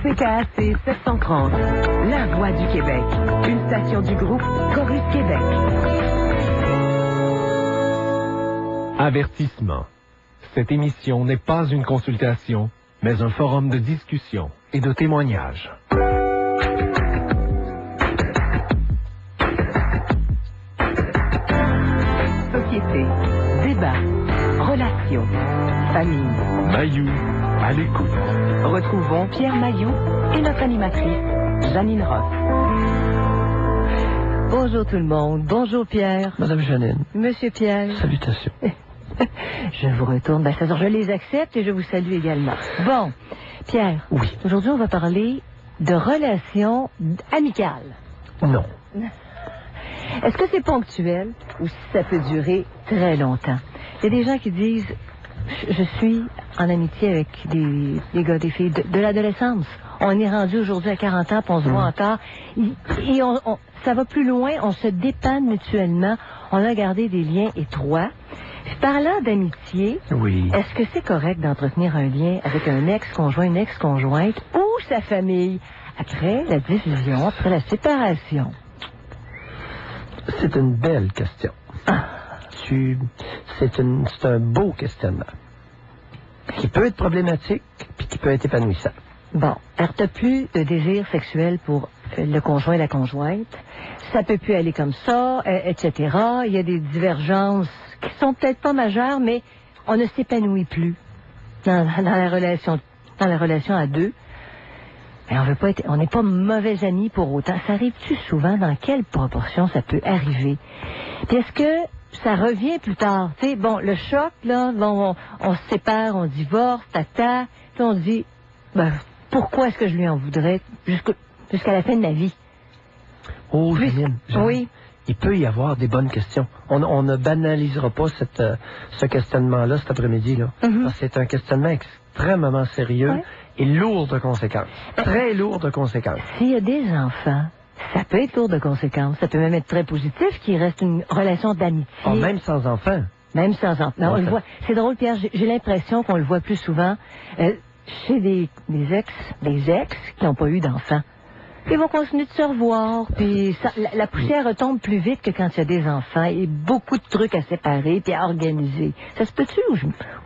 CKAC 730, la voix du Québec. Une station du groupe Chorus Québec. Avertissement. Cette émission n'est pas une consultation, mais un forum de discussion et de témoignage. Société, débat, relations, famille. Mailloux, à l'écoute. Retrouvons Pierre Mailloux et notre animatrice, Janine Ross. Bonjour tout le monde. Bonjour Pierre. Madame Janine. Monsieur Pierre. Salutations. Je vous retourne. Je les accepte et je vous salue également. Bon, Pierre. Oui. Aujourd'hui, on va parler de relations amicales. Non. Est-ce que c'est ponctuel ou si ça peut durer très longtemps? Il y a des gens qui disent, je suis en amitié avec des gars, des filles de l'adolescence. On est rendu aujourd'hui à 40 ans, puis on se voit encore. Et ça va plus loin, on se dépanne mutuellement. On a gardé des liens étroits. Puis parlant d'amitié, Oui. est-ce que c'est correct d'entretenir un lien avec un ex-conjoint, une ex-conjointe ou sa famille après la division, après la séparation? C'est une belle question. C'est un beau questionnement qui peut être problématique puis qui peut être épanouissant. Bon, alors t'as plus de désir sexuel pour le conjoint et la conjointe. Ça peut plus aller comme ça, etc. Il y a des divergences qui sont peut-être pas majeures, mais on ne s'épanouit plus dans la relation à deux. Mais on n'est pas mauvais amis pour autant. Ça arrive-tu souvent? Dans quelle proportion ça peut arriver? Puis est-ce que ça revient plus tard? Tu sais, bon, le choc, là, bon, on se sépare, on divorce, tata, puis on se dit, pourquoi est-ce que je lui en voudrais jusqu'à la fin de ma vie? Oh, Janine. Oui. Il peut y avoir des bonnes questions. On ne banalisera pas ce questionnement-là cet après-midi, là. Mm-hmm. Parce que c'est un questionnement extrêmement sérieux et lourd de conséquences. Très lourd de conséquences. S'il y a des enfants, ça peut être lourd de conséquences. Ça peut même être très positif, qu'il reste une relation d'amitié. Oh, même sans enfants. Même sans enfants. On le voit. C'est drôle, Pierre, j'ai l'impression qu'on le voit plus souvent chez des ex qui n'ont pas eu d'enfants. Ils vont continuer de se revoir, puis la poussière retombe plus vite que quand il y a des enfants, et beaucoup de trucs à séparer puis à organiser. Ça se peut-tu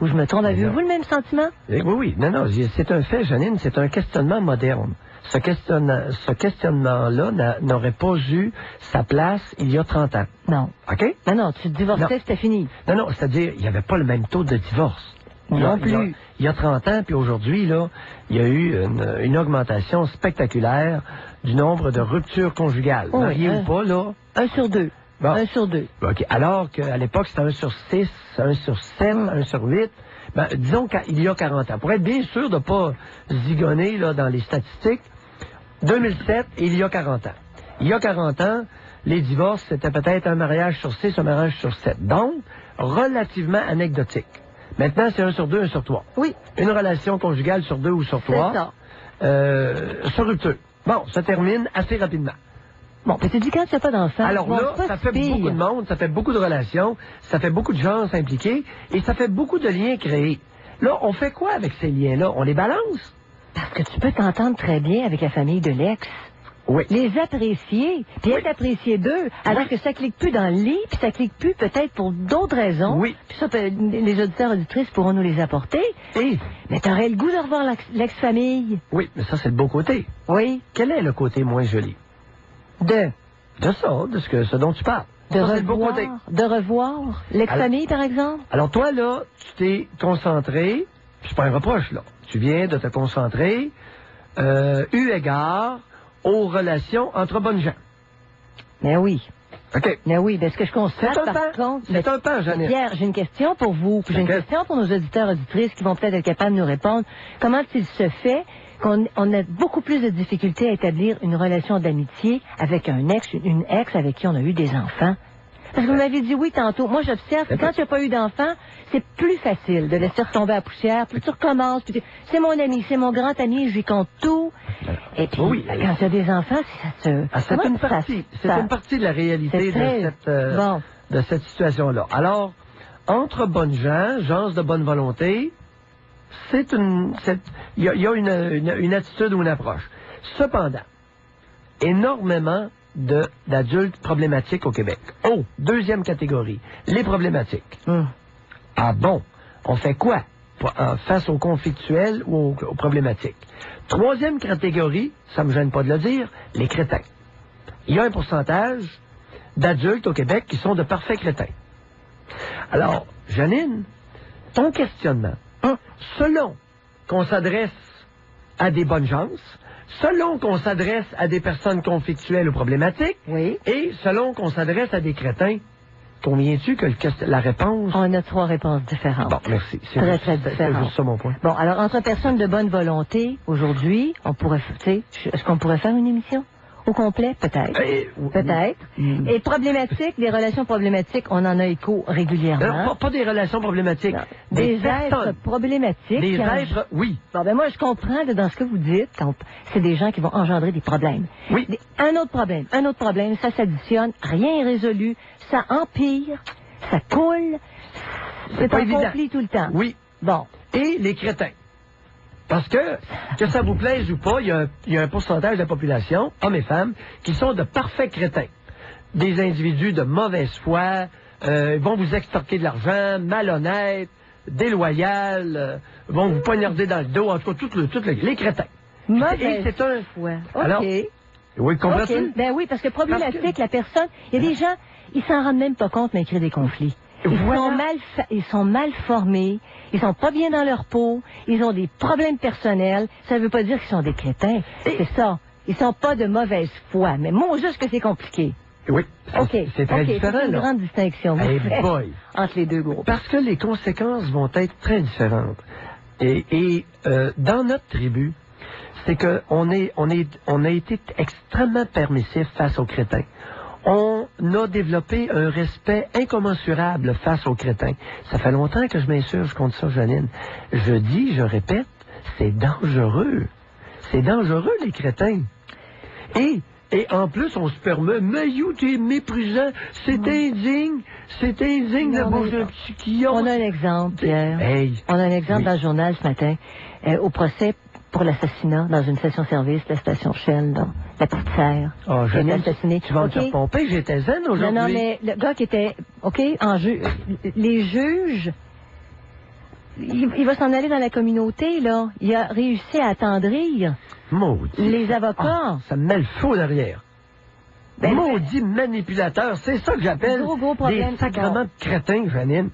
ou je me trompe? Avez-vous le même sentiment? Oui. Non, c'est un fait, Janine, c'est un questionnement moderne. Ce questionnement-là n'aurait pas eu sa place il y a 30 ans. Non. OK? Non, tu te divorçais, c'était fini. Non, c'est-à-dire, il n'y avait pas le même taux de divorce. Non plus. Il y a 30 ans, puis aujourd'hui, là, il y a eu une augmentation spectaculaire du nombre de ruptures conjugales. Oh, Marié ou pas, là? 1 sur 2. Bon. 1 sur 2. OK. Alors qu'à l'époque, c'était 1 sur 6, 1 sur 7, 1 sur 8. Disons qu'il y a 40 ans. Pour être bien sûr de ne pas zigonner là, dans les statistiques, 2007, il y a 40 ans. Il y a 40 ans, les divorces, c'était peut-être un mariage sur 6, un mariage sur 7. Donc, relativement anecdotique. Maintenant, c'est 1 sur 2, 1 sur 3. Oui. Une relation conjugale sur 2 ou sur 3. C'est ça. Sur rupture. Bon, ça termine assez rapidement. Bon, mais tu dis quand tu n'as pas d'enfant. Alors bon, là, ça fait beaucoup de monde, ça fait beaucoup de relations, ça fait beaucoup de gens impliqués et ça fait beaucoup de liens créés. Là, on fait quoi avec ces liens-là? On les balance? Parce que tu peux t'entendre très bien avec la famille de l'ex. Oui. Les apprécier, puis être apprécié d'eux, alors que ça clique plus dans le lit, puis ça clique plus peut-être pour d'autres raisons. Oui. Puis ça, les auditeurs auditrices pourront nous les apporter. Oui. Mais t'aurais le goût de revoir l'ex-famille. Oui, mais ça, c'est le beau côté. Oui. Quel est le côté moins joli? De Ce dont tu parles. De ça, c'est le beau côté. revoir l'ex-famille, par exemple? Alors, toi, là, tu t'es concentré, c'est pas un reproche, là. Tu viens de te concentrer, eu égard aux relations entre bonnes gens. Mais oui. OK. Mais oui, ce que je constate, par contre... C'est un pan, Janine. Pierre, j'ai une question pour vous, puis j'ai une question pour nos auditeurs auditrices qui vont peut-être être capables de nous répondre. Comment il se fait qu'on a beaucoup plus de difficultés à établir une relation d'amitié avec un ex, une ex avec qui on a eu des enfants? Parce que vous m'avez dit oui tantôt. Moi, j'observe que quand tu n'as pas eu d'enfant, c'est plus facile de laisser retomber à la poussière, puis tu recommences, puis c'est mon ami, c'est mon grand ami, je lui compte tout. Et puis, quand tu as des enfants, ça se... C'est une partie de la réalité de cette situation-là. Alors, entre bonnes gens de bonne volonté, il y a une attitude ou une approche. Cependant, énormément d'adultes problématiques au Québec. Oh, deuxième catégorie, les problématiques. Ah bon, on fait quoi face aux conflictuels ou aux problématiques? Troisième catégorie, ça me gêne pas de le dire, les crétins. Il y a un pourcentage d'adultes au Québec qui sont de parfaits crétins. Alors, Janine, ton questionnement, selon qu'on s'adresse à des bonnes gens, selon qu'on s'adresse à des personnes conflictuelles ou problématiques, Oui. et selon qu'on s'adresse à des crétins, conviens-tu que la réponse... On a 3 réponses différentes. Bon, merci. Très, très C'est différentes. juste ça mon point. Bon, alors, entre personnes de bonne volonté, aujourd'hui, on pourrait, tu sais, est-ce qu'on pourrait faire une émission au complet? Peut-être. Peut-être. Et problématiques, des relations problématiques, on en a écho régulièrement. Alors, pas des relations problématiques. Non. Des êtres personnes. problématiques. Des êtres, oui. Bon, ben moi, je comprends là, dans ce que vous dites, c'est des gens qui vont engendrer des problèmes. Oui. Un autre problème, ça s'additionne, rien n'est résolu, ça empire, ça coule, c'est pas un évident. conflit tout le temps. Oui. Bon. Et les crétins. Parce que ça vous plaise ou pas, il y a un pourcentage de la population, hommes et femmes, qui sont de parfaits crétins. Des individus de mauvaise foi, vont vous extorquer de l'argent, malhonnêtes, déloyales, vont vous poignarder dans le dos, en tout cas, toutes les crétins. Et c'est un... Ouais. Alors, OK. oui, comprends-tu? OK. Ben oui, parce que problématique, la personne, il y a des gens, ils s'en rendent même pas compte, mais ils créent des conflits. Ils sont mal formés, ils sont pas bien dans leur peau, ils ont des problèmes personnels. Ça veut pas dire qu'ils sont des crétins. C'est ça. Ils sont pas de mauvaise foi, mais moi, juste que c'est compliqué. Oui. OK. C'est très différent, c'est une là. grande distinction Hey vous faites boy. entre les deux groupes. Parce que les conséquences vont être très différentes. Et dans notre tribu, c'est qu'on a été extrêmement permissif face aux crétins. On a développé un respect incommensurable face aux crétins. Ça fait longtemps que je m'insurge contre ça, Janine. Je répète, c'est dangereux. C'est dangereux, les crétins. Et en plus, on se permet, mais you, t'es méprisant, c'est indigne de manger un petit quillon. On a un exemple, Pierre. Hey. On a un exemple Oui. dans le journal ce matin, au procès pour l'assassinat dans une station-service, la station Shell, dans la petite serre. Oh, qui a été Janine, assassiné. tu vas me OK? faire pomper, j'étais zen aujourd'hui. Non, mais le gars qui était, OK, en jeu, les juges, il va s'en aller dans la communauté, là. Il a réussi à attendrir Maudit. les avocats. Ah, ça me met le faux derrière. Ben, Maudit manipulateur, c'est ça que j'appelle Gros problème. des sacrements de crétins, Janine.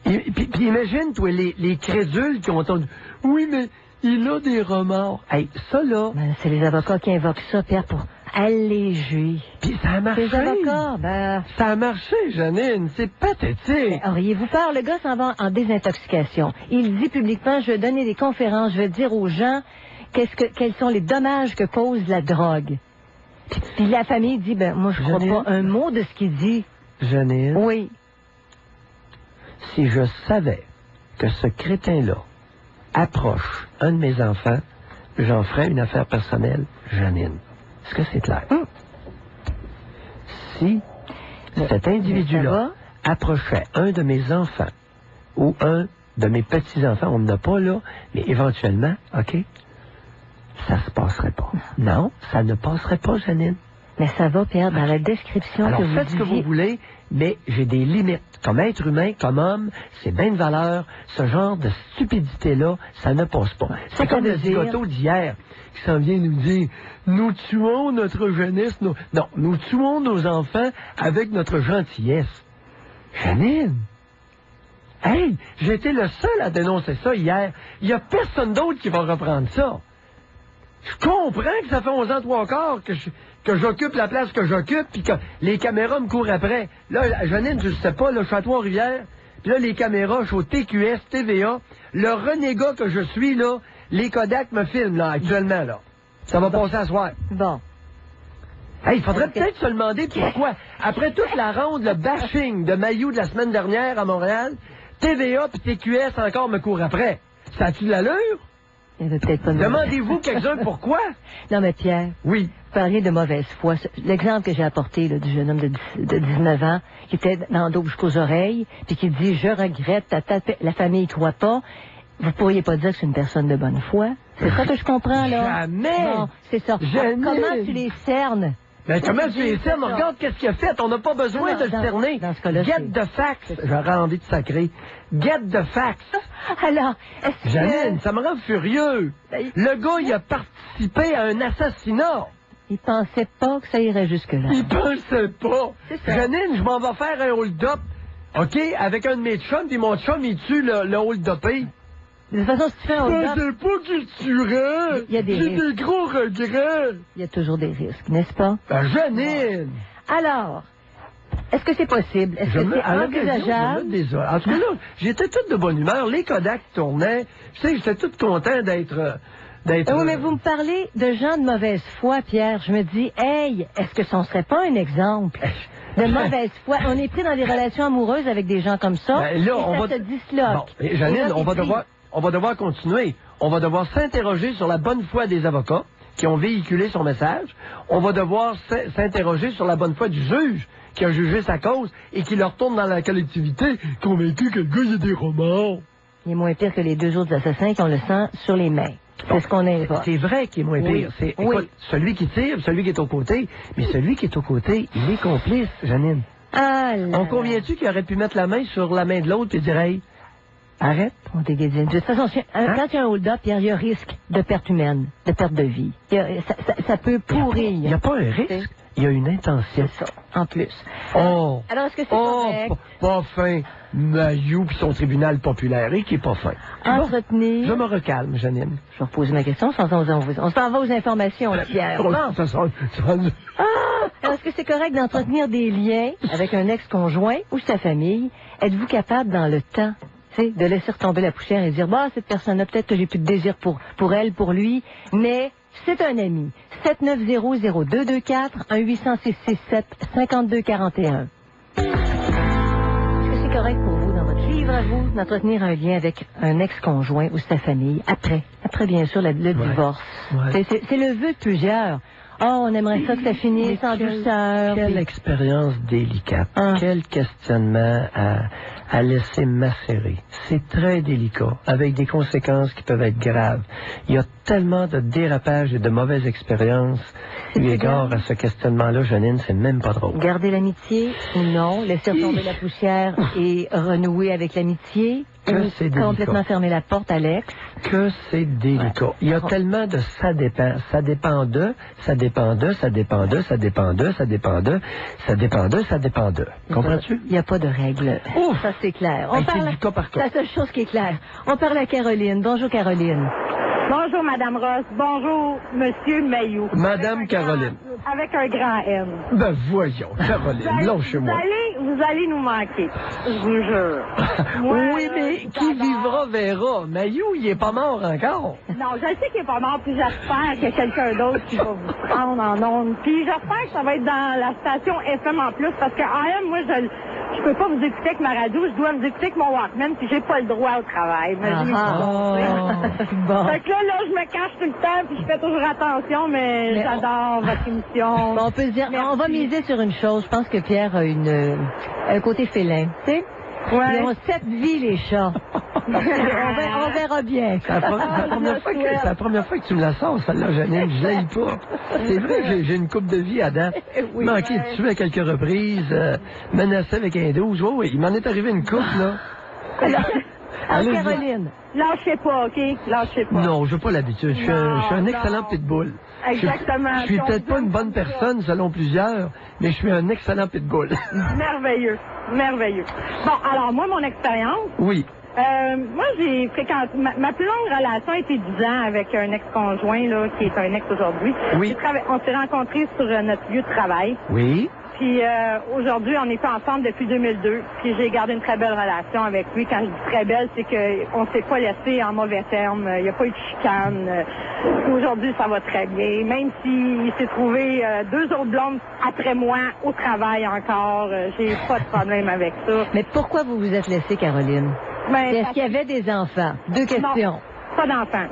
Puis imagine, toi, les crédules qui ont entendu « Oui, mais il a des remords. » Hey, ça, là... Ben, c'est les avocats qui invoquent ça, Pierre, pour alléger. Puis ça a marché. Les avocats, ben... Ça a marché, Janine. C'est pathétique. Auriez-vous peur? Le gars s'en va en désintoxication. Il dit publiquement, je vais donner des conférences, je vais dire aux gens quels sont les dommages que cause la drogue. Puis la famille dit, ben moi je crois Janine? pas un mot de ce qu'il dit. Janine, Oui. si je savais que ce crétin-là approche un de mes enfants, j'en ferais une affaire personnelle, Janine. Est-ce que c'est clair? Si cet individu-là approchait un de mes enfants ou un de mes petits-enfants, on n'en a pas là, mais éventuellement, OK, ça se passerait pas. Non, ça ne passerait pas, Janine. Mais ça va, Pierre, dans la description Alors que vous faites ce que vous disiez. voulez, mais j'ai des limites. Comme être humain, comme homme, c'est bien de valeur. Ce genre de stupidité-là, ça ne passe pas. C'est comme le zigoto d'hier qui s'en vient nous dire « Nous tuons notre jeunesse. » Non, nous tuons nos enfants avec notre gentillesse. Janine! Hey, j'ai été le seul à dénoncer ça hier. Il n'y a personne d'autre qui va reprendre ça. Je comprends que ça fait 11 ans 3/4 que j'occupe la place que j'occupe, puis que les caméras me courent après. Là, Janine, tu le sais pas, là, je suis à Trois-Rivières, puis là, les caméras, je suis au TQS, TVA. Le renégat que je suis, là, les Kodak me filment, là, actuellement, là. Ça va passer à soir. Bon. Hey, il faudrait peut-être se demander pourquoi, après toute la ronde, le bashing de Mailloux de la semaine dernière à Montréal, TVA puis TQS encore me courent après. Ça a-tu de l'allure? Il y avait peut-être pas de Demandez-vous quelqu'un pourquoi? Non, mais Pierre, Oui. vous parliez de mauvaise foi. L'exemple que j'ai apporté là, du jeune homme de 19 ans qui était dans le dos jusqu'aux oreilles, puis qui dit « Je regrette, la famille ne croit pas ». vous pourriez pas dire que c'est une personne de bonne foi. C'est ça que je comprends, là. Jamais! Non, c'est ça. Janine! Comment tu les cernes? Ben, comment tu les cernes? Regarde qu'est-ce qu'il a fait. On n'a pas besoin de le cerner. Dans ce cas-là, Get the facts. J'aurais envie de sacrer. Get the facts. Alors, est-ce que... Janine, ça me rend furieux. Le gars, il a participé à un assassinat. Il pensait pas que ça irait jusque-là. Il pensait pas. C'est ça. Janine, je m'en vais faire un hold-up. OK? Avec un de mes chums, puis mon chum, il tue le hold-upé. De toute façon, si tu fais un Je hold-up, pensais pas qu'il tuerait. Il y a des J'ai risques. des gros regrets. il y a toujours des risques, n'est-ce pas? Ben, Janine! Alors, est-ce que c'est possible? Est-ce que c'est à l'occasion, envisageable? je me mets des heures. En tout cas, là, j'étais toute de bonne humeur. Les Kodak tournaient. Tu sais, j'étais toute content d'être... Oui, mais vous me parlez de gens de mauvaise foi, Pierre. Je me dis, hey, est-ce que ça ne serait pas un exemple de mauvaise foi? On est pris dans des relations amoureuses avec des gens comme ça, Ben, là, et on ça va... se disloque. Bon, et Janine, Et là, on t'es va devoir continuer. On va devoir s'interroger sur la bonne foi des avocats qui ont véhiculé son message. On va devoir s'interroger sur la bonne foi du juge qui a jugé sa cause et qui le retourne dans la collectivité convaincu que le gars, il a des remords. Il est moins pire que les deux autres assassins qui ont le sang sur les mains. C'est ce qu'on invoque. C'est vrai qu'il est moins Oui. pire. C'est, Oui. écoute, celui qui tire, celui qui est aux côtés, mais celui qui est aux côtés, il est complice, Janine. Ah là On là. convient-tu qu'il aurait pu mettre la main sur la main de l'autre et dire, hey, arrête? On déguédine. De toute façon, quand il y a un hold-up, Pierre, il y a risque de perte humaine, de perte de vie. Ça peut pourrir. Il n'y a pas un risque, il y a une intention. C'est ça, en plus. Oh! Alors, est-ce que c'est Oh, correct? pas fin. Mayou puis son tribunal populaire, et qui est pas fin. Entretenir... Je me recalme, Janine. Je vais reposer ma question. On s'en va aux informations, là, Pierre. Bon. Ça sera- Alors, est-ce que c'est correct d'entretenir des liens avec un ex-conjoint ou sa famille? Êtes-vous capable, dans le temps, tu sais, de laisser retomber la poussière et dire, bah, cette personne-là, peut-être que j'ai plus de désir pour elle, pour lui, mais c'est un ami. 790-0224, 1-800-667-5241. Est-ce que c'est correct pour vous, dans votre livre à vous, d'entretenir un lien avec un ex-conjoint ou sa famille, après bien sûr, le divorce? Ouais. C'est le vœu de plusieurs. Oh, on aimerait ça que ça finisse en douceur. Quelle puis- expérience délicate. Ah. Quel questionnement à laisser macérer. C'est très délicat, avec des conséquences qui peuvent être graves. Il y a tellement de dérapages et de mauvaises expériences eu égard à ce questionnement-là, Janine, c'est même pas drôle. Garder l'amitié ou non, laisser tomber la poussière et renouer avec l'amitié, Que ou c'est délicat. complètement fermer la porte, Alex. Que c'est délicat. Ouais. Il y a tellement de ça dépend. Ça dépend de, ça dépend de, ça dépend de, ça dépend de, ça dépend de, ça dépend de, ça dépend de. Comprends-tu? Il n'y a pas de règle. Ouf! Ça, c'est clair. Hey, c'est du cas par cas. C'est la seule chose qui est claire. On parle à Caroline. Bonjour, Caroline. Bonjour, Madame Ross. Bonjour, Monsieur Mayou. Madame Caroline. Avec un grand M. Ben voyons, Caroline, lâchez-moi. Vous allez nous manquer. Je vous jure. Moi, Oui, mais qui j'adore. vivra verra. Mayou, il est pas mort encore. Non, je sais qu'il est pas mort, puis j'espère qu'il y a quelqu'un d'autre qui va vous prendre en ondes. Puis j'espère que ça va être dans la station FM en plus, parce que AM, moi, je peux pas vous écouter avec ma radio, je dois vous écouter avec mon Walkman, puis j'ai pas le droit au travail. Mais j'ai Bon. Fait que là, je me cache tout le temps, puis je fais toujours attention, mais Mais j'adore votre émission. Bon, on peut se dire, Merci. on va miser sur une chose. Je pense que Pierre a un côté félin. Tu sais? Ouais. Ils ont 7 vies, les chats. on verra bien. C'est la première fois que tu me la sors, celle-là, Janine. Je l'aille pas. C'est vrai que j'ai une coupe de vie à date. Oui. Manqué de tuer à quelques reprises, menacé avec un 12. Oh, oui, il m'en est arrivé une coupe, là. Alors, Allez-y. Caroline. Lâchez pas, OK? Lâchez pas. Non, je n'ai pas l'habitude. Je suis un Non, excellent non. pitbull. Exactement. Je suis peut-être pas une bonne personne, selon plusieurs, mais je suis un excellent pitbull. Merveilleux. Merveilleux. Bon, alors, moi, mon expérience, Oui. moi, j'ai fréquenté... Ma plus longue relation a été 10 ans avec un ex-conjoint, là, qui est un ex aujourd'hui. Oui. On s'est rencontrés sur notre lieu de travail. Oui. Puis aujourd'hui, on est pas ensemble depuis 2002. Puis j'ai gardé une très belle relation avec lui. Quand je dis très belle, c'est qu'on s'est pas laissé en mauvais termes. Il n'y a pas eu de chicane. Aujourd'hui, ça va très bien. Même s'il s'est trouvé 2 autres blondes après moi au travail encore, j'ai pas de problème avec ça. Mais pourquoi vous vous êtes laissée, Caroline? Mais Est-ce qu'il y avait des enfants? 2 questions. pas d'enfants.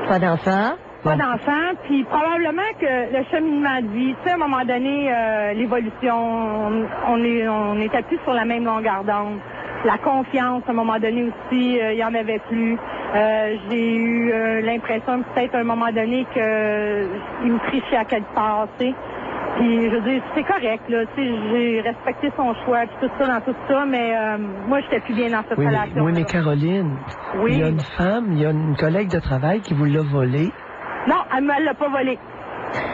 Pas d'enfants? Pas d'enfants, puis probablement que le cheminement de vie, tu sais, à un moment donné, l'évolution, on n'était plus sur la même longueur d'onde. La confiance, à un moment donné aussi, il y en avait plus. J'ai eu l'impression peut-être à un moment donné qu'il me trichait à quelque part, tu sais. Puis je veux dire, c'est correct, là, tu sais, j'ai respecté son choix, puis tout ça dans tout ça, mais moi, j'étais plus bien dans cette relation. Oui, mais Caroline, oui. Il y a une femme, il y a une collègue de travail qui vous l'a volé. Non, elle me l'a pas volé.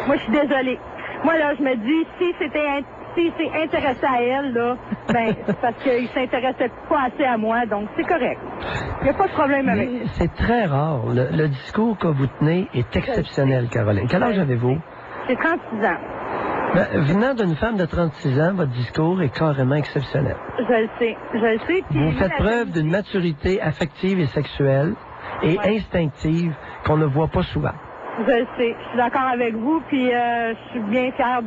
Moi, je suis désolée. Moi, là, je me dis, si c'est intéressé à elle, là, ben, c'est parce qu'il s'intéressait pas assez à moi, donc c'est correct. Il n'y a pas de problème avec ça. C'est très rare. Le discours que vous tenez est exceptionnel, Caroline. Quel âge avez-vous? J'ai 36 ans. Ben, venant d'une femme de 36 ans, votre discours est carrément exceptionnel. Je le sais. Puis vous faites preuve d'une maturité affective et sexuelle et instinctive qu'on ne voit pas souvent. Je le sais. Je suis d'accord avec vous, puis je suis bien fière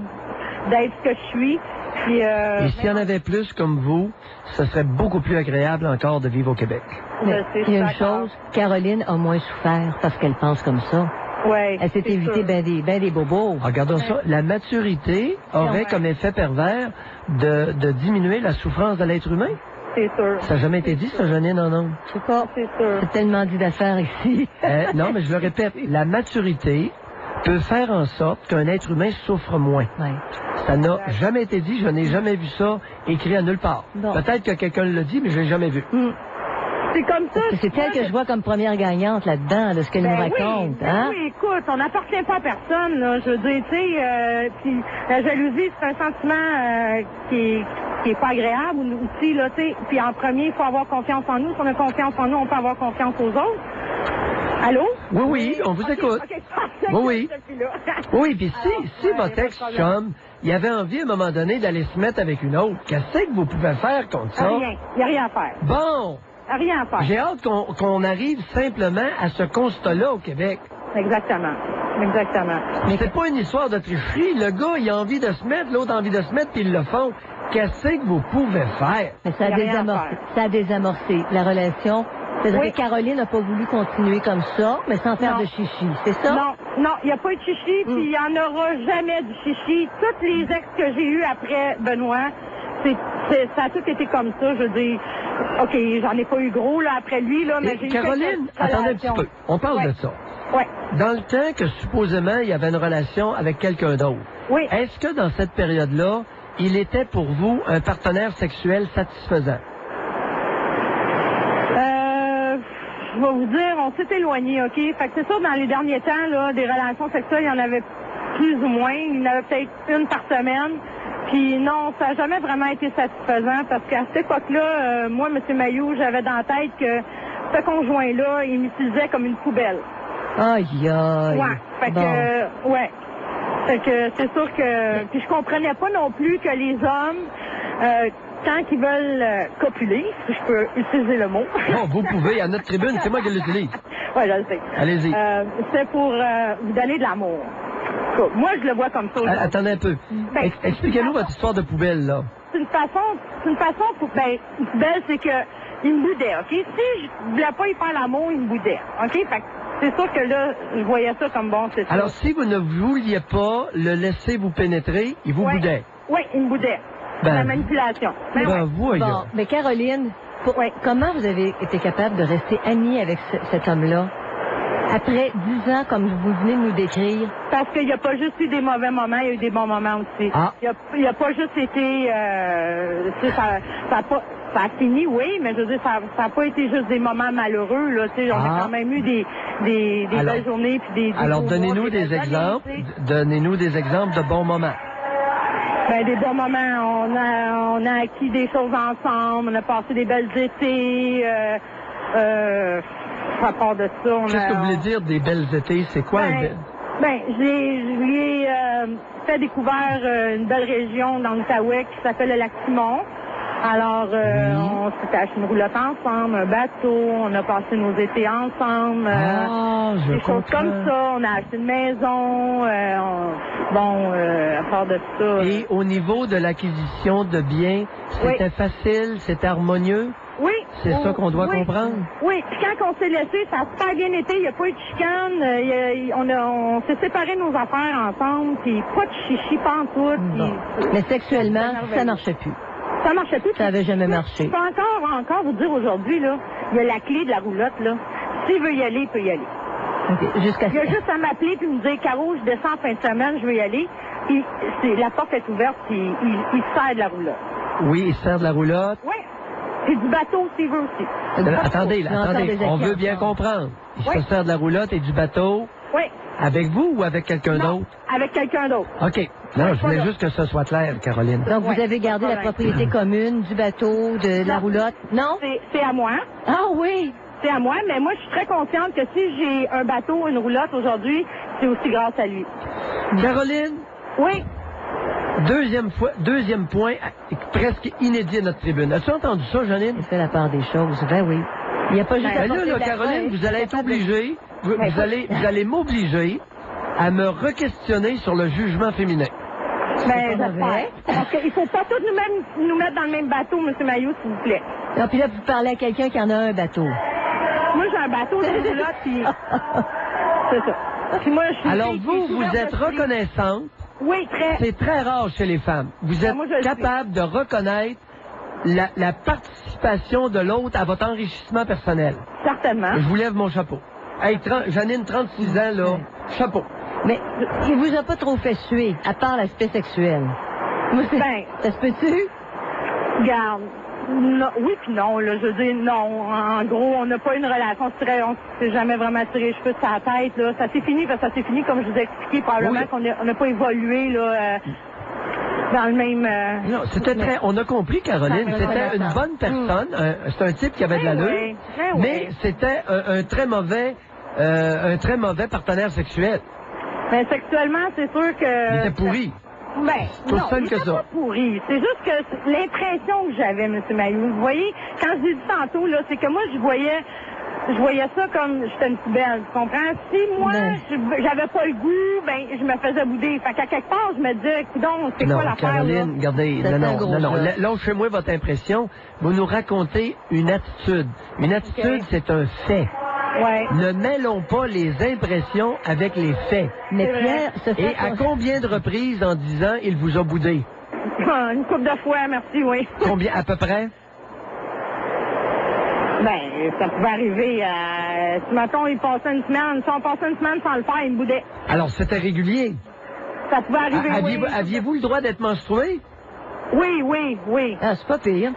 d'être ce que je suis. Puis, et s'il y en avait plus comme vous, ce serait beaucoup plus agréable encore de vivre au Québec. Mais il y a une chose, Caroline a moins souffert parce qu'elle pense comme ça. Ouais, elle s'est évité ben des bobos. Regardons ça. La maturité aurait comme effet pervers de diminuer la souffrance de l'être humain. C'est sûr. Ça n'a jamais été dit, ça, Janine, non? Je sais pas. C'est sûr. C'est tellement dit d'affaires ici. Non, mais je le répète, la maturité peut faire en sorte qu'un être humain souffre moins. Ouais. Ça n'a jamais été dit, je n'ai jamais vu ça écrit à nulle part. Bon. Peut-être que quelqu'un l'a dit, mais je l'ai jamais vu. C'est comme ça. C'est elle que je vois comme première gagnante là-dedans, de ce qu'elle nous raconte. Oui, hein? oui, écoute, on n'appartient pas à personne, là. Je veux dire, tu sais, puis la jalousie, c'est un sentiment qui est pas agréable aussi, là, tu sais. Puis en premier, il faut avoir confiance en nous. Si on a confiance en nous, on peut avoir confiance aux autres. Allô? Oui, on vous écoute. Oui. Oui, puis si votre ex-chum, il avait envie à un moment donné d'aller se mettre avec une autre, qu'est-ce que vous pouvez faire contre ça? Rien. Il n'y a rien à faire. Bon. Rien à faire. J'ai hâte qu'on arrive simplement à ce constat-là au Québec. Exactement. Mais c'est pas une histoire de tricherie. Le gars, il a envie de se mettre, l'autre a envie de se mettre, puis ils le font. Qu'est-ce que vous pouvez faire? Mais ça a désamorcé la relation. C'est-à-dire que Caroline n'a pas voulu continuer comme ça, mais sans faire de chichi, c'est ça? Non, il n'y a pas eu de chichi, puis il n'y en aura jamais de chichi. Toutes les ex que j'ai eues après Benoît, ça a tout été comme ça. Je veux dire, OK, j'en ai pas eu gros là après lui, là, mais j'ai eu Caroline, attendez un petit peu. On parle de ça. Oui. Dans le temps que supposément il y avait une relation avec quelqu'un d'autre, est-ce que dans cette période-là, il était pour vous un partenaire sexuel satisfaisant? Je vais vous dire, on s'est éloigné, OK? Fait que c'est sûr, dans les derniers temps, là, des relations sexuelles, il y en avait plus ou moins. Il y en avait peut-être une par semaine. Puis non, ça n'a jamais vraiment été satisfaisant parce qu'à cette époque-là, moi, M. Mailloux, j'avais dans la tête que ce conjoint-là, il m'utilisait comme une poubelle. Aïe, aïe. Ouais. Fait que, Fait que c'est sûr que... Puis je comprenais pas non plus que les hommes... tant qu'ils veulent copuler, si je peux utiliser le mot. Non, vous pouvez, à notre tribune, c'est moi qui l'utilise. Oui, je le sais. Allez-y. C'est pour vous donner de l'amour. Moi, je le vois comme ça. Attendez un peu. Expliquez-nous votre histoire de poubelle, là. C'est une façon pour... Ben, une poubelle, c'est que il me boudait, OK? Si je voulais pas y faire l'amour, il me boudait, OK? Fait que c'est sûr que là, je voyais ça comme bon, c'est ça. Alors, si vous ne vouliez pas le laisser vous pénétrer, il vous boudait? Oui, il me boudait. La manipulation. Bon, mais Caroline, comment vous avez été capable de rester amie avec cet homme-là après 10 ans, comme vous venez de nous décrire? Parce qu'il n'y a pas juste eu des mauvais moments, il y a eu des bons moments aussi. Ah. Il n'y a pas juste été... ça a fini, oui, mais je veux dire, ça n'a pas été juste des moments malheureux, là, tu sais, on a quand même eu des belles journées puis des alors, donnez-nous des exemples. Donnez-nous des exemples de bons moments. Ben, des bons moments. On a acquis des choses ensemble. On a passé des belles étés. À part de ça, Qu'est-ce que vous voulez dire des belles étés? C'est quoi? Je lui ai fait découvrir une belle région dans l'Outaouais qui s'appelle le lac Simon. Alors, on s'est acheté une roulotte ensemble, un bateau, on a passé nos étés ensemble. Des choses comme ça. On a acheté une maison. À part de ça... Et au niveau de l'acquisition de biens, c'était facile, c'était harmonieux? Oui. C'est ça qu'on doit comprendre? Oui. Puis quand on s'est laissé, ça a super bien été. Il n'y a pas eu de chicane. On s'est séparés nos affaires ensemble. Puis pas de chichi, pas en tout. Mais sexuellement, ça marchait plus. Ça marchait plus. Ça n'avait jamais marché. Je peux encore vous dire aujourd'hui, là, il y a la clé de la roulotte, là. S'il veut y aller, il peut y aller. OK. Jusqu'à Il a juste à m'appeler puis me dire, Caro, je descends en fin de semaine, je veux y aller. Puis la porte est ouverte, puis il sert de la roulotte. Oui, il sert de la roulotte. Oui. Puis du bateau s'il veut aussi. Attendez, là, attendez. On veut bien comprendre. Il se sert de la roulotte et du bateau. Oui. Avec vous ou avec quelqu'un d'autre? Avec quelqu'un d'autre. OK. Non, je voulais juste que ce soit clair, Caroline. Donc, vous avez gardé la propriété commune du bateau, de la roulotte? Non? C'est à moi. Ah oui! C'est à moi, mais moi, je suis très consciente que si j'ai un bateau, une roulotte aujourd'hui, c'est aussi grâce à lui. Caroline? Oui. Deuxième point, presque inédit à notre tribune. As-tu entendu ça, Janine? Il fait la part des choses. Ben oui. Il n'y a pas juste à porter là, la Caroline, preuve, vous allez être obligée, vous allez m'obliger à me re-questionner sur le jugement féminin. Ben, j'espère. Parce qu'il ne faut pas tous nous mettre dans le même bateau, M. Maillot, s'il vous plaît. Non, puis là, vous parlez à quelqu'un qui en a un bateau. Moi, j'ai un bateau, une roulotte, puis c'est ça. Puis moi, je suis alors, vous êtes reconnaissante. Oui, très. C'est très rare chez les femmes. Vous êtes capable de reconnaître la participation de l'autre à votre enrichissement personnel. Certainement. Je vous lève mon chapeau. Hey, Janine, 36 ans, là, chapeau. Mais il vous a pas trop fait suer, à part l'aspect sexuel. Ben, ça se peut-tu? Regarde. Non, oui puis non, là, je veux dire, non. En gros, on n'a pas une relation, on s'est jamais vraiment tiré les cheveux de sa tête, là. Ça s'est fini, parce que ça s'est fini, comme je vous ai expliqué, probablement qu'on n'a pas évolué, là, dans le même... Non, c'était très... On a compris, Caroline, c'était une bonne personne. C'est un type qui avait de l'allure, mais c'était un très mauvais partenaire sexuel. Ben, sexuellement, c'est sûr que... Il était pourri. Ben, tout non, simple il que était ça. pas pourri. C'est juste que l'impression que j'avais, M. Maillot, vous voyez, quand je l'ai dit tantôt, là, c'est que moi, je voyais ça comme j'étais une poubelle, tu comprends? Si moi, j'avais pas le goût, ben, je me faisais bouder. Fait qu'à quelque part, je me disais, coudonc, c'est quoi l'affaire, Caroline, là? regardez, non. Lâchez-moi votre impression. Vous nous racontez une attitude. Une attitude, c'est un fait. Ouais. Ne mêlons pas les impressions avec les faits. Mais Pierre, et à combien de reprises en 10 ans il vous a boudé? Une couple de fois, merci, oui. Combien, à peu près? Ben, ça pouvait arriver si, mettons, il passait une semaine, si on passait une semaine sans le faire, il me boudait. Alors, c'était régulier? Ça pouvait arriver, oui. Aviez-vous le droit d'être menstrué? Oui. Ah, c'est pas pire.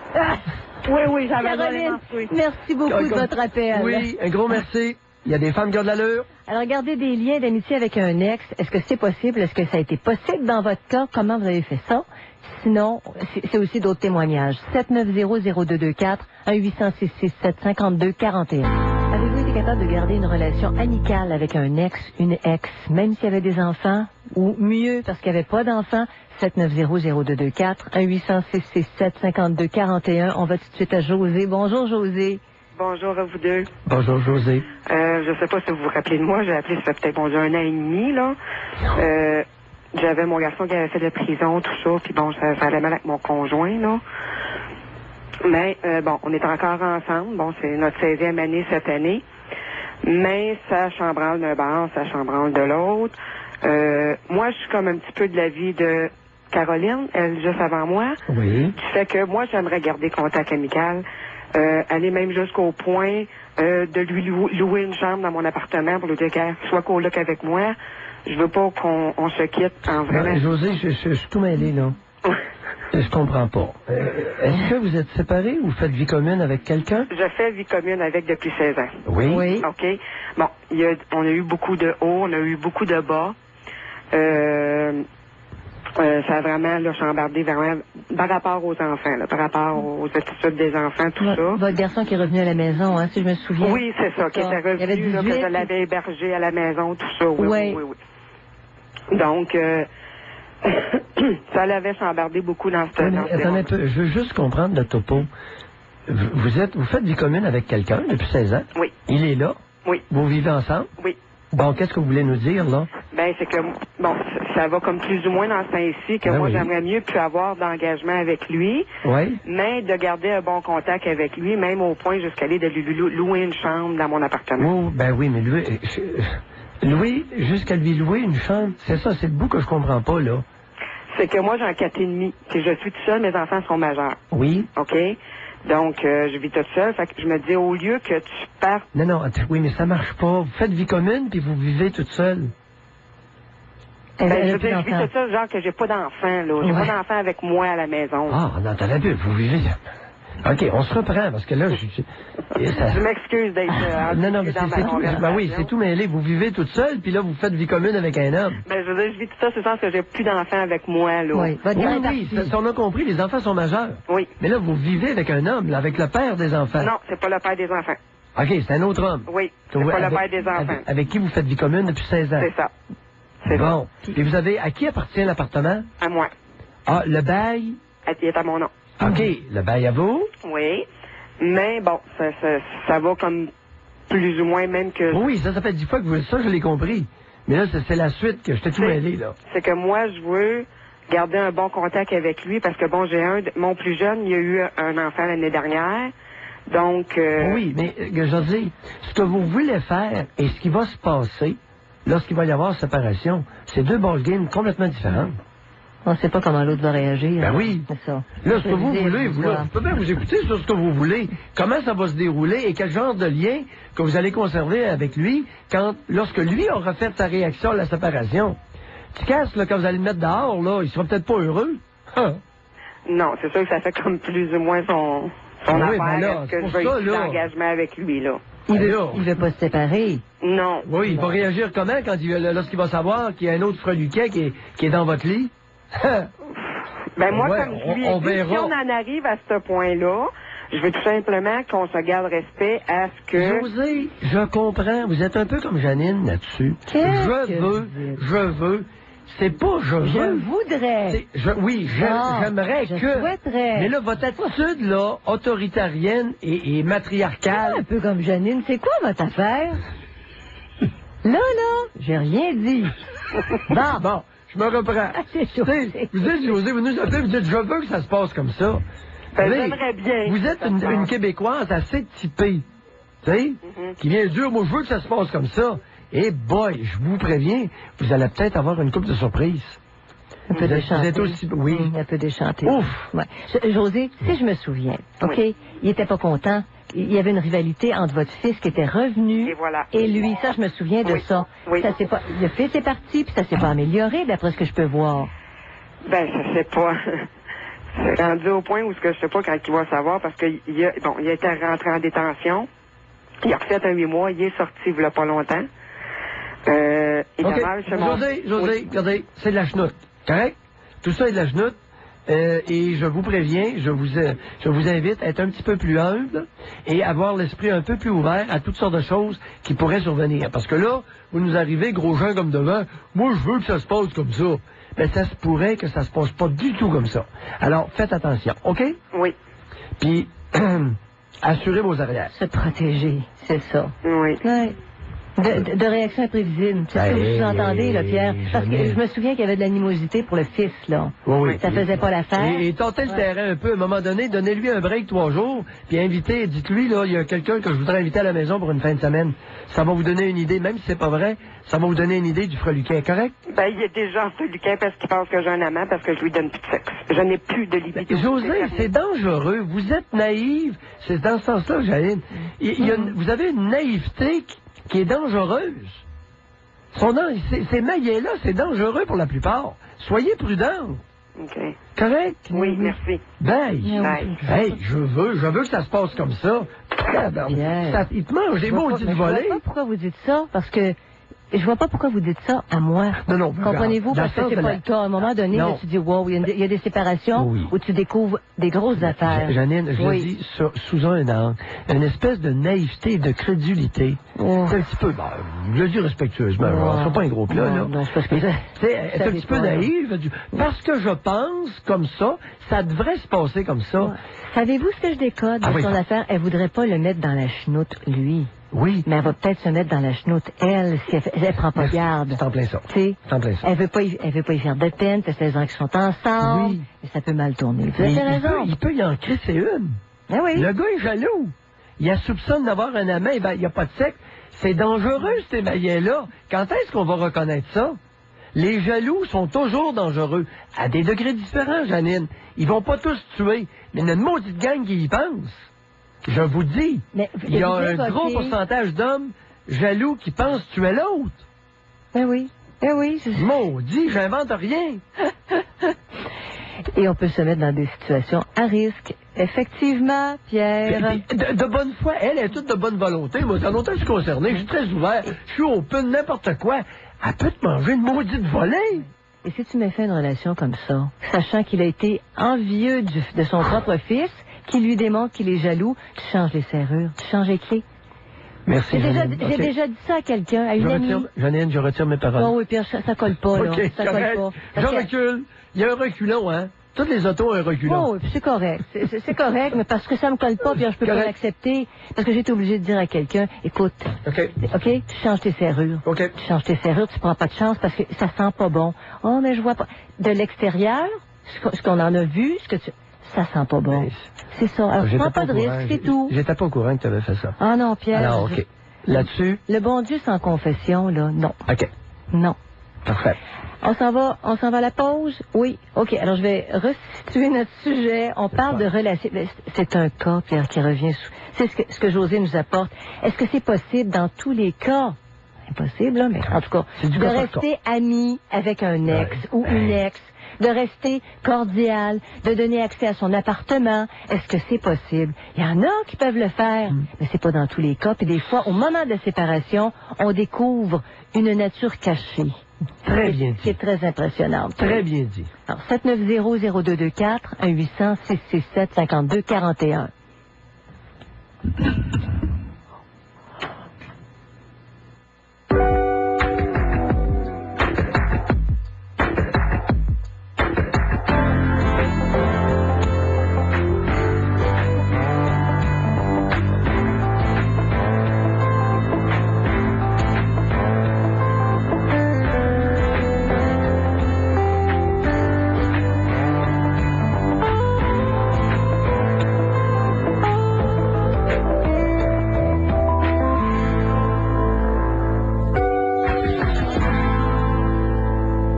Oui, j'avais Caroline, merci beaucoup de votre appel. Oui, un gros merci. Il y a des femmes qui ont de l'allure. Alors, gardez des liens d'amitié avec un ex. Est-ce que c'est possible? Est-ce que ça a été possible dans votre cas? Comment vous avez fait ça? Sinon, c'est aussi d'autres témoignages. 790-0224, 1-800-667-5241. Avez-vous été capable de garder une relation amicale avec un ex, une ex, même s'il y avait des enfants? Ou mieux, parce qu'il n'y avait pas d'enfants? 790-0224, 1-800-667-5241. On va tout de suite à José. Bonjour, José. Bonjour à vous deux. Bonjour, José. Je sais pas si vous vous rappelez de moi. J'ai appelé, ça fait peut-être 1 an et demi, là. J'avais mon garçon qui avait fait de la prison, tout ça, puis bon, ça allait mal avec mon conjoint, là. Mais, bon, on est encore ensemble. Bon, c'est notre 16e année cette année. Mais ça chambranle d'un bord, ça chambranle de l'autre. Moi, je suis comme un petit peu de l'avis de Caroline, elle juste avant moi. Oui. Qui fait que moi, j'aimerais garder contact amical. Aller même jusqu'au point de lui louer une chambre dans mon appartement pour lui dire qu'elle soit coloc avec moi. Je veux pas qu'on se quitte en vraiment... José, je suis tout mêlé, là. Je comprends pas. Est-ce que vous êtes séparés ou faites vie commune avec quelqu'un? Je fais vie commune avec depuis 16 ans. Oui. OK. Bon, on a eu beaucoup de hauts, on a eu beaucoup de bas. Ça a vraiment là, chambardé vraiment par rapport aux enfants, là, par rapport aux attitudes des enfants, tout ça. Votre garçon qui est revenu à la maison, hein, si je me souviens. Oui, c'est ça, qui était revenu, là, que je l'avais hébergé à la maison, tout ça. Oui. Donc, ça l'avait chambardé beaucoup dans ce temps. Attendez un peu, je veux juste comprendre le topo. Vous faites vie commune avec quelqu'un depuis 16 ans? Oui. Il est là? Oui. Vous vivez ensemble? Oui. Bon, qu'est-ce que vous voulez nous dire, là? Ben, c'est que, bon, ça va comme plus ou moins dans ce temps-ci que moi, j'aimerais mieux plus avoir d'engagement avec lui. Oui. Mais de garder un bon contact avec lui, même au point jusqu'à aller de lui louer une chambre dans mon appartement. Oh, ben oui, mais louer, jusqu'à lui louer une chambre, c'est ça, c'est le bout que je comprends pas, là. C'est que moi, j'ai un 4,5. Que je suis toute seule, mes enfants sont majeurs. Oui. OK? Donc, je vis toute seule. Fait que je me dis, au lieu que tu partes... Non, attends, oui, mais ça marche pas. Vous faites vie commune, puis vous vivez toute seule. Elle Ben, a je veux plus dire, je vis d'enfants. toute seule, genre que j'ai pas d'enfant, là. J'ai Ouais. pas d'enfant avec moi à la maison. Ah, non, t'as la bulle, vous vivez... OK, on se reprend, parce que là, et ça- Je m'excuse d'être Non, mais dans ma c'est tout, conversation. oui, c'est tout mêlé. Vous vivez toute seule, puis là, vous faites vie commune avec un homme. Ben, je veux dire, je vis tout ça, c'est le sens que j'ai plus d'enfants avec moi, là. Oui, votre mère est Oui, partie. ça, on a compris, les enfants sont majeurs. Oui. Mais là, vous vivez avec un homme, là, avec le père des enfants. Non, c'est pas le père des enfants. OK, c'est un autre homme. Oui, c'est Oui, pas le avec- père des enfants. Avec qui vous faites vie commune depuis 16 ans. C'est ça. C'est Bon. Et vous avez... À qui appartient l'appartement? ça. À moi. Ah, le bail? Il est à mon nom. OK, le bail à vous? Oui. Mais bon, ça va comme plus ou moins même que... Oui, ça fait 10 fois que vous... Ça, je l'ai compris. Mais là, c'est la suite que j'étais tout mêlé, là. C'est que moi, je veux garder un bon contact avec lui parce que, bon, mon plus jeune, il a eu un enfant l'année dernière. Donc... Oui, mais je dis, ce que vous voulez faire et ce qui va se passer lorsqu'il va y avoir séparation, c'est deux ballgames complètement différents. On ne sait pas comment l'autre va réagir. Ben oui. C'est ça. Là, ce que Je vous disais, voulez, je vous, vois. là, je peux bien vous écouter sur ce que vous voulez. Comment ça va se dérouler et quel genre de lien que vous allez conserver avec lui lorsque lui aura fait sa réaction à la séparation. Tu casses, là, quand vous allez le mettre dehors, là, il sera peut-être pas heureux. Hein? Non, c'est sûr que ça fait comme plus ou moins son Ah oui, affaire. ben là, Est-ce c'est que pour je vais ça, être là. d'engagement avec lui, là? Il Ben veut, là. il veut pas se séparer. Non. Oui, il va réagir comment lorsqu'il va savoir qu'il y a un autre freluquet qui est dans votre lit? Ben moi, Ouais, comme je lui ai on dit, verra. si on en arrive à ce point-là, je veux tout simplement qu'on se garde respect à ce que... José, je comprends. Vous êtes un peu comme Janine là-dessus. Qu'est-ce que vous dites? Je veux. C'est pas je veux. Je voudrais. Oui, Ah, j'aimerais je que. souhaiterais. Mais là, votre attitude, là, autoritarienne et Un matriarcale. peu comme Janine, c'est quoi votre affaire? Là, j'ai rien dit. Bon. Bon, je me reprends. C'est Tu sais, vous dites, José, vous nous appelez, vous dites, je veux que ça se passe comme ça. Ben, Vous savez, j'aimerais bien Vous que êtes ça se une passe. Québécoise assez typée. Tu sais, qui vient dire, moi, je veux que ça se passe comme ça. Et boy, je vous préviens, vous allez peut-être avoir une couple de surprises. Un peu Vous êtes déchanté. aussi... Oui. Un peu déchanté. Ouf. Ouais. José, si je me souviens, OK, il était pas content. Il y avait une rivalité entre votre fils qui était revenu Et voilà. et lui. Ça, je me souviens de Oui. ça. Oui. Ça s'est pas, le fils est parti, puis ça s'est pas amélioré, d'après ce que je peux voir. Ben, je sais pas. C'est rendu au point où ce que je sais pas quand il va savoir parce qu'il il était rentré en détention. Il a refait un 8 mois. Il est sorti il y a pas longtemps. Il OK. a mal chez mon... José, Oui. regardez, c'est de la chenoute. Correct? Tout ça est de la chenoute. Et je vous préviens, je vous invite à être un petit peu plus humble et avoir l'esprit un peu plus ouvert à toutes sortes de choses qui pourraient survenir. Parce que là, vous nous arrivez, gros gens comme devant, moi je veux que ça se passe comme ça. Mais ça se pourrait que ça se passe pas du tout comme ça. Alors, faites attention, OK? Oui. Puis, assurez vos arrières. Se protéger, c'est ça. Oui. Ouais. De réactions imprévisibles. C'est ce que vous sous-entendez, là, Pierre. Parce que Janine. je me souviens qu'il y avait de l'animosité pour le fils, là. Oui. Ça faisait pas l'affaire. Et tentez le terrain un peu. À un moment donné, donnez-lui un break 3 jours, puis invitez, dites-lui, là, il y a quelqu'un que je voudrais inviter à la maison pour une fin de semaine. Ça va vous donner une idée, même si c'est pas vrai, ça va vous donner une idée du freluquin, correct? Ben, il est déjà en Luquin parce qu'il pense que j'ai un amant parce que je lui donne plus de sexe. Je n'ai plus de libido. José, c'est dangereux. Vous êtes naïve. C'est dans ce sens-là, Jaïne. Vous avez une naïveté qui est dangereuse. Ces maillets-là, c'est dangereux pour la plupart. Soyez prudents. OK. Correct? Oui, merci. Bye. Bye. Hey, je veux que ça se passe comme ça. Pierre. Il te mange des mots Mais du je vois volet. pas pourquoi vous dites ça, parce que je vois pas pourquoi vous dites ça à moi. Non, Comprenez-vous? dans Parce le que sens c'est de pas la- le cas. À un moment donné, Non. là, tu dis, wow, il y a des séparations Oui. où tu découvres des grosses affaires. Janine, je Oui. le dis sous un angle. Une espèce de naïveté et de crédulité. Oh. C'est un petit peu, je le dis respectueusement, Non. c'est pas un gros plat, Non, là. non, c'est parce que ça- C'est un ça petit peu dépend, là. naïve. Parce que je pense comme ça devrait se passer comme ça. Ouais. Savez-vous ce que je décode de Ah oui. son affaire? Elle voudrait pas le mettre dans la chenoute, lui. Oui. Mais elle va peut-être se mettre dans la chenoute, elle, si elle prend pas garde. C'est en plein ça. Tu sais, C'est en plein ça. elle veut pas y faire de peine, ça fait 16 ans qu'ils sont ensemble. Oui. Et ça peut mal tourner. Vous Mais avez raison. il peut y en crisser une. Ben oui. Le gars est jaloux. Il a soupçonne d'avoir un amant, ben, il n'y a pas de sexe. C'est dangereux, ces maillets-là. Quand est-ce qu'on va reconnaître ça? Les jaloux sont toujours dangereux, à des degrés différents, Janine. Ils vont pas tous tuer, mais il y a une maudite gang qui y pense. Je vous dis, Mais il y a un écoutez, gros pourcentage d'hommes jaloux qui pensent tuer l'autre. Ben oui. Ben oui. Maudit, j'invente rien. Et on peut se mettre dans des situations à risque. Effectivement, Pierre. De bonne foi, elle est toute de bonne volonté. Moi, dans longtemps que je suis concerné, je suis très ouvert, je suis open, n'importe quoi. Elle peut te manger une maudite volée. Et si tu mets fin à une relation comme ça, sachant qu'il a été envieux de son propre fils, qui lui démontre qu'il est jaloux, tu changes les serrures, tu changes les clés. Merci, Janine. J'ai déjà dit ça à quelqu'un, à une amie. Janine, je retire mes paroles. Oh oui, Pierre, ça colle pas, là. OK, Ça correct. colle pas. Je Parce que- recule. Il y a un reculon, hein? Toutes les autos ont un reculon. Oh, oui, c'est correct. C'est correct, mais parce que ça me colle pas, Pierre, je peux pas Correct. l'accepter. Parce que j'ai été obligé de dire à quelqu'un, écoute, OK. tu changes tes serrures. OK. Tu changes tes serrures, tu prends pas de chance parce que ça sent pas bon. Oh, mais je vois pas. De l'extérieur, ce qu'on en a vu, ça sent pas bon. Mais C'est ça. Alors, J'étais prends pas au de courant. risque, c'est tout. J'étais pas au courant que tu avais fait ça. Ah non, Pierre. Alors, OK. Là-dessus, Le bon Dieu sans confession, là, non. OK. Non. Parfait. On s'en va à la pause? Oui. OK. Alors, je vais restituer notre sujet. On parle de relations. C'est un cas, Pierre, qui revient. C'est ce que José nous apporte. Est-ce que c'est possible dans tous les cas? Impossible, là, mais en tout cas, C'est du de cas par rester ami avec un ex ou une ex, de rester cordial, de donner accès à son appartement. Est-ce que c'est possible? Il y en a qui peuvent le faire, mais c'est pas dans tous les cas. Puis des fois, au moment de la séparation, on découvre une nature cachée. Très bien dit. Qui est très impressionnante. Très bien dit. Alors, 790-0224, 1-800-667-5241.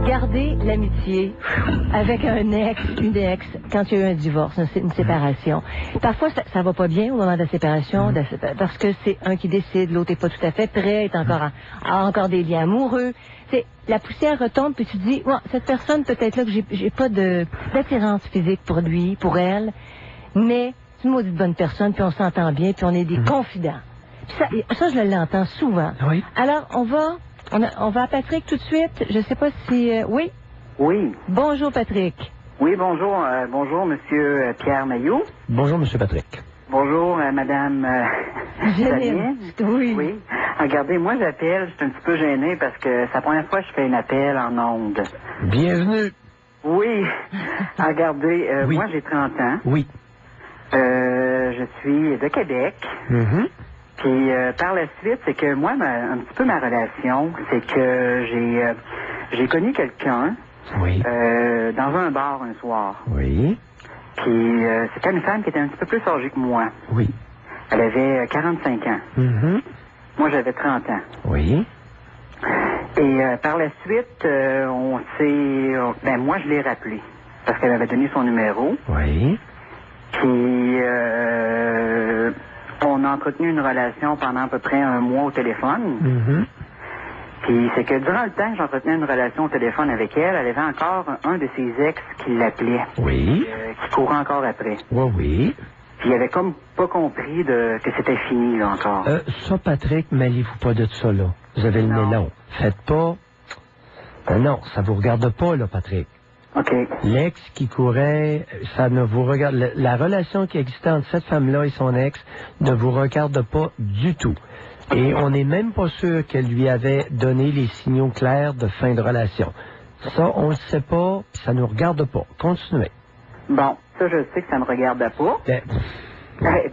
Garder l'amitié avec un ex, une ex, quand il y a eu un divorce, une séparation. Parfois, ça va pas bien au moment de la séparation, parce que c'est un qui décide, l'autre est pas tout à fait prêt, est encore a encore des liens amoureux. La poussière retombe, puis tu te dis, ouais, cette personne, peut-être là que j'ai pas d'attirance physique pour lui, pour elle, mais c'est une maudite bonne personne, puis on s'entend bien, puis on est des confidents. Puis ça, je l'entends souvent. Oui. Alors, on va à Patrick tout de suite. Je sais pas si... oui? Oui. Bonjour, Patrick. Oui, bonjour. Bonjour, Monsieur Pierre Mailloux. Bonjour, M. Patrick. Bonjour, Madame Janine. Oui. Oui. Regardez, moi, j'appelle. Je suis un petit peu gêné parce que c'est la première fois que je fais un appel en ondes. Bienvenue. Oui. Regardez, Oui. moi, j'ai 30 ans. Oui. Je suis de Québec. Mhm. Puis, par la suite, c'est que moi, un petit peu ma relation, c'est que j'ai connu quelqu'un Oui. dans un bar un soir. Oui. Puis, c'était une femme qui était un petit peu plus âgée que moi. Oui. Elle avait 45 ans. Mhm. Moi, j'avais 30 ans. Oui. Et par la suite, on s'est... Ben, moi, je l'ai rappelé. Parce qu'elle avait donné son numéro. Oui. Puis, on a entretenu une relation pendant à peu près un mois au téléphone. Mhm. Puis, c'est que durant le temps que j'entretenais une relation au téléphone avec elle, elle avait encore un de ses ex qui l'appelait. Oui. Qui courait encore après. Oui, oui. Puis, il avait comme pas compris que c'était fini, là, encore. Ça, Patrick, mêlez-vous pas de ça, là. Vous avez le nez long. Faites pas... non, ça vous regarde pas, là, Patrick. OK. L'ex qui courait, ça ne vous regarde... La relation qui existait entre cette femme-là et son ex ne vous regarde pas du tout. Et on n'est même pas sûr qu'elle lui avait donné les signaux clairs de fin de relation. Ça, on le sait pas, puis ça nous regarde pas. Continuez. Bon, ça, je sais que ça me regarde pas. Ben,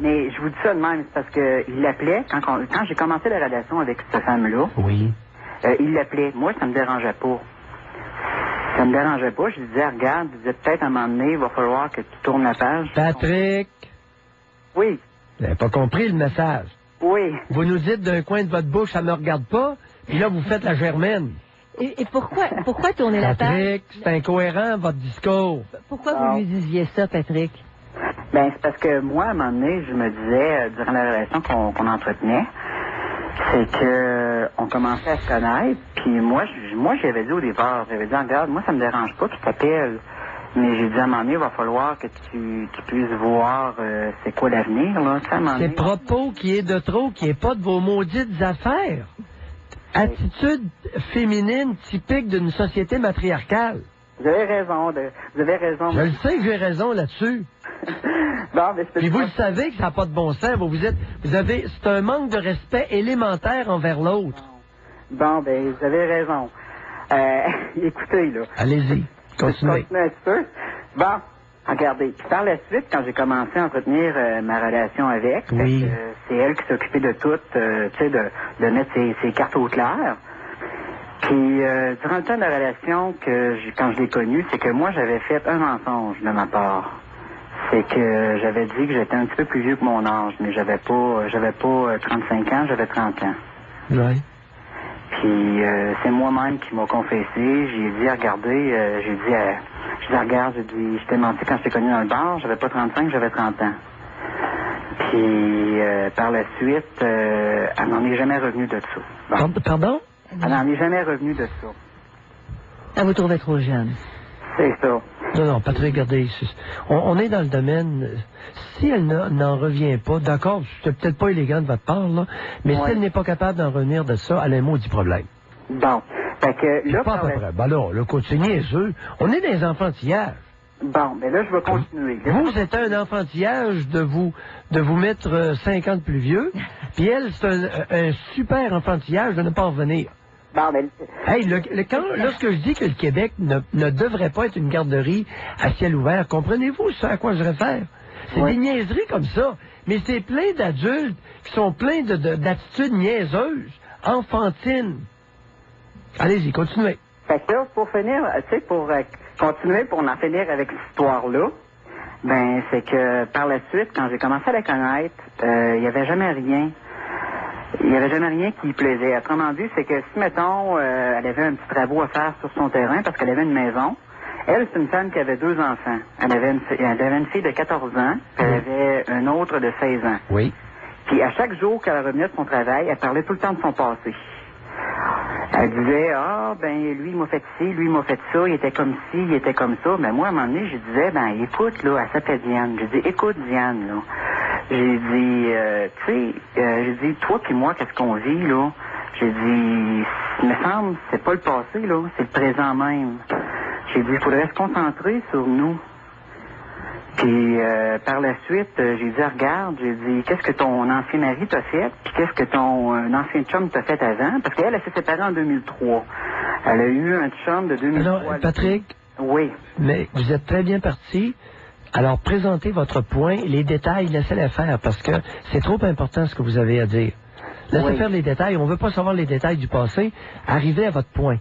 Mais je vous dis ça de même, c'est parce que il l'appelait, quand j'ai commencé la relation avec cette femme-là, oui. il l'appelait. Moi, ça me dérangeait pas. Ça me dérangeait pas. Je lui disais, regarde, je disais, peut-être à un moment donné, il va falloir que tu tournes la page. Patrick, Oui, vous n'avez pas compris le message. oui. Vous nous dites d'un coin de votre bouche, ça me regarde pas, puis là, vous faites la germaine. Et pourquoi tourner la page? Patrick, c'est incohérent, votre discours. Pourquoi vous lui disiez ça, Patrick? Ben, c'est parce que moi, à un moment donné, je me disais, durant la relation qu'on entretenait, c'est que on commençait à se connaître, puis moi, j'avais dit au départ, regarde, moi, ça me dérange pas, tu t'appelles. Mais j'ai dit à un moment donné, il va falloir que tu puisses voir c'est quoi l'avenir, là. C'est propos qui est de trop, qui est pas de vos maudites affaires. Attitude féminine typique d'une société matriarcale. Vous avez raison. Je le sais que j'ai raison là-dessus. Bon, mais puis vous le savez que ça n'a pas de bon sens. C'est un manque de respect élémentaire envers l'autre. Bon, ben, vous avez raison. Écoutez, là. Allez-y, continuez. Un petit peu. Bon, regardez. Puis par la suite, quand j'ai commencé à entretenir ma relation avec, oui. C'est elle qui s'occupait de tout, tu sais, de mettre ses cartes au clair. Puis, durant le temps de la relation, quand je l'ai connue, c'est que moi, j'avais fait un mensonge de ma part. C'est que j'avais dit que j'étais un petit peu plus vieux que mon âge, mais j'avais pas 35 ans, j'avais 30 ans. Oui. Puis, c'est moi-même qui m'a confessé. J'ai dit, regardez, regarde, je t'ai menti quand je t'ai connu dans le bar, j'avais pas 35, j'avais 30 ans. Puis, par la suite, elle n'en est jamais revenue de ça. Bon. Pardon? Elle n'en est jamais revenue de ça. Elle vous trouvait trop jeune. C'est ça. Non, Patrick, regardez, on est dans le domaine. Si elle n'en revient pas, d'accord, c'est peut-être pas élégant de votre part, là, mais si elle n'est pas capable d'en revenir de ça, elle a un maudit problème. Bon. Fait que là, pas à peu près. Ben là, le continuer, eux, on est des enfantillages. Bon, mais là, je vais continuer. Vous, c'est un enfantillage de vous mettre 5 ans de plus vieux, puis elle, c'est un super enfantillage de ne pas en revenir. Bon, mais... Hey, lorsque je dis que le Québec ne devrait pas être une garderie à ciel ouvert, comprenez-vous ça à quoi je réfère? C'est des niaiseries comme ça, mais c'est plein d'adultes qui sont pleins d'attitudes niaiseuses, enfantines. Allez-y, continuez. Fait que là, pour finir, tu sais, pour continuer, pour en finir avec cette histoire-là, ben, c'est que par la suite, quand j'ai commencé à la connaître, il n'y avait jamais rien. Il n'y avait jamais rien qui lui plaisait. Autrement dit, c'est que si, mettons, elle avait un petit travaux à faire sur son terrain parce qu'elle avait une maison, elle, c'est une femme qui avait 2 enfants. Elle avait une fille de 14 ans, puis elle avait un autre de 16 ans. Oui. Puis à chaque jour qu'elle revenait de son travail, elle parlait tout le temps de son passé. Elle disait, lui, il m'a fait ci, lui, il m'a fait ça, il était comme ci, il était comme ça. Mais moi, à un moment donné, je disais, écoute, là, elle s'appelle Diane. J'ai dit, écoute, Diane, là. J'ai dit, j'ai dit, toi puis moi, qu'est-ce qu'on vit, là? J'ai dit, il me semble, c'est pas le passé, là, c'est le présent même. J'ai dit, il faudrait se concentrer sur nous. Puis, par la suite, j'ai dit, regarde, j'ai dit, qu'est-ce que ton ancien mari t'a fait, puis qu'est-ce que ton ancien chum t'a fait avant? Parce qu'elle, elle s'est séparée en 2003. Elle a eu un chum de 2003. Alors, Patrick? Oui. Mais vous êtes très bien parti. Alors, présentez votre point. Les détails, laissez-les faire, parce que c'est trop important ce que vous avez à dire. Laissez faire les détails. On ne veut pas savoir les détails du passé. Arrivez à votre point.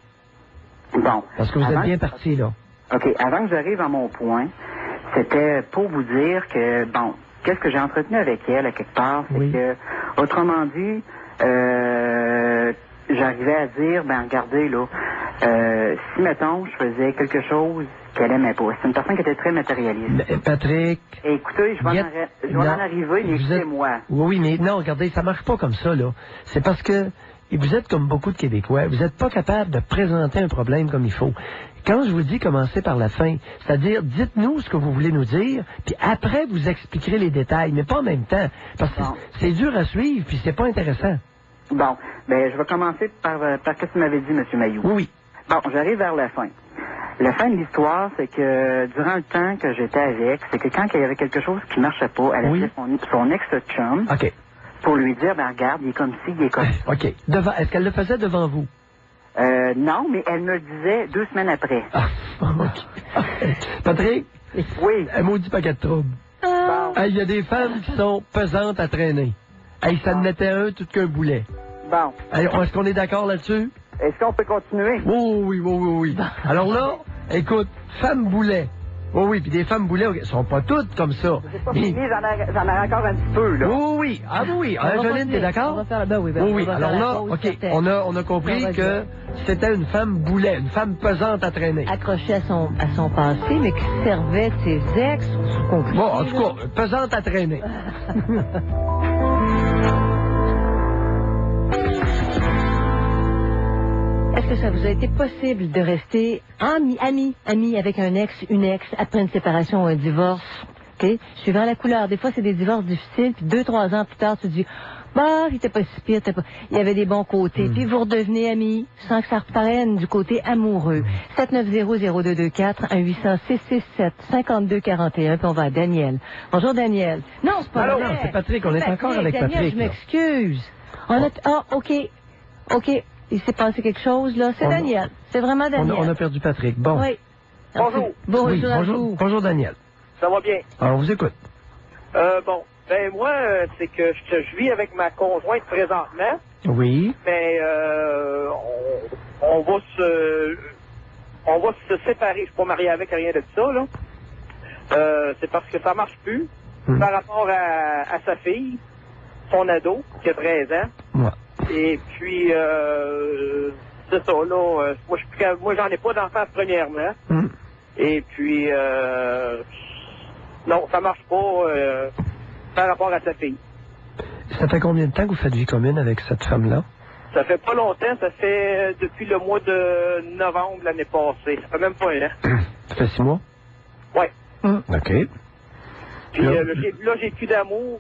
Bon. Parce que vous êtes bien parti, là. OK. Avant que j'arrive à mon point, c'était pour vous dire que, bon, qu'est-ce que j'ai entretenu avec elle, à quelque part, c'est que, autrement dit, j'arrivais à dire, regardez, là, si, mettons, je faisais quelque chose qu'elle aimait pas. C'est une personne qui était très matérialiste. Mais, Patrick... Écoutez, je vais en arriver, mais écoutez-moi. Oui, mais non, regardez, ça marche pas comme ça, là. C'est parce que vous êtes comme beaucoup de Québécois. Vous n'êtes pas capable de présenter un problème comme il faut. Quand je vous dis commencez par la fin, c'est-à-dire dites-nous ce que vous voulez nous dire, puis après vous expliquerez les détails, mais pas en même temps, parce que c'est dur à suivre, puis c'est pas intéressant. Bon, je vais commencer par ce que vous m'avez dit, M. Mailloux. Oui. Bon, j'arrive vers la fin. La fin de l'histoire, c'est que durant le temps que j'étais avec, c'est que quand il y avait quelque chose qui marchait pas, elle appelait son ex-chum pour lui dire, regarde, il est comme ci, il est comme ça. OK. Est-ce qu'elle le faisait devant vous? Non, mais elle me le disait 2 semaines après. OK. Patrick? Oui. Un maudit paquet de troubles. Bon. Il y a des femmes qui sont pesantes à traîner. Ça en était un tout qu'un boulet. Bon. Est-ce qu'on est d'accord là-dessus? Est-ce qu'on peut continuer? Oui. Alors là, écoute, femme boulet. Oui, puis des femmes boulet, elles sont pas toutes comme ça. C'est pas fini, j'en ai encore un petit peu, là. Oui. Jolene, t'es d'accord? On va faire... Oui. Alors là, OK, on a compris que c'était une femme boulet, une femme pesante à traîner. Accroché à son passé, mais qui servait de ses ex sous conclusion. Bon, en tout cas, pesante à traîner. Est-ce que ça vous a été possible de rester ami avec un ex, une ex, après une séparation ou un divorce? OK? Suivant la couleur. Des fois, c'est des divorces difficiles, puis 2-3 ans plus tard, tu te dis, bah, il était pas si pire, il y avait des bons côtés. Puis vous redevenez amis, sans que ça reprenne du côté amoureux. 790-0224, 1-800-667-5241, puis on va à Daniel. Bonjour, Daniel. Non, c'est pas vrai. Non, c'est Patrick, on est encore avec Daniel, Patrick. je m'excuse. OK. Il s'est passé quelque chose, là. C'est Daniel. C'est vraiment Daniel. On a perdu Patrick. Bon. Oui. Bonjour. Bonjour. Bonjour, Daniel. Ça va bien? Alors, on vous écoute. Moi, c'est que je vis avec ma conjointe présentement, Oui. mais on va se séparer. Je suis pas marié avec, rien de ça, là. C'est parce que ça marche plus par rapport à sa fille, son ado, qui a 13 ans. Ouais. Et puis, c'est ça, là. Moi, j'en ai pas d'enfant premièrement. Et puis, non, ça marche pas par rapport à sa fille. Ça fait combien de temps que vous faites vie commune avec cette femme-là? Ça fait pas longtemps, ça fait depuis le mois de novembre l'année passée. Ça fait même pas un an. Ça fait 6 mois? Oui. OK. Puis là, j'ai plus d'amour.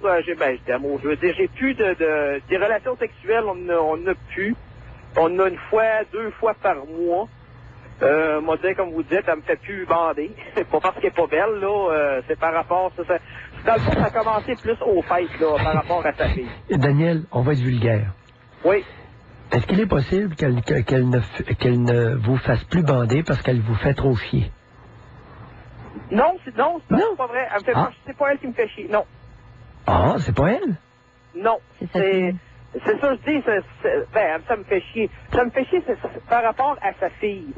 D'amour. Je veux dire, j'ai plus des relations sexuelles, on n'a plus. On a 1 fois, 2 fois par mois. Moi, comme vous dites, elle me fait plus bander. C'est pas parce qu'elle est pas belle, là. C'est par rapport... Dans le fond, ça a commencé plus au fait, là, par rapport à sa fille. Daniel, on va être vulgaire. Oui. Est-ce qu'il est possible qu'elle ne vous fasse plus bander parce qu'elle vous fait trop chier? Non, c'est pas vrai. Elle me fait pas, c'est pas elle qui me fait chier, non. Ah, c'est pas elle? Non. C'est ça, je dis, ça me fait chier. Ça me fait chier, c'est par rapport à sa fille.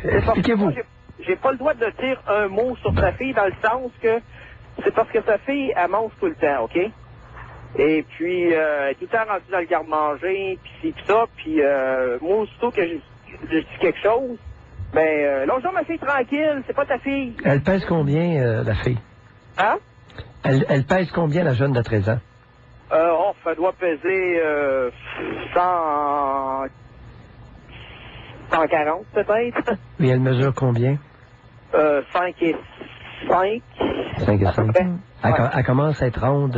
Expliquez-vous. J'ai pas le droit de dire un mot sur sa fille dans le sens que c'est parce que sa fille, elle mange tout le temps, OK? Et puis, elle est tout le temps rendue dans le garde-manger, puis ci, puis ça, puis moi, aussitôt que je dis quelque chose, lâche ma fille tranquille, c'est pas ta fille. Elle pèse combien, la fille? Hein? Elle pèse combien, la jeune de 13 ans? Ça doit peser 140 peut-être. Et elle mesure combien? 5 et 5. 5 et 5. Elle commence à être ronde.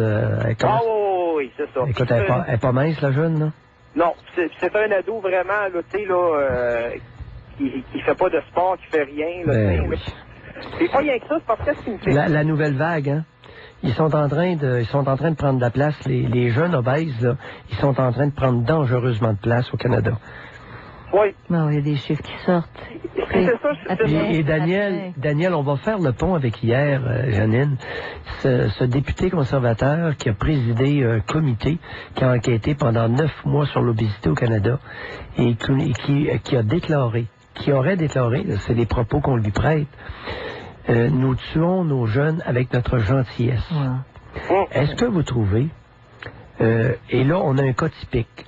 Oui, c'est ça. Écoute, elle est pas mince, la jeune, là? Non, c'est un ado vraiment, là, tu sais, là, qui fait pas de sport, qui fait rien, là, oui. C'est pas rien que ça, c'est parce que c'est une fille. La nouvelle vague, hein? Ils sont en train de prendre de la place. Les jeunes obèses, là, ils sont en train de prendre dangereusement de place au Canada. Oui. Non, il y a des chiffres qui sortent. C'est ça. Et Daniel, on va faire le pont avec hier, Janine, ce député conservateur qui a présidé un comité qui a enquêté pendant 9 mois sur l'obésité au Canada et qui aurait déclaré, c'est des propos qu'on lui prête, nous tuons nos jeunes avec notre gentillesse. Ouais. Est-ce que vous trouvez, et là on a un cas typique,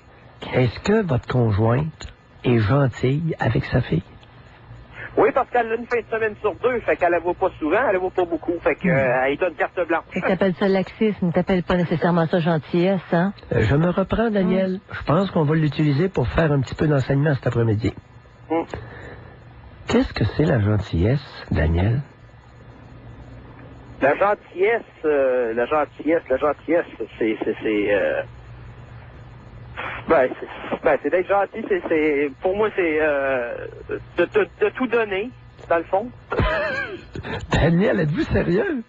est-ce que votre conjointe est gentille avec sa fille? Oui, parce qu'elle a une fin de semaine sur 2, fait qu'elle la voit pas souvent, elle la voit pas beaucoup, fait qu'elle donne carte blanche. Fait que t'appelles ça laxisme, t'appelles pas nécessairement ça gentillesse, hein? Je me reprends, Daniel. Je pense qu'on va l'utiliser pour faire un petit peu d'enseignement cet après-midi. Qu'est-ce que c'est la gentillesse, Daniel? La gentillesse, c'est d'être gentil, pour moi, c'est de tout donner, dans le fond. Daniel, êtes-vous sérieux?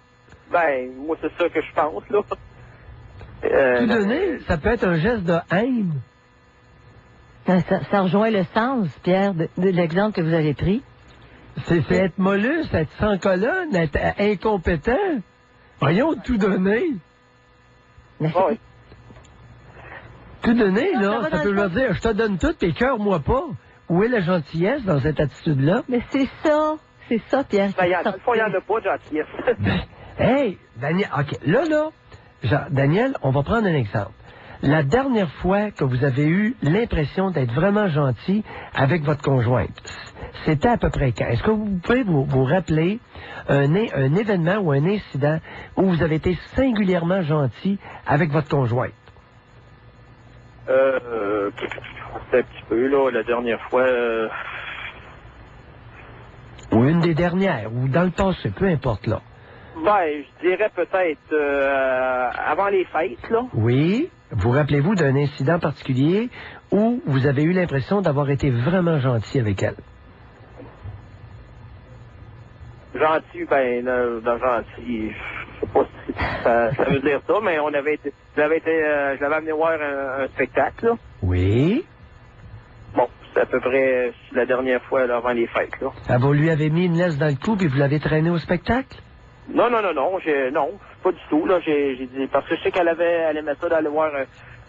Moi, c'est ça que je pense, là. Tout donner, ça peut être un geste de haine. Ça rejoint le sens, Pierre, de l'exemple que vous avez pris. C'est être mollusque, être sans colonne, être incompétent. Voyons, tout donner. Oui. Tout donner, là, ça peut leur dire, je te donne tout, et cœur-moi pas. Où est la gentillesse dans cette attitude-là? Mais c'est ça, Pierre. Dans le fond, il n'y en a pas de gentillesse. Hey, Daniel, OK, là, Daniel, on va prendre un exemple. la dernière fois que vous avez eu l'impression d'être vraiment gentil avec votre conjointe, c'était à peu près quand? Est-ce que vous pouvez vous rappeler un événement ou un incident où vous avez été singulièrement gentil avec votre conjointe? C'était un petit peu, là, la dernière fois... Ou une des dernières, ou dans le passé, peu importe, là. Ben, je dirais peut-être avant les fêtes, là. Oui. Vous rappelez-vous d'un incident particulier où vous avez eu l'impression d'avoir été vraiment gentil avec elle? Gentil, gentil, je sais pas si ça veut dire ça, mais je l'avais amené voir un spectacle, là. Oui. Bon, c'est à peu près la dernière fois là, avant les fêtes, là. Ah, vous lui avez mis une laisse dans le cou et vous l'avez traîné au spectacle? Non, pas du tout, là. J'ai dit, parce que je sais qu'elle aimait ça d'aller voir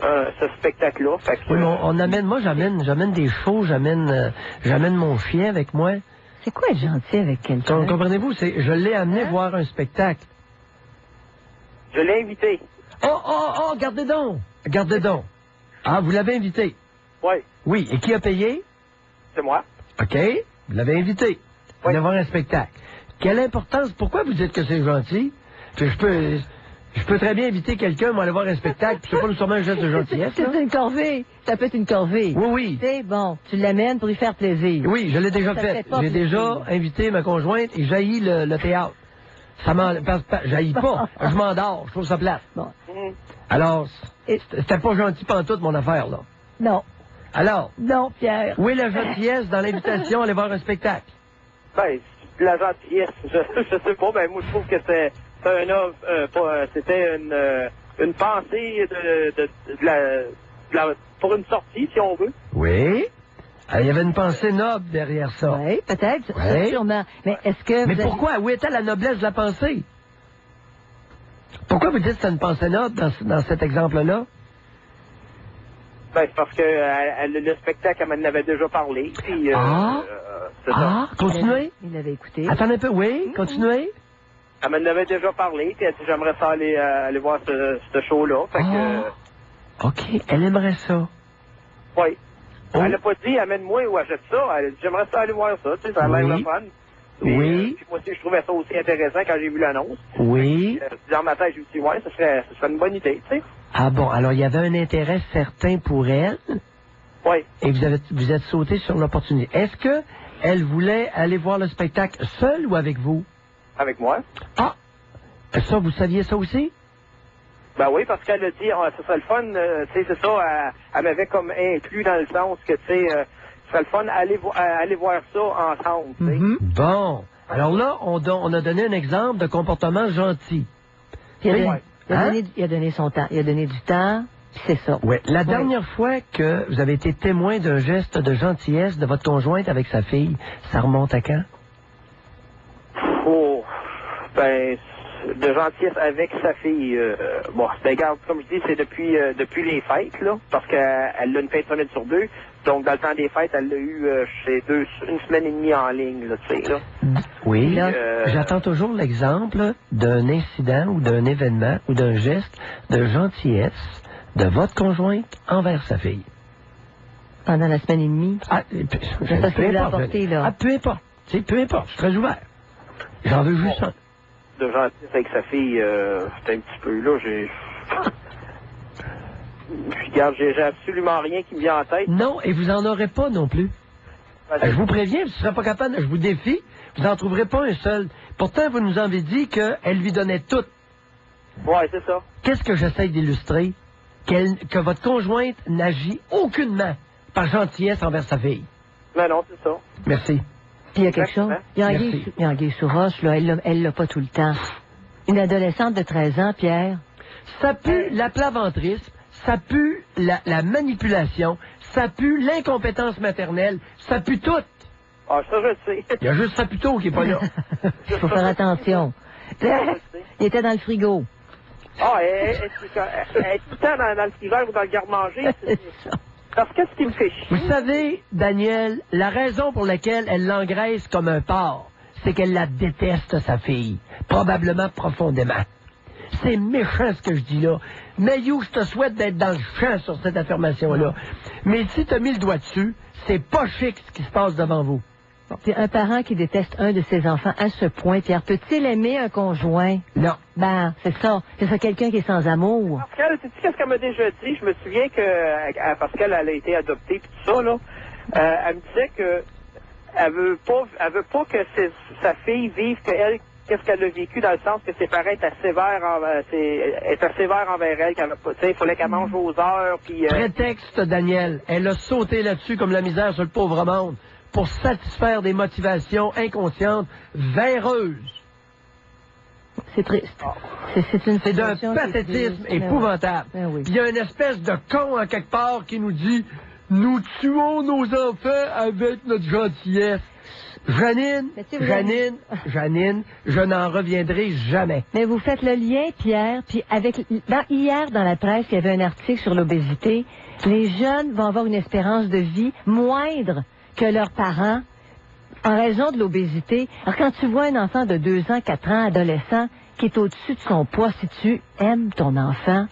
ce spectacle-là. Fait que, Oui, mais moi, j'amène des shows, j'amène mon chien avec moi. C'est quoi être gentil avec quelqu'un? Comprenez-vous? Je l'ai amené voir un spectacle. je l'ai invité. Oh, gardez donc. Ah, vous l'avez invité? Oui, Oui, et qui a payé? c'est moi. OK, vous l'avez invité. Vous Oui. allez voir un spectacle. Quelle importance, pourquoi vous dites que c'est gentil? Que je peux très bien inviter quelqu'un, moi, aller voir un spectacle, puis c'est pas sûrement un geste de gentillesse, là. C'est une corvée. Ça peut être une corvée. Oui. C'est bon. Tu l'amènes pour y faire plaisir. Oui, je l'ai déjà Ça fait. fait pas J'ai plaisir. déjà invité ma conjointe et j'haïs le théâtre. J'haïs pas. Je m'endors. Je trouve ça plate. Bon. Alors, Et- c'était pas gentil pantoute, mon affaire, là. Non. Alors, Non, Pierre. où est la gentillesse dans l'invitation à aller voir un spectacle? Ben, la gentillesse, je sais pas, ben moi je trouve que c'était une pensée pour une sortie, si on veut. Oui. Il y avait une pensée noble derrière ça. Oui, peut-être. Ouais. Sûrement. Mais est-ce que Mais vous pourquoi? Où était la noblesse de la pensée? Pourquoi vous dites que c'est une pensée noble dans cet exemple-là? Ben, c'est parce que le spectacle, elle m'en avait déjà parlé. Puis, c'est ça. Continuez. Il l'avait écouté. Attendez un peu, oui, continuez. Elle m'en avait déjà parlé, puis elle dit j'aimerais ça aller voir ce show-là. Fait que, OK, elle aimerait ça. oui. Oh. Elle n'a pas dit amène-moi ou achète ça. Elle a dit j'aimerais ça aller voir ça, tu sais, ça a l'air Oui. le fun. Puis, Oui. puis moi aussi, je trouvais ça aussi intéressant quand j'ai vu l'annonce. Oui. Dans ma tête, je me suis dit, ouais, ça serait une bonne idée, tu sais. Ah bon, alors il y avait un intérêt certain pour elle Oui. et vous êtes sauté sur l'opportunité. Est-ce que elle voulait aller voir le spectacle seule ou avec vous? Avec moi. Ah! Ça, vous saviez ça aussi? Ben oui, parce qu'elle a dit, ce serait le fun, tu sais, c'est ça, elle m'avait comme inclus dans le sens que, tu sais, ce serait le fun aller voir ça ensemble, tu sais. Bon. Alors là, on a donné un exemple de comportement gentil. Il a, Oui. donné, il a donné son temps. Il a donné du temps. Puis c'est ça. Oui. La dernière fois que vous avez été témoin d'un geste de gentillesse de votre conjointe avec sa fille, ça remonte à quand? Oh, ben, de gentillesse avec sa fille. Bon, ben, regarde, comme je dis, c'est depuis les fêtes, là, parce qu'elle a une fin de semaine sur 2. Donc, dans le temps des fêtes, elle l'a eu chez une semaine et demie en ligne, là, tu sais, là. Oui. Là, J'attends toujours l'exemple d'un incident ou d'un événement ou d'un geste de gentillesse de votre conjointe envers sa fille. pendant la semaine et demie. Ah, ça, c'est l'apporter, là. Ah, peu importe. Tu sais, peu importe. Je suis très ouvert. J'en veux juste un. De gentillesse avec sa fille, c'était un petit peu, là, regarde, j'ai absolument rien qui me vient en tête. Non, et vous en aurez pas non plus. Je vous préviens, vous ne serez pas capable, je vous défie, vous n'en trouverez pas un seul. Pourtant, vous nous avez dit qu'elle lui donnait tout. Ouais, c'est ça. Qu'est-ce que j'essaie d'illustrer? Que votre conjointe n'agit aucunement par gentillesse envers sa fille. Non, c'est ça. Merci. Puis il y a quelque chose. Merci. Il y a Anguille sous roche, là. Elle l'a pas tout le temps. Une adolescente de 13 ans, Pierre. Ça pue la plaventrisme, ça pue la manipulation, ça pue l'incompétence maternelle, ça pue tout. Ah, ça, je le sais. Il y a juste Saputo qui est pas là. Il faut faire attention. Il était dans le frigo. Ah, elle est tout le temps dans le frigidaire ou dans le garde-manger. C'est ça. Parce que ce qui me fait chier... Vous savez, Daniel, la raison pour laquelle elle l'engraisse comme un porc, c'est qu'elle la déteste, sa fille. Probablement profondément. C'est méchant ce que je dis là. Mais you, je te souhaite d'être dans le champ sur cette affirmation-là. Mais si tu as mis le doigt dessus, c'est pas chic ce qui se passe devant vous. Bon, puis un parent qui déteste un de ses enfants à ce point, Pierre, peut-il aimer un conjoint? Non. Ben, c'est ça. C'est ça, quelqu'un qui est sans amour. Pascal, sais-tu qu'est-ce qu'elle m'a déjà dit? Je me souviens que, parce qu'elle a été adoptée et tout ça, là, elle me disait que elle veut pas que sa fille vive qu'est-ce qu'elle a vécu dans le sens que ses parents étaient sévères envers elle, qu'elle a pas, tu sais, il fallait qu'elle mange aux heures, puis... Prétexte, Daniel. Elle a sauté là-dessus comme la misère sur le pauvre monde pour satisfaire des motivations inconscientes véreuses. C'est triste. C'est d'un pathétisme épouvantable. Ben oui. Puis il y a une espèce de con en quelque part qui nous dit « Nous tuons nos enfants avec notre gentillesse ». Janine, je n'en reviendrai jamais. Mais vous faites le lien, Pierre, puis hier dans la presse, il y avait un article sur l'obésité. Les jeunes vont avoir une espérance de vie moindre que leurs parents en raison de l'obésité. Alors quand tu vois un enfant de 2 ans, 4 ans, adolescent, qui est au-dessus de son poids, si tu aimes ton enfant,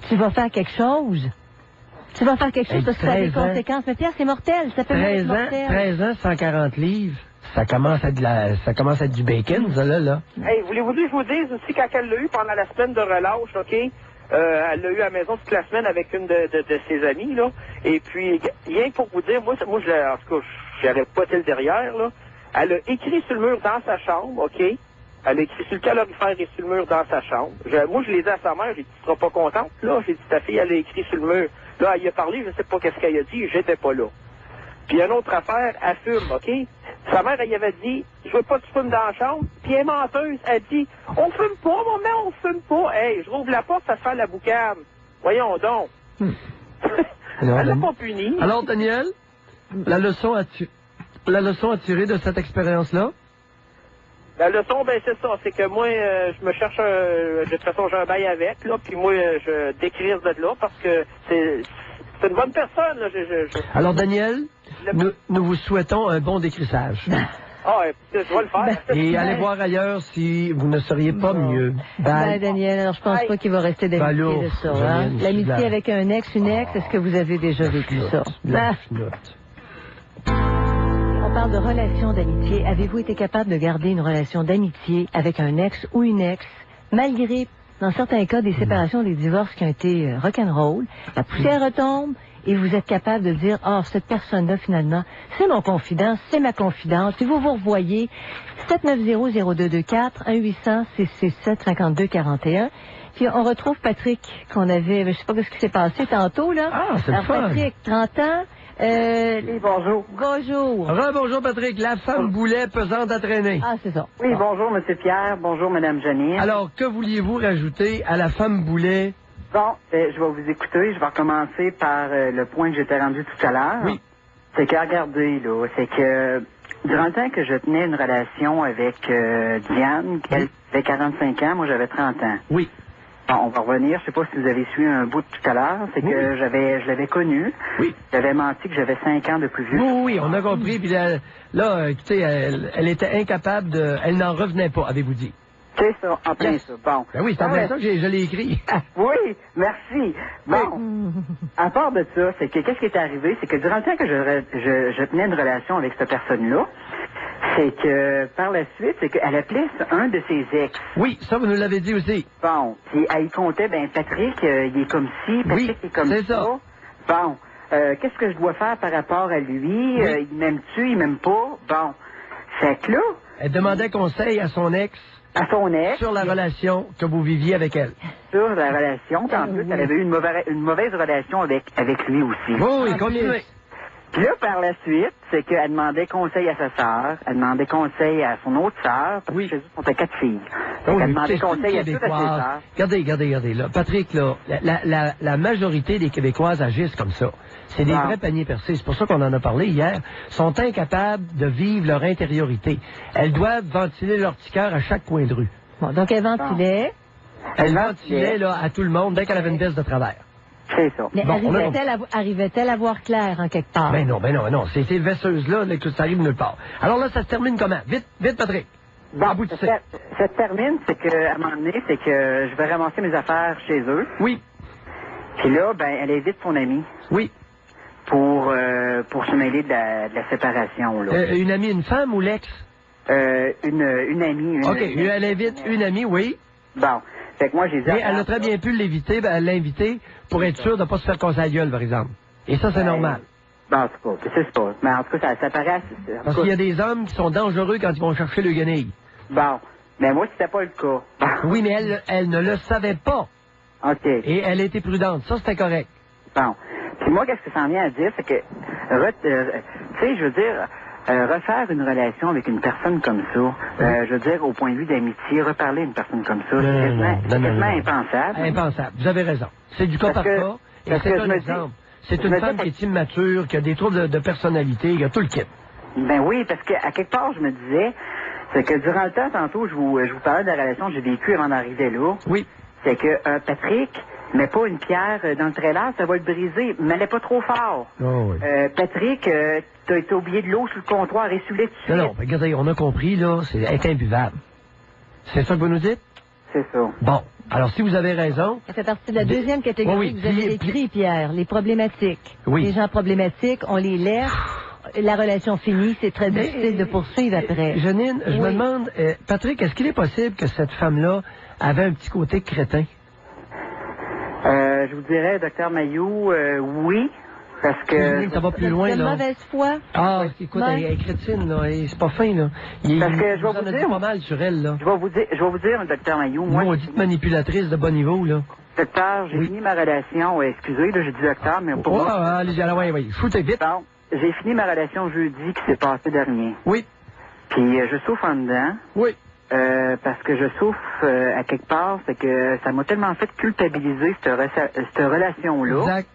tu vas faire quelque chose. Tu vas faire quelque chose parce que ça a des conséquences. Mais Pierre, c'est mortel. Ça peut être mortel. 13 ans, 140 livres. Ça commence à être du bacon, ça, là. Hey, voulez-vous que je vous dise aussi quand elle l'a eu pendant la semaine de relâche, OK? Elle l'a eu à la maison toute la semaine avec une de ses amies, là. Et puis, rien pour vous dire, moi en tout cas, j'avais pas tel derrière, là. Elle a écrit sur le mur dans sa chambre, OK? Elle a écrit sur le calorifère et sur le mur dans sa chambre. Moi, je l'ai dit à sa mère, j'ai dit, tu seras pas contente, là? J'ai dit, ta fille, elle a écrit sur le mur. Là, elle y a parlé, je sais pas qu'est-ce qu'elle a dit, j'étais pas là. Puis, une autre affaire, elle fume, OK? Sa mère, elle y avait dit, je veux pas que tu fumes dans la chambre. Puis, elle est menteuse, elle dit, on fume pas, maman, on fume pas. Hey, je rouvre la porte, ça se fait la boucane. Voyons donc. Elle l'a pas puni. Alors, Daniel, la leçon à tirer de cette expérience-là? La leçon, ben c'est ça, c'est que moi, je me cherche, de toute façon, j'ai un bail avec, là, puis moi, je décrise de là, parce que c'est une bonne personne, là. Alors, Daniel, nous vous souhaitons un bon décrissage. Ah, je vais le faire. Et allez voir ailleurs si vous ne seriez pas mieux. Bye, Daniel. Alors, je pense pas qu'il va rester d'amitié de ça. Hein? L'amitié avec un ex, une ex, est-ce que vous avez déjà vécu ça? On parle de relations d'amitié. Avez-vous été capable de garder une relation d'amitié avec un ex ou une ex, malgré, dans certains cas, des séparations, des divorces qui ont été rock'n'roll? La poussière retombe et vous êtes capable de dire, cette personne-là, finalement, c'est mon confident, c'est ma confidente. Puis vous revoyez 790-0224, 1-800-667-5241. Puis on retrouve Patrick, qu'on avait, je sais pas ce qui s'est passé tantôt, là. Ah, c'est alors, fun. Patrick, 30 ans. Oui, bonjour. Bonjour. Rebonjour, Patrick. La femme boulet pesante à traîner. Ah, c'est ça. Oui, bonjour, M. Pierre. Bonjour, Mme Janine. Alors, que vouliez-vous rajouter à la femme boulet? Bon, je vais vous écouter. Je vais recommencer par le point que j'étais rendu tout à l'heure. Oui. C'est que, regardez, là, c'est que durant le temps que je tenais une relation avec Diane, elle avait 45 ans, moi j'avais 30 ans. Oui. Bon, on va revenir. Je sais pas si vous avez suivi un bout de tout à l'heure. C'est que je l'avais connue. Oui. J'avais menti que j'avais 5 ans de plus vieux. Oui, on a compris. Puis là, écoutez, elle était incapable de... Elle n'en revenait pas, avez-vous dit. C'est ça, en plein ça. Bon. Ben oui, c'est en plein ça que je l'ai écrit. Oui, merci. Bon, à part de ça, c'est que qu'est-ce qui est arrivé, c'est que durant le temps que je tenais une relation avec cette personne-là, c'est que par la suite, c'est qu'elle appelait un de ses ex. Oui, ça, vous nous l'avez dit aussi. Bon, puis elle y comptait, Patrick, il est comme ci, Patrick est comme c'est ça. Bon, qu'est-ce que je dois faire par rapport à lui? Il m'aime-tu, il m'aime pas? Bon, fait que là... Elle demandait conseil à son ex. À son ex. Sur la relation que vous viviez avec elle. Sur la relation. En plus, elle avait eu une mauvaise relation avec lui aussi. Oui, continuez. Puis là, par la suite, c'est qu'elle demandait conseil à sa sœur, elle demandait conseil à son autre sœur, parce que chez eux, on était 4 filles. Donc, elle demandait conseil à toutes ses sœurs. Regardez, là. Patrick, là, la majorité des Québécoises agissent comme ça. C'est des vrais paniers percés. C'est pour ça qu'on en a parlé hier. Sont incapables de vivre leur intériorité. Elles doivent ventiler leur petit cœur à chaque coin de rue. Bon, donc elle ventilait. Elle ventilait, là, à tout le monde dès qu'elle avait une baisse de travers. C'est ça. Mais arrivait-elle à voir clair en quelque part? Ben non. C'est ces vaisseuses-là que ça arrive nulle part. Alors là, ça se termine comment? Vite, Patrick. à bout de ça. Ça se termine, c'est qu'à un moment donné, c'est que je vais ramasser mes affaires chez eux. Oui. Puis là, ben, elle invite son amie. Oui. Pour se mêler de la séparation, là. Une amie, une femme ou l'ex? Une amie. OK, elle invite une amie, oui. Bon. Fait que moi, j'ai dit... Mais elle a très bien pu l'éviter, elle l'a invité pour être sûre de ne pas se faire casser la gueule, par exemple. Et ça, c'est normal. Bon, c'est pas. Mais en tout cas, ça paraît... Parce qu'il y a des hommes qui sont dangereux quand ils vont chercher le guenille. Bon. Mais moi, c'était pas le cas. Oui, mais elle ne le savait pas. OK. Et elle était prudente. Ça, c'était correct. Bon. Puis moi, qu'est-ce que ça en vient à dire, c'est que... tu sais, je veux dire... refaire une relation avec une personne comme ça, je veux dire, au point de vue d'amitié, reparler à une personne comme ça, c'est quasiment impensable. Impensable. Vous avez raison. C'est du cas par cas. Et c'est un exemple. C'est une femme qui est immature, qui a des troubles de personnalité, qui a tout le kit. Ben oui, parce qu'à quelque part, je me disais, c'est que durant le temps, tantôt, je vous parlais de la relation que j'ai vécue avant d'arriver là. Oui. C'est que Patrick... mais pas une pierre dans le trailer, ça va le briser. Mais elle n'est pas trop fort. Oh, oui. Patrick, t'as oublié de l'eau sur le comptoir, essuyez dessus. Non, regardez, on a compris, là, c'est imbuvable. C'est ça que vous nous dites? C'est ça. Bon, alors si vous avez raison... Ça fait partie de la deuxième catégorie que vous avez décrit, Pierre, les problématiques. Oui. Les gens problématiques, on les laisse, la relation finie, c'est très difficile de poursuivre après. Janine, je me demande, Patrick, est-ce qu'il est possible que cette femme-là avait un petit côté crétin? Je vous dirais, docteur Mailloux, oui, parce que... Ça va plus loin, de là. mauvaise foi. Ah, écoute, elle est crétine, là, c'est pas fin, là. Parce que je vais vous dire... pas mal sur elle, là. Je vais vous dire, docteur Mailloux, moi... Nous, on dit manipulatrice de bon niveau, là. Docteur, j'ai fini ma relation, excusez, là, j'ai dit docteur, mais pour moi... Allez-y, alors, oui, foutez vite. Bon, j'ai fini ma relation jeudi qui s'est passé dernier. Oui. Puis je souffre en dedans. Oui. Parce que je souffre à quelque part, c'est que ça m'a tellement fait culpabiliser cette relation-là. Exact.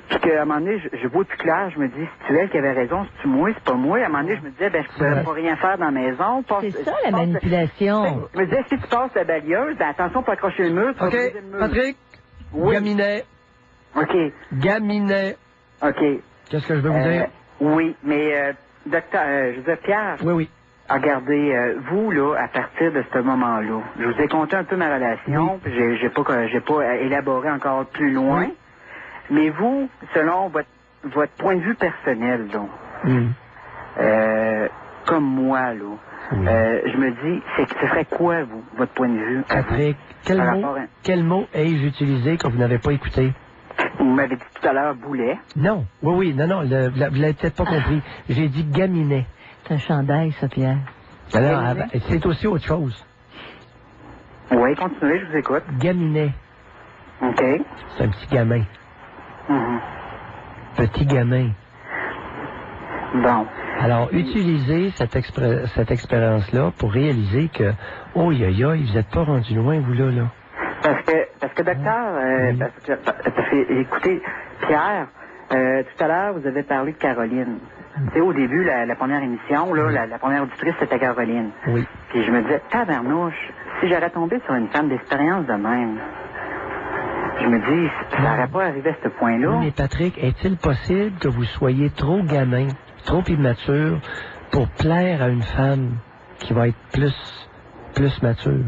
Puis qu'à un moment donné, je vois plus clair, je me dis, c'est-tu elle qui avait raison, c'est-tu moi, c'est pas moi. À un moment donné, je me disais, ben, je pouvais pas rien faire dans la maison. C'est ça, la manipulation. Je me disais, si tu passes la balayeuse, ben, attention pour accrocher le mur. OK, Patrick. Oui. Gaminet. OK. Gaminet. OK. Qu'est-ce que je veux vous dire? Oui, mais, docteur, je veux dire, Pierre. Oui. Regardez, vous, là, à partir de ce moment-là, je vous ai conté un peu ma relation, puis j'ai pas élaboré encore plus loin, mais vous, selon votre point de vue personnel, là, comme moi, là, je me dis, ce serait quoi, vous, votre point de vue? Patrick, quel mot ai-je utilisé que vous n'avez pas écouté? Vous m'avez dit tout à l'heure boulet. Non, non, vous l'avez peut-être pas compris. J'ai dit gaminet. C'est un chandail, ça, Pierre. Alors, c'est aussi autre chose. Oui, continuez, je vous écoute. Gaminet. OK. C'est un petit gamin. Petit gamin. Bon. Alors, utilisez cette expérience-là pour réaliser que, oh, vous n'êtes pas rendu loin, vous, là. Parce que docteur, écoutez, Pierre, tout à l'heure, vous avez parlé de Caroline. Tu sais, au début, la première émission, là, la première auditrice, c'était Caroline. Oui. Puis je me disais, tabarnouche, si j'aurais tombé sur une femme d'expérience de même, je me dis, ça n'aurait pas arrivé à ce point-là. Oui, mais Patrick, est-il possible que vous soyez trop gamin, trop immature pour plaire à une femme qui va être plus mature?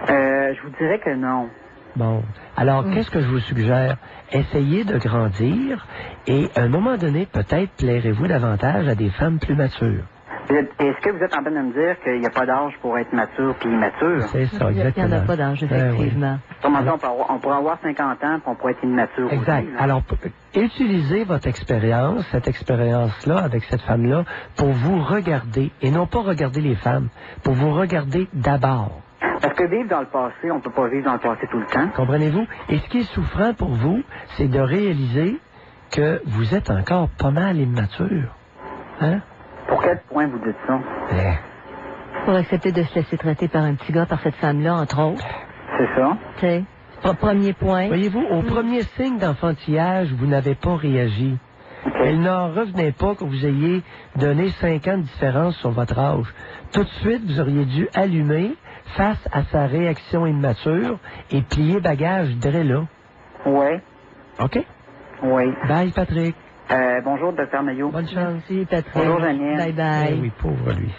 Je vous dirais que non. Bon. Alors, qu'est-ce que je vous suggère? Essayez de grandir et, à un moment donné, peut-être plairez-vous davantage à des femmes plus matures. Est-ce que vous êtes en train de me dire qu'il n'y a pas d'âge pour être mature puis immature? C'est ça, exactement. Il n'y en a pas d'âge, effectivement. On pourrait avoir 50 ans puis on pourrait être immature. Exact. Aussi, alors, utilisez votre expérience, cette expérience-là avec cette femme-là, pour vous regarder, et non pas regarder les femmes, pour vous regarder d'abord. Parce que vivre dans le passé, on ne peut pas vivre dans le passé tout le temps. Comprenez-vous? Et ce qui est souffrant pour vous, c'est de réaliser que vous êtes encore pas mal immature. Hein? Pour quel point vous dites ça? Pour accepter de se laisser traiter par un petit gars, par cette femme-là, entre autres. C'est ça. Tu sais, premier point. Voyez-vous, au premier signe d'enfantillage, vous n'avez pas réagi. Okay. Il n'en revenait pas que vous ayez donné 5 ans de différence sur votre âge. Tout de suite, vous auriez dû allumer face à sa réaction immature et plier bagage dès là. Oui. OK? Oui. Bye, Patrick. Bonjour, Dr. Maillot. Bonne chance. Merci, Patrick. Bonjour, Janine. Bye-bye. Eh oui, pauvre lui.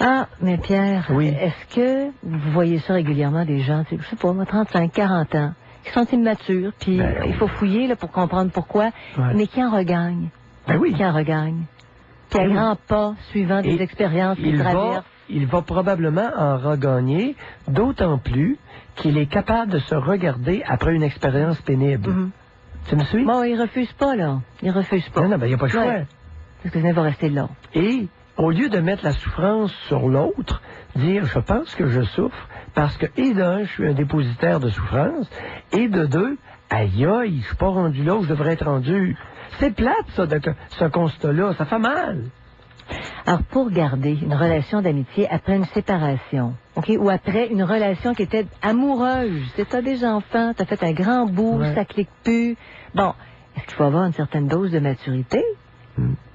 Ah, mais Pierre, Oui. est-ce que vous voyez ça régulièrement, des gens, je sais pas, 35, 40 ans, qui sont immatures, puis Ben, il faut fouiller là, pour comprendre pourquoi, Ouais. mais qui en regagnent? Ben oui. Qui en regagnent? Puis à Oui. grands pas, suivant des Et expériences qu'il traverse. il va probablement en regagner, d'autant plus qu'il est capable de se regarder après une expérience pénible. Mhm. Tu me suis? Bon, il refuse pas, là. Il refuse pas. Non, ben, il n'y a pas le choix. Ouais. Parce que ça va rester là. Et au lieu de mettre la souffrance sur l'autre, dire je pense que je souffre parce que, et d'un, je suis un dépositaire de souffrance, et de deux, aïe aïe, je suis pas rendu là où je devrais être rendu. C'est plate, ça, ce constat-là. Ça fait mal. Alors, pour garder une relation d'amitié après une séparation, OK, ou après une relation qui était amoureuse, tu as des enfants, tu as fait un grand bout, Ouais. ça clique plus. Bon, est-ce qu'il faut avoir une certaine dose de maturité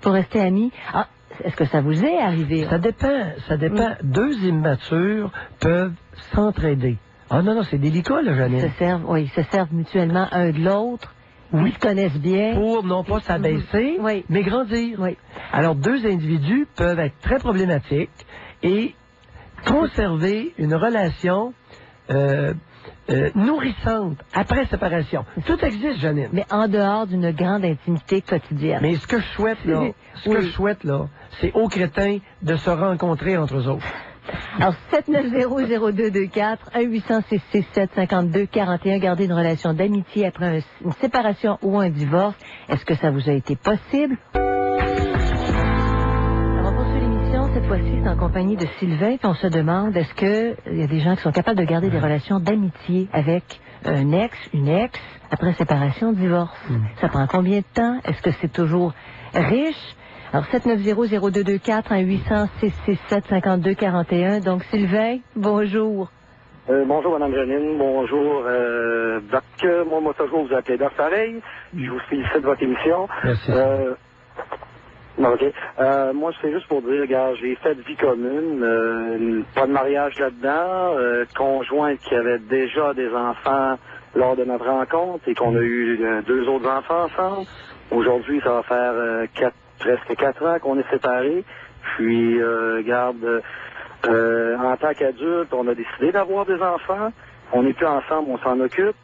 pour rester amis? Ah, est-ce que ça vous est arrivé? Ça dépend. Deux immatures peuvent s'entraider. Ah non, c'est délicat, là, Janine. Ils se servent mutuellement un de l'autre. Oui. Ils se connaissent bien. Pour non pas s'abaisser, Oui. mais grandir. Oui. Alors, deux individus peuvent être très problématiques et conserver une relation nourrissante après séparation. Tout existe, Janine. Mais en dehors d'une grande intimité quotidienne. Mais ce que je souhaite, là, c'est aux crétins de se rencontrer entre eux autres. Alors, 790-0224, 1-800-667-52-41, garder une relation d'amitié après une séparation ou un divorce. Est-ce que ça vous a été possible? Alors, on poursuit l'émission. Cette fois-ci, c'est en compagnie de Sylvain, puis on se demande, est-ce qu'il y a des gens qui sont capables de garder des relations d'amitié avec un ex, une ex, après séparation, divorce? Ça prend combien de temps? Est-ce que c'est toujours riche? Alors, 790-0224, 1-800-667-52-41. Donc, Sylvain, bonjour. Bonjour, Mme Janine. Bonjour, Doc. Moi, toujours vous appelez Doc pareil. Je vous félicite de votre émission. Merci. Non, OK. Moi, c'est juste pour dire, regarde, j'ai fait de vie commune, pas de mariage là-dedans, conjointe qui avait déjà des enfants lors de notre rencontre et qu'on a eu 2 autres enfants ensemble. Aujourd'hui, ça va faire presque 4 ans qu'on est séparés. Puis, regarde, en tant qu'adulte, on a décidé d'avoir des enfants. On n'est plus ensemble, on s'en occupe.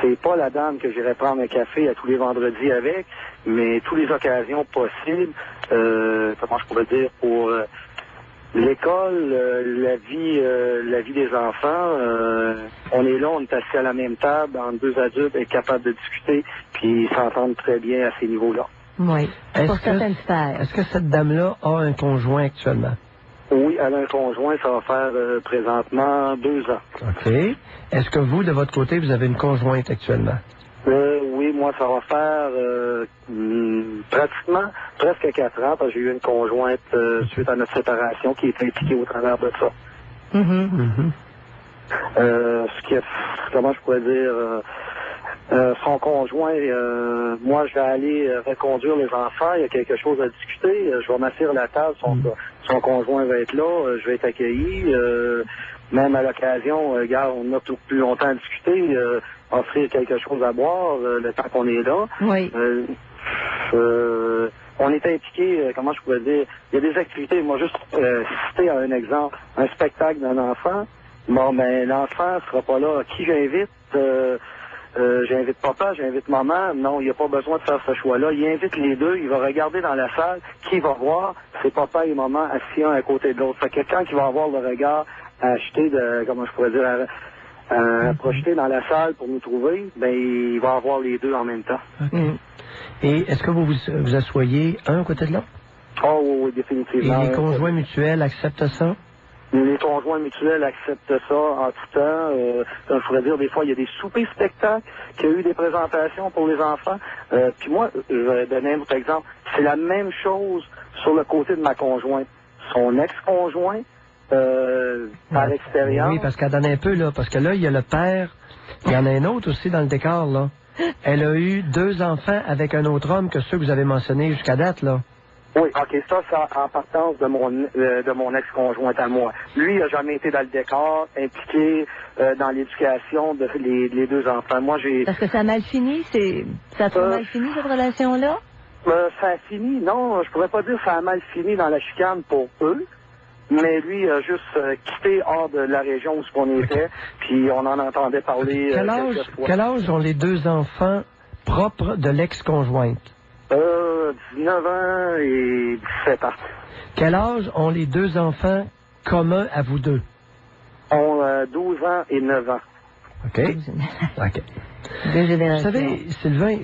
C'est pas la dame que j'irai prendre un café à tous les vendredis avec, mais toutes les occasions possibles, comment je pourrais dire, pour l'école, la vie des enfants, on est là, on est assis à la même table, entre 2 adultes, être capable de discuter, puis s'entendre très bien à ces niveaux-là. Oui, pour Est-ce certaines sphères. que cette dame-là a un conjoint actuellement? Oui, elle a un conjoint, ça va faire présentement 2 ans. OK. Est-ce que vous, de votre côté, vous avez une conjointe actuellement? Oui, moi, ça va faire pratiquement presque 4 ans, parce que j'ai eu une conjointe suite à notre séparation qui est impliquée au travers de ça. Ce qui est, comment je pourrais dire, son conjoint, moi, je vais aller reconduire les enfants, il y a quelque chose à discuter, je vais m'asseoir à la table, son conjoint va être là, je vais être accueilli, même à l'occasion, regarde, on a tout plus longtemps à discuter, offrir quelque chose à boire, le temps qu'on est là. Oui. On est impliqué, comment je pourrais dire, il y a des activités, moi juste citer un exemple, un spectacle d'un enfant, bon ben l'enfant sera pas là, qui j'invite, j'invite papa, j'invite maman, non, il n'y a pas besoin de faire ce choix-là, il invite les deux, il va regarder dans la salle, qui va voir, c'est papa et maman assis un à côté de l'autre, fait que quand il va avoir le regard à acheter de, comment je pourrais dire, à projeter dans la salle pour nous trouver, ben il va avoir les deux en même temps. Okay. Et est-ce que vous asseyez un à côté de l'autre? Oh oui, définitivement. Et les conjoints mutuels acceptent ça? Les conjoints mutuels acceptent ça en tout temps. Je pourrais dire, des fois, il y a des soupers spectacles, qu'il y a eu des présentations pour les enfants. Puis moi, je vais donner un autre exemple. C'est la même chose sur le côté de ma conjointe. Son ex-conjoint, par l'extérieur. Oui, parce qu'elle donne un peu, là. Parce que là, il y a le père. Il y en a un autre aussi dans le décor, là. Elle a eu 2 enfants avec un autre homme que ceux que vous avez mentionnés jusqu'à date, là. Oui, OK, ça, c'est en partance de mon ex-conjoint à moi. Lui, il n'a jamais été dans le décor, impliqué dans l'éducation de les 2 enfants. Moi, j'ai... Parce que ça a mal fini, ça a trop mal fini, cette relation-là? Ça a fini, non, je pourrais pas dire que ça a mal fini dans la chicane pour eux, mais lui a juste quitté hors de la région où on était, puis on en entendait parler quelques fois. Quel âge ont les deux enfants propres de l'ex-conjointe? 19 ans et 17 ans. Quel âge ont les deux enfants communs à vous deux? Ont 12 ans et 9 ans. OK. OK. Deux Vous générations. savez, Sylvain,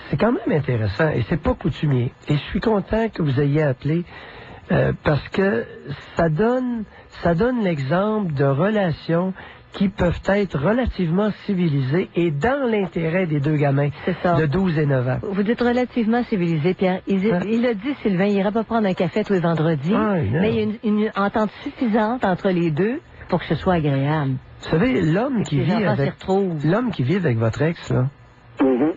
c'est quand même intéressant et c'est pas coutumier. Et je suis content que vous ayez appelé parce que ça donne l'exemple de relations qui peuvent être relativement civilisées et dans l'intérêt des deux gamins C'est ça. de 12 et 9 ans. Vous dites relativement civilisé, Pierre. Il a dit, Sylvain, il ira pas prendre un café tous les vendredis, Ah, non. mais il y a une entente suffisante entre les deux pour que ce soit agréable. Vous savez, l'homme qui Les vit enfants s'y avec retrouvent. l'homme qui vit avec votre ex, là, Mhm.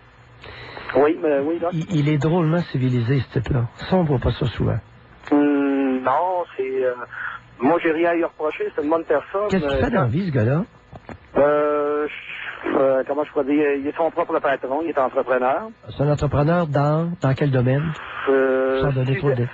Oui, mais oui, là. il est drôlement civilisé, ce type-là. Ça, on voit pas ça souvent. Non, c'est... moi, j'ai rien à lui reprocher, c'est une bonne personne. Qu'est-ce qu'il fait dans la vie, ce gars-là? Comment je pourrais dire? Il est son propre patron, il est entrepreneur. C'est un entrepreneur dans quel domaine? Sans donner trop de...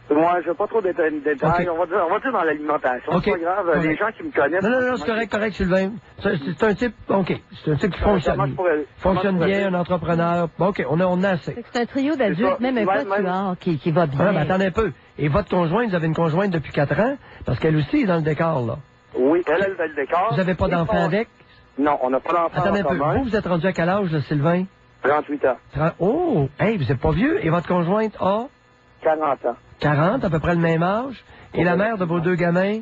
Moi, je veux pas trop de détails. Ok. On va dire dans l'alimentation. Ok. C'est pas grave. Correct. Les gens qui me connaissent... Non, c'est correct, Sylvain. C'est un type, OK. C'est un type qui fonctionne. Fonctionne bien, un entrepreneur. Bon, OK, on a assez. Fait que c'est un trio C'est d'adultes, ça. même un Même- quatuor qui va bien. Ah, mais attendez un peu. Et votre conjointe, vous avez une conjointe depuis 4 ans? Parce qu'elle aussi est dans le décor, là. Oui, elle fait le décor. Vous n'avez pas Et d'enfant son- avec? Non, on n'a pas d'enfant Attendez un en peu. commun. Vous êtes rendu à quel âge, là, Sylvain? 38 ans. Oh! Hey, vous êtes pas vieux. Et votre conjointe a 40 ans. 40, à peu près le même âge. Et la mère de vos deux gamins?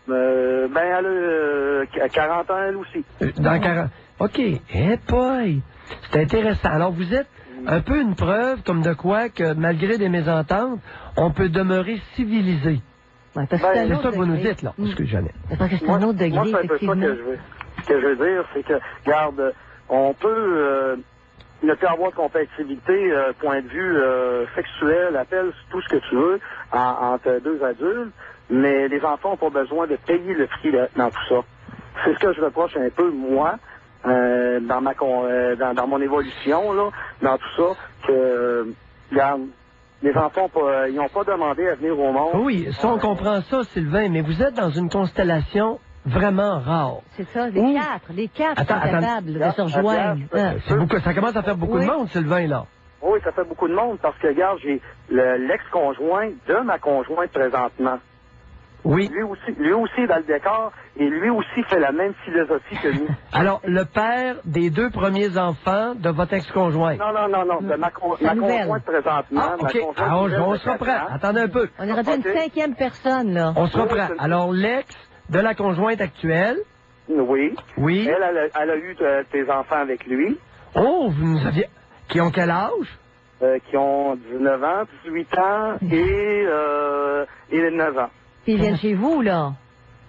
Ben, elle a 40 ans, elle aussi. Dans 40. OK. Eh boy! C'est intéressant. Alors, vous êtes un peu une preuve comme de quoi que, malgré des mésententes, on peut demeurer civilisé. Ouais, parce que c'est un C'est autre ça que vous nous degré. dites, là. Excusez, Jeannette. Parce que c'est un autre degré, moi, c'est un peu ça effectivement. que je veux dire, c'est que, regarde, on peut ne plus avoir de compatibilité, point de vue sexuel, appelle tout ce que tu veux, entre deux adultes, mais les enfants n'ont pas besoin de payer le prix dans tout ça. C'est ce que je reproche un peu, moi, dans mon évolution, là, dans tout ça, que, regarde, les enfants, ils n'ont pas demandé à venir au monde. Oui, ça, on comprend ça, Sylvain, mais vous êtes dans une constellation vraiment rare. C'est ça, les quatre Attends, sont capables de se rejoindre. C'est beaucoup, ça commence à faire beaucoup Oui. de monde, Sylvain, là. Oui, ça fait beaucoup de monde parce que, regarde, j'ai l'ex-conjoint de ma conjointe présentement. Oui. Lui aussi est dans le décor et lui aussi fait la même philosophie que nous. Alors, le père des deux premiers enfants de votre ex-conjoint. Non, de ma nouvelle. conjointe présentement. Ah, ma OK. conjointe Alors, nouvelle on de sera 4 prêt. ans. Attendez un peu. On est rendu à une Ok. 5e personne, là. On sera Oui, prêt. c'est- Alors, l'ex de la conjointe actuelle. Oui. Oui. Elle a eu tes enfants avec lui, Oh, vous nous aviez... Qui ont quel âge? qui ont 19 ans, 18 ans et 9 ans. Puis ils viennent chez vous, là.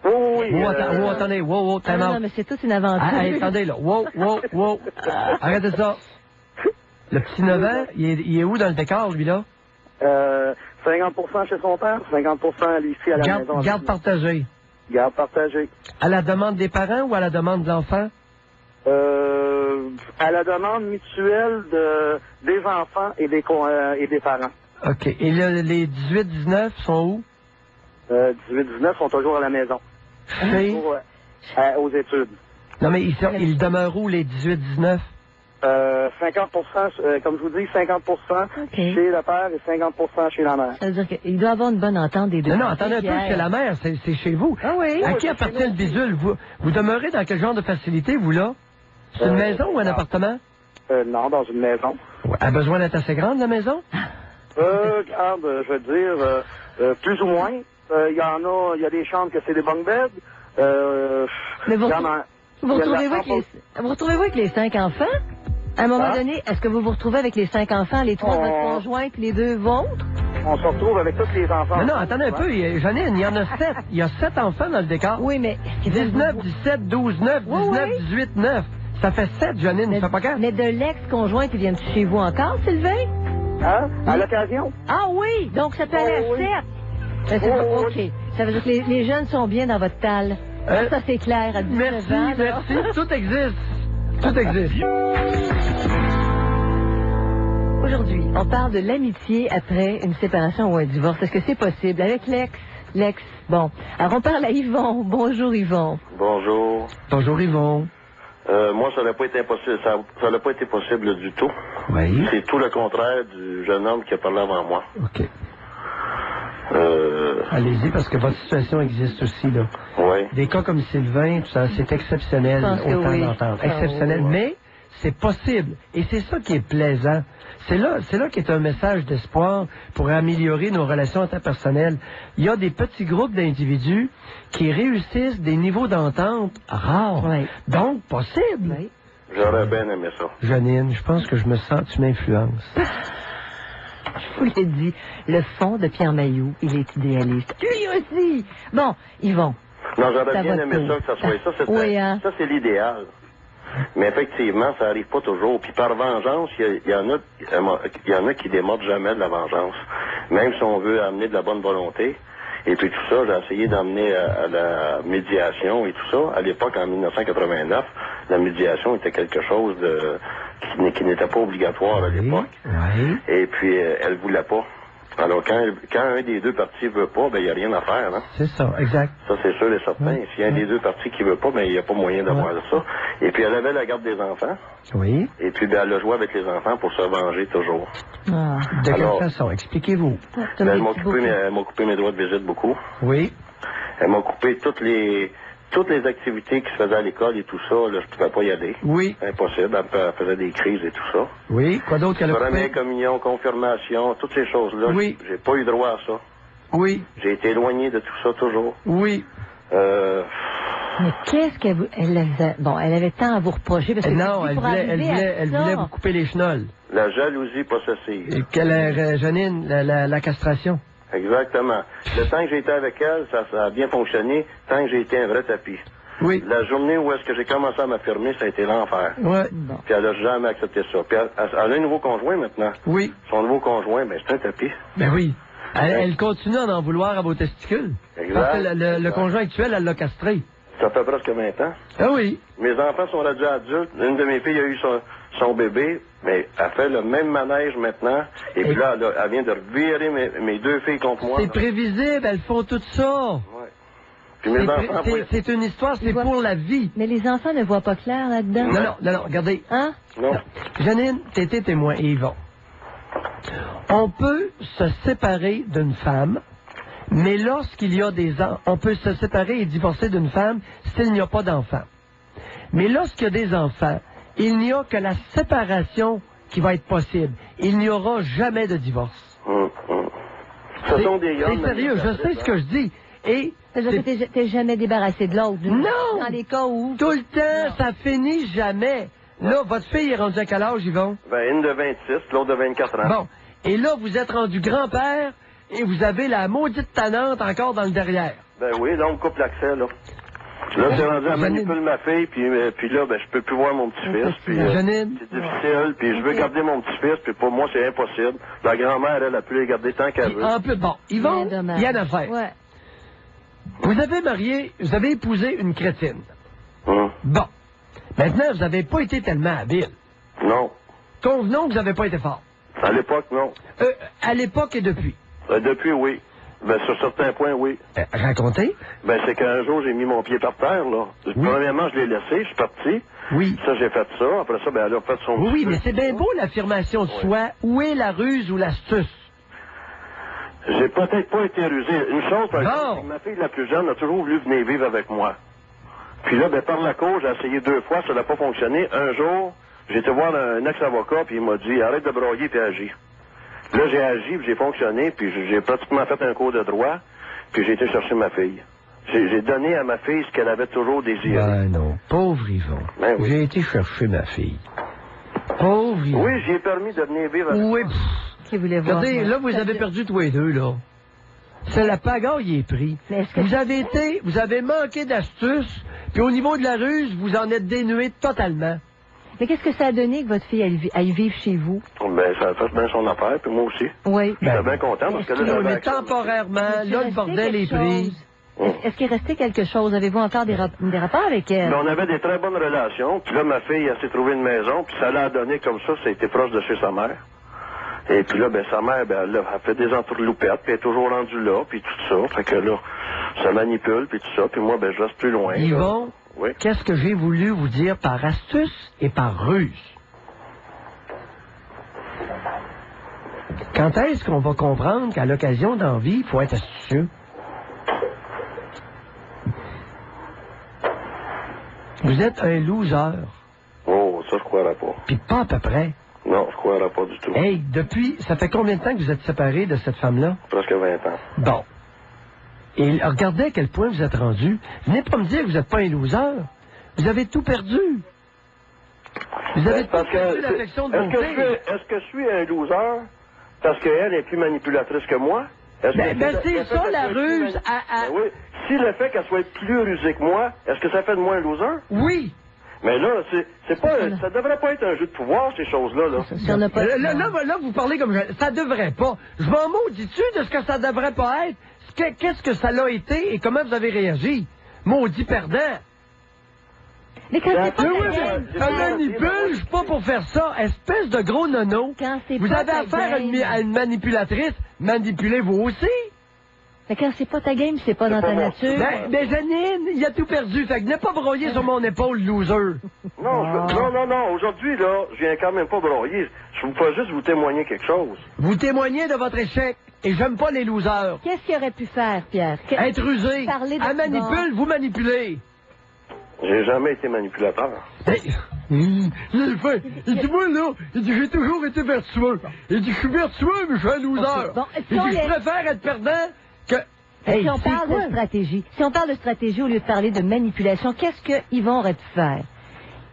Oui, Attendez. Wow, Ah, time non, out. non, mais c'est toute une aventure. Ah, hey, attendez, là. Wow. Arrêtez ça. Le petit 9 ans, il est où dans le décor, lui, là? 50% chez son père, 50% ici à la maison. Garde partagée. Garde partagée. À la demande des parents ou à la demande de l'enfant? À la demande mutuelle des enfants et des parents. OK. Et les 18-19 sont où? 18-19 sont toujours à la maison. Chez... Aux études. Non, mais ils demeurent où, les 18-19? 50%, comme je vous dis, 50% chez le père et 50% chez la mère. Ça veut dire qu'il doit avoir une bonne entente des deux. Non, attendez un peu, Pierre. chez la mère, c'est chez vous. Ah oui? À qui appartient le bidule? Vous demeurez dans quel genre de facilité, vous, là? C'est une maison ou un appartement? Non, dans une maison. Ouais. Elle a besoin d'être assez grande, la maison? Regarde, je veux dire, plus ou moins. Il y a des chambres que c'est des bunk beds. Mais vous il y en a- Vous il y a de la retrouvez-vous avec les 5 enfants? À un moment Hein? donné, est-ce que vous vous retrouvez avec les 5 enfants, les 3 de votre conjointe, les 2 vôtres? On se retrouve avec tous les enfants. Non, attendez un peu, Janine, il y en a 7. Il y a 7 enfants dans le décor. Oui, mais... 19, 17, 12, 9, 19, 18, 9. Ça fait 7, Janine, ça fait pas 4. Mais de l'ex-conjointe, ils viennent chez vous encore, Sylvain? Hein? À l'occasion? Ah oui! Donc ça peut aller à 7. Oui. OK. Ça veut dire que les jeunes sont bien dans votre talle. Ça, c'est clair, à 19 Merci, ans. là. merci. Tout existe. Tout existe. Aujourd'hui, on parle de l'amitié après une séparation ou un divorce. Est-ce que c'est possible? Avec l'ex, L'ex. Bon. Alors, on parle à Yvon. Bonjour, Yvon. Bonjour. Bonjour, Yvon. Moi, ça n'a pas été impossible. Ça n'a pas été possible du tout. Oui. C'est tout le contraire du jeune homme qui a parlé avant moi. OK. Allez-y, parce que votre situation existe aussi, là. Oui. Des cas comme Sylvain, tout ça, c'est exceptionnel, autant oui. d'entendre. Exceptionnel, mais c'est possible. Et c'est ça qui est plaisant. C'est là qu'est un message d'espoir pour améliorer nos relations interpersonnelles. Il y a des petits groupes d'individus qui réussissent des niveaux d'entente rares. Oui. Donc, possible. Oui. J'aurais bien aimé ça. Janine, je pense que je me sens, tu m'influences. Je vous l'ai dit, le fond de Pierre Mailloux, il est idéaliste. Lui aussi! Bon, Yvon. Non, j'aurais Ça bien va aimé tout. ça, que ça soit ça. Oui, hein? Ça, c'est l'idéal. Mais effectivement, ça arrive pas toujours. Puis par vengeance, il y en a qui démordent jamais de la vengeance. Même si on veut amener de la bonne volonté. Et puis tout ça, j'ai essayé d'emmener à la médiation et tout ça. À l'époque, en 1989, la médiation était quelque chose qui n'était pas obligatoire à l'époque. Oui. Et puis, elle voulait pas. Alors, quand un des deux partis veut pas, ben il n'y a rien à faire, hein. C'est ça, exact. Ça, c'est sûr et certain. Ouais. S'il y a un des deux partis qui veut pas, ben il n'y a pas moyen d'avoir ça. Et puis, elle avait la garde des enfants. Oui. Et puis, ben, elle a joué avec les enfants pour se venger toujours. Ah. De Alors, quelle façon? Expliquez-vous. Ben, elle m'a coupé mes droits de visite beaucoup. Oui. Elle m'a coupé toutes les activités qui se faisaient à l'école et tout ça. Là, je pouvais pas y aller. Oui. Impossible. Elle faisait des crises et tout ça. Oui. Quoi d'autre qu'elle a Première coupé? communion, confirmation, toutes ces choses-là. Oui. J'ai pas eu droit à ça. Oui. J'ai été éloigné de tout ça toujours. Oui. Mais qu'est-ce qu'elle avait... Bon, elle avait tant à vous reprocher. Parce que Non, elle pour voulait, arriver à ça- voulait vous couper les chenolles. La jalousie possessive. Et quelle est, Janine, la castration? Exactement. Le temps que j'ai été avec elle, ça a bien fonctionné, tant que j'ai été un vrai tapis. Oui. La journée où est-ce que j'ai commencé à m'affirmer, ça a été l'enfer. Ouais. Bon. Puis elle a jamais accepté ça. Puis elle a un nouveau conjoint maintenant. Oui. Son nouveau conjoint, ben c'est un tapis. Ben oui. Elle continue à en vouloir à vos testicules. Exact. Parce que le conjoint actuel, elle l'a castré. Ça fait presque 20 ans. Ah oui. Mes enfants sont rendus adultes. Une de mes filles a eu son bébé, mais elle fait le même manège maintenant. Et puis là, elle vient de virer mes deux filles contre moi. C'est prévisible, elles font tout ça. Ouais. Puis mes enfants... C'est une histoire, c'est pour la vie. Mais les enfants ne voient pas clair là-dedans. Non, regardez. Hein? Non. Janine, t'étais témoin et Yvon. On peut se séparer d'une femme, mais lorsqu'il y a on peut se séparer et divorcer d'une femme s'il n'y a pas d'enfants. Mais lorsqu'il y a des enfants, il n'y a que la séparation qui va être possible. Il n'y aura jamais de divorce. Ce sont des gars... C'est sérieux, je sais ce que je dis. Et C'est-à-dire que t'es jamais débarrassé de l'autre. Non! Dans les cas où... tout le temps, ça finit jamais. Là, votre fille est rendue à quel âge, Yvon? Ben, une de 26, l'autre de 24 ans. Bon. Et là, vous êtes rendu grand-père et vous avez la maudite tannante encore dans le derrière. Ben oui, là, on me coupe l'accès, là. Là, c'est rendu à manipuler ma fille, puis là, ben, je peux plus voir mon petit-fils, puis Janine? c'est difficile, puis je veux garder mon petit-fils, puis pour moi, c'est impossible. La grand-mère, elle a pu les garder tant qu'elle veut. En plus, bon, Yvon, il y a une affaire. Ouais. Vous avez épousé une crétine. Bon. Maintenant, vous n'avez pas été tellement habile. Non. Convenons que vous n'avez pas été fort. À l'époque, non. À l'époque et depuis. Depuis, oui. Ben, sur certains points, oui. Racontez. Ben, c'est qu'un jour, j'ai mis mon pied par terre, là. Oui. Premièrement, je l'ai laissé, je suis parti. Oui. Ça, j'ai fait ça. Après ça, ben, elle a fait son... Oui, mais c'est bien beau, l'affirmation de soi. Où est la ruse ou l'astuce? J'ai peut-être pas été rusé. Une chose, par exemple, c'est que ma fille la plus jeune a toujours voulu venir vivre avec moi. Puis là, ben, par la cause, j'ai essayé 2 fois, ça n'a pas fonctionné. Un jour, j'ai été voir un ex-avocat, puis il m'a dit, arrête de broyer, puis agis. Là, j'ai agi, puis j'ai fonctionné, puis j'ai pratiquement fait un cours de droit, puis j'ai été chercher ma fille. J'ai donné à ma fille ce qu'elle avait toujours désiré. Ben non, pauvre Yvon. Ben oui. J'ai été chercher ma fille. Pauvre Yvon. Oui, j'ai permis de venir vivre avec oui. moi. Qui voulait voir. Regardez, là, vous avez perdu tous les deux, là. C'est la pagaille est pris. Vous avez manqué d'astuce, puis au niveau de la ruse, vous en êtes dénué totalement. Mais qu'est-ce que ça a donné que votre fille aille vivre chez vous? Ben, ça a fait bien son affaire, puis moi aussi. Oui. J'étais bien content, parce que là, j'avais mais accès. temporairement, là, le bordel est pris. Est-ce qu'il restait quelque chose? Avez-vous encore des rapports avec elle? Mais on avait des très bonnes relations, puis là, ma fille, elle s'est trouvée une maison, puis ça l'a donné comme ça a été proche de chez sa mère. Et puis là, ben, sa mère, ben, elle fait des entourloupettes, puis elle est toujours rendue là, puis tout ça. Fait que là, ça manipule, puis tout ça. Puis moi, ben, je reste plus loin. Yvon, oui. Qu'est-ce que j'ai voulu vous dire par astuce et par ruse? Quand est-ce qu'on va comprendre qu'à l'occasion d'envie, il faut être astucieux? Vous êtes un loser. Oh, ça, je croirais pas. Puis pas à peu près. Non, je croirais pas du tout. Hey, ça fait combien de temps que vous êtes séparés de cette femme-là? Presque 20 ans. Bon. Et regardez à quel point vous êtes rendu. Venez pas me dire que vous n'êtes pas un loser. Vous avez tout perdu. Vous avez tout perdu l'affection de vos filles. Est-ce que je suis un loser parce qu'elle est plus manipulatrice que moi? Ben c'est ça, la ruse. Ben oui. Si le fait qu'elle soit plus rusée que moi, est-ce que ça fait de moi un loser? Oui. Mais là, ça devrait pas être un jeu de pouvoir, ces choses-là. Là, vous parlez comme... Ça devrait pas. Je m'en maudis-tu de ce que ça devrait pas être? Qu'est-ce que ça l'a été et comment vous avez réagi? Maudit perdant. Mais quand c'est pas ta game... Elle manipule, je suis pas pour faire ça. Espèce de gros nono. Vous avez affaire à une manipulatrice, manipulez-vous aussi. Mais quand c'est pas ta game, c'est pas dans ta nature. Mais Janine, il a tout perdu. Fait que n'est pas broyer sur mon épaule, loser. Non, aujourd'hui, là, je viens quand même pas broyer. Je vous fais juste vous témoigner quelque chose. Vous témoignez de votre échec. Et j'aime pas les losers. Qu'est-ce qu'il aurait pu faire, Pierre? Être rusé. Elle manipule, vous manipulez. J'ai jamais été manipulateur. Il fait. Il dit, moi, là, j'ai toujours été vertueux. Il dit, je suis vertueux, mais je suis un loser. Okay. Bon, il dit, je préfère être perdant que... Si on parle de stratégie, au lieu de parler de manipulation, qu'est-ce que Yvon aurait pu faire?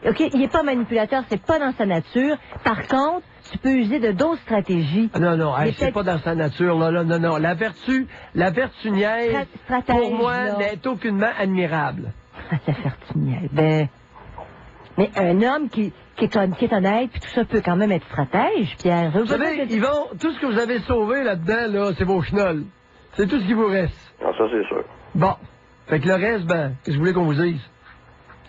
OK, il n'est pas manipulateur, c'est pas dans sa nature. Par contre, tu peux user de d'autres stratégies. Non, c'est pas dans sa nature, là, non. La vertu niaise, pour moi, n'est aucunement admirable. La vertu niaise, mais un homme qui est honnête, puis tout ça peut quand même être stratège, Pierre. Vous savez, Yvon, tout ce que vous avez sauvé là-dedans, là, c'est vos chenolles. C'est tout ce qui vous reste. Ah, ça, c'est sûr. Bon. Fait que le reste, qu'est-ce que vous voulez qu'on vous dise?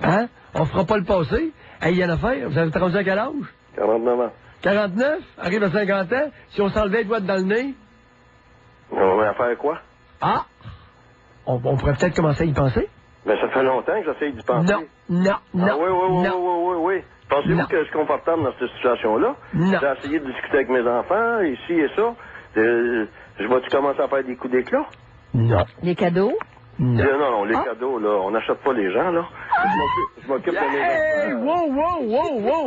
Hein? On fera pas le passé. Hey, il y a une affaire. Vous avez rendu à quel âge? 49 ans. 49? Arrive à 50 ans? Si on s'enlevait les doigts dans le nez? On va faire quoi? Ah! On pourrait peut-être commencer à y penser. Mais ça fait longtemps que j'essaye d'y penser. Non. Oui. Pensez-vous que je suis confortable dans cette situation-là? Non. J'ai essayé de discuter avec mes enfants, ici et ça. Je vais-tu commencer à faire des coups d'éclat? Non. Les cadeaux? Non, les cadeaux, là, on n'achète pas les gens, là. Je m'occupe de mes enfants.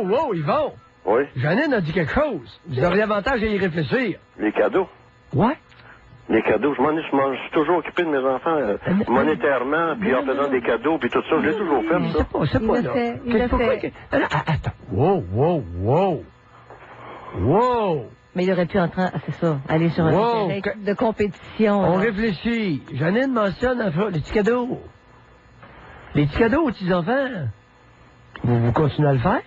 Wow, Yvon! Oui? Janine a dit quelque chose. Vous auriez avantage à y réfléchir. Les cadeaux? Ouais? Les cadeaux, je suis toujours occupé de mes enfants monétairement, puis en faisant des cadeaux, puis tout ça. Je l'ai toujours fait, ça. C'est pas, là. Il l'a fait. Attends. Wow! Mais il aurait pu c'est ça, aller sur un terrain de compétition. On réfléchit. Janine mentionne les petits cadeaux. Les petits cadeaux aux petits-enfants. Vous continuez à le faire?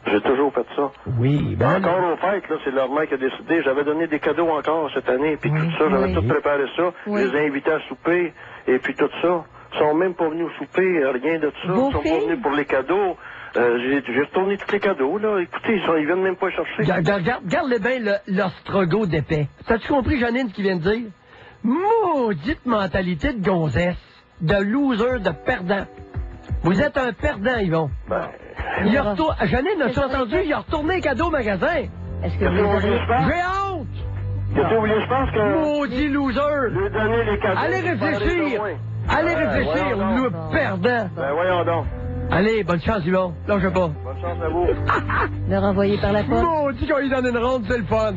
J'ai toujours fait ça. Oui, encore aux fêtes, là, c'est leur mère qui a décidé. J'avais donné des cadeaux encore cette année, puis tout ça, j'avais tout préparé ça. Je les ai invités à souper, et puis tout ça. Ils sont même pas venus au souper, rien de ça. Ils sont pas venus pour les cadeaux. J'ai retourné tous les cadeaux, là. Écoutez, ils viennent même pas chercher. Regarde-les bien l'ostrogo d'épais. T'as-tu compris, Janine, ce qu'il vient de dire? Maudite mentalité de gonzesse, de loser, de perdant. Vous êtes un perdant, Yvon. Janine, as-tu entendu? Il a retourné les cadeaux au magasin. Est-ce que vous J'ai honte! Qu'est-ce que vous voulez, je pense que... Maudit loser! Lui donner les cadeaux... Allez réfléchir, le perdant. Ben voyons donc. Allez, bonne chance, Yvon. Lâchez pas. Bonne chance à vous. Le renvoyer par la poste? Maudit quand il donne une ronde, c'est le fun.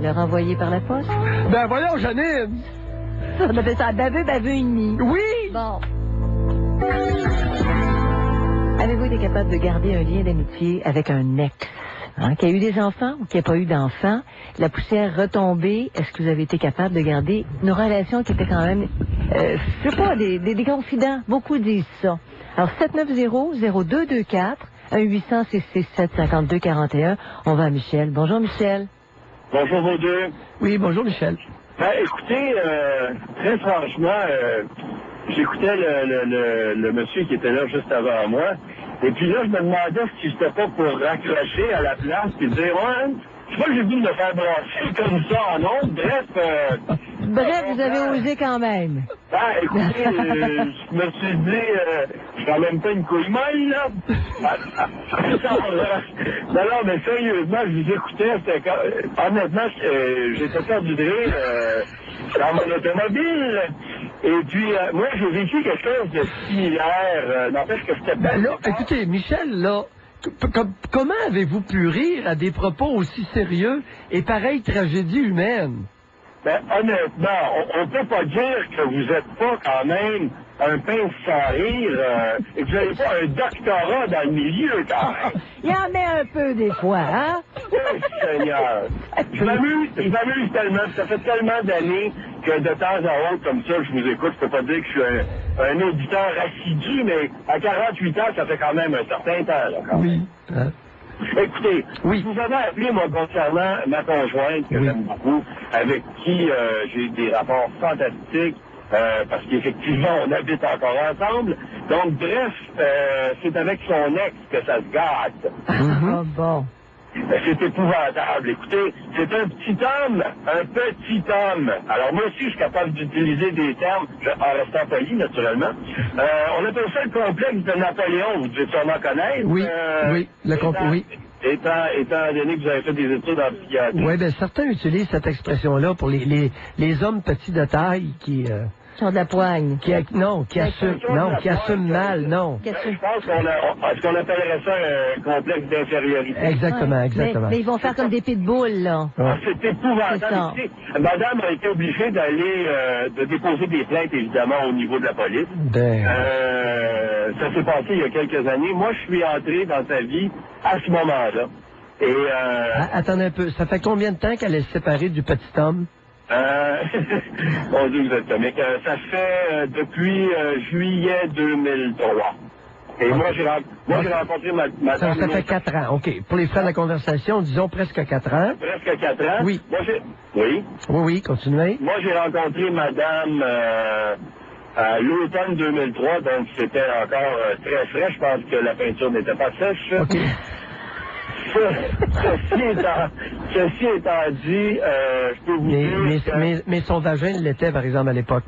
Le renvoyer par la poste? Ben voyons, Janine. On appelle ça baveux et demi. Oui! Bon. Avez-vous été capable de garder un lien d'amitié avec un ex, qui a eu des enfants ou qui n'a pas eu d'enfants? La poussière retombée, est-ce que vous avez été capable de garder une relation qui était quand même, je sais pas, des confidents? Beaucoup disent ça. Alors, 790-0224, 1-800-667-5241. On va à Michel. Bonjour, Michel. Bonjour, vous deux. Oui, bonjour, Michel. Écoutez, très franchement, j'écoutais le monsieur qui était là juste avant moi. Et puis là, je me demandais si c'était pas pour raccrocher à la place puis dire, ouais, pas que j'ai voulu me faire brasser comme ça en ondes. Bref, vous avez osé quand même. Ben, écoutez, je me suis dit, je suis quand même pas une couille molle, là. Non, mais sérieusement, je vous écoutais, honnêtement, j'étais perdu de rire dans mon automobile. Et puis, moi, j'ai vécu quelque chose de similaire. N'empêche que j'étais pas... là, écoutez, Michel, là, comment avez-vous pu rire à des propos aussi sérieux et pareille tragédie humaine? Ben, honnêtement, on peut pas dire que vous êtes pas quand même un pince sans rire et que vous n'avez pas un doctorat dans le milieu, quand même. Il y en met un peu des fois, hein? Oh, Seigneur! Je m'amuse tellement, ça fait tellement d'années que de temps à autre, comme ça, je vous écoute. Je peux pas dire que je suis un auditeur assidu, mais à 48 ans, ça fait quand même un certain temps, là, quand même. Oui. Hein? Écoutez, oui. Je vous avais appelé, moi, concernant ma conjointe, que j'aime beaucoup, avec qui j'ai eu des rapports fantastiques, parce qu'effectivement, on habite encore ensemble. Donc, bref, c'est avec son ex que ça se gâte. Ah bon. C'est épouvantable. Écoutez, c'est un petit homme. Alors, moi aussi, je suis capable d'utiliser des termes, en restant poli, naturellement. On appelle ça le complexe de Napoléon. Vous devez sûrement connaître. Oui, oui, le complexe, oui. Étant donné que vous avez fait des études en psychiatrie. Oui, bien, certains utilisent cette expression-là pour les hommes petits de taille qui Qui assument mal, non. Je pense qu'on appellerait ça un complexe d'infériorité. Exactement. Mais ils vont faire comme des pitbulls, là. C'est épouvantable. Madame a été obligée de déposer des plaintes, évidemment, au niveau de la police. Ça s'est passé il y a quelques années. Moi, je suis entré dans sa vie à ce moment-là. Et attendez un peu, ça fait combien de temps qu'elle est séparée du petit homme? Mon Dieu, vous êtes comique. Ça fait depuis juillet 2003. Et moi, j'ai rencontré ma Ça fait 4 ans, OK. Pour les frais de la conversation, disons presque 4 ans. Presque 4 ans? Oui. Oui, continuez. Moi, j'ai rencontré madame à l'automne 2003, donc c'était encore très frais. Je pense que la peinture n'était pas sèche. OK. Ceci étant dit, je peux vous dire mais son vagin l'était, par exemple, à l'époque.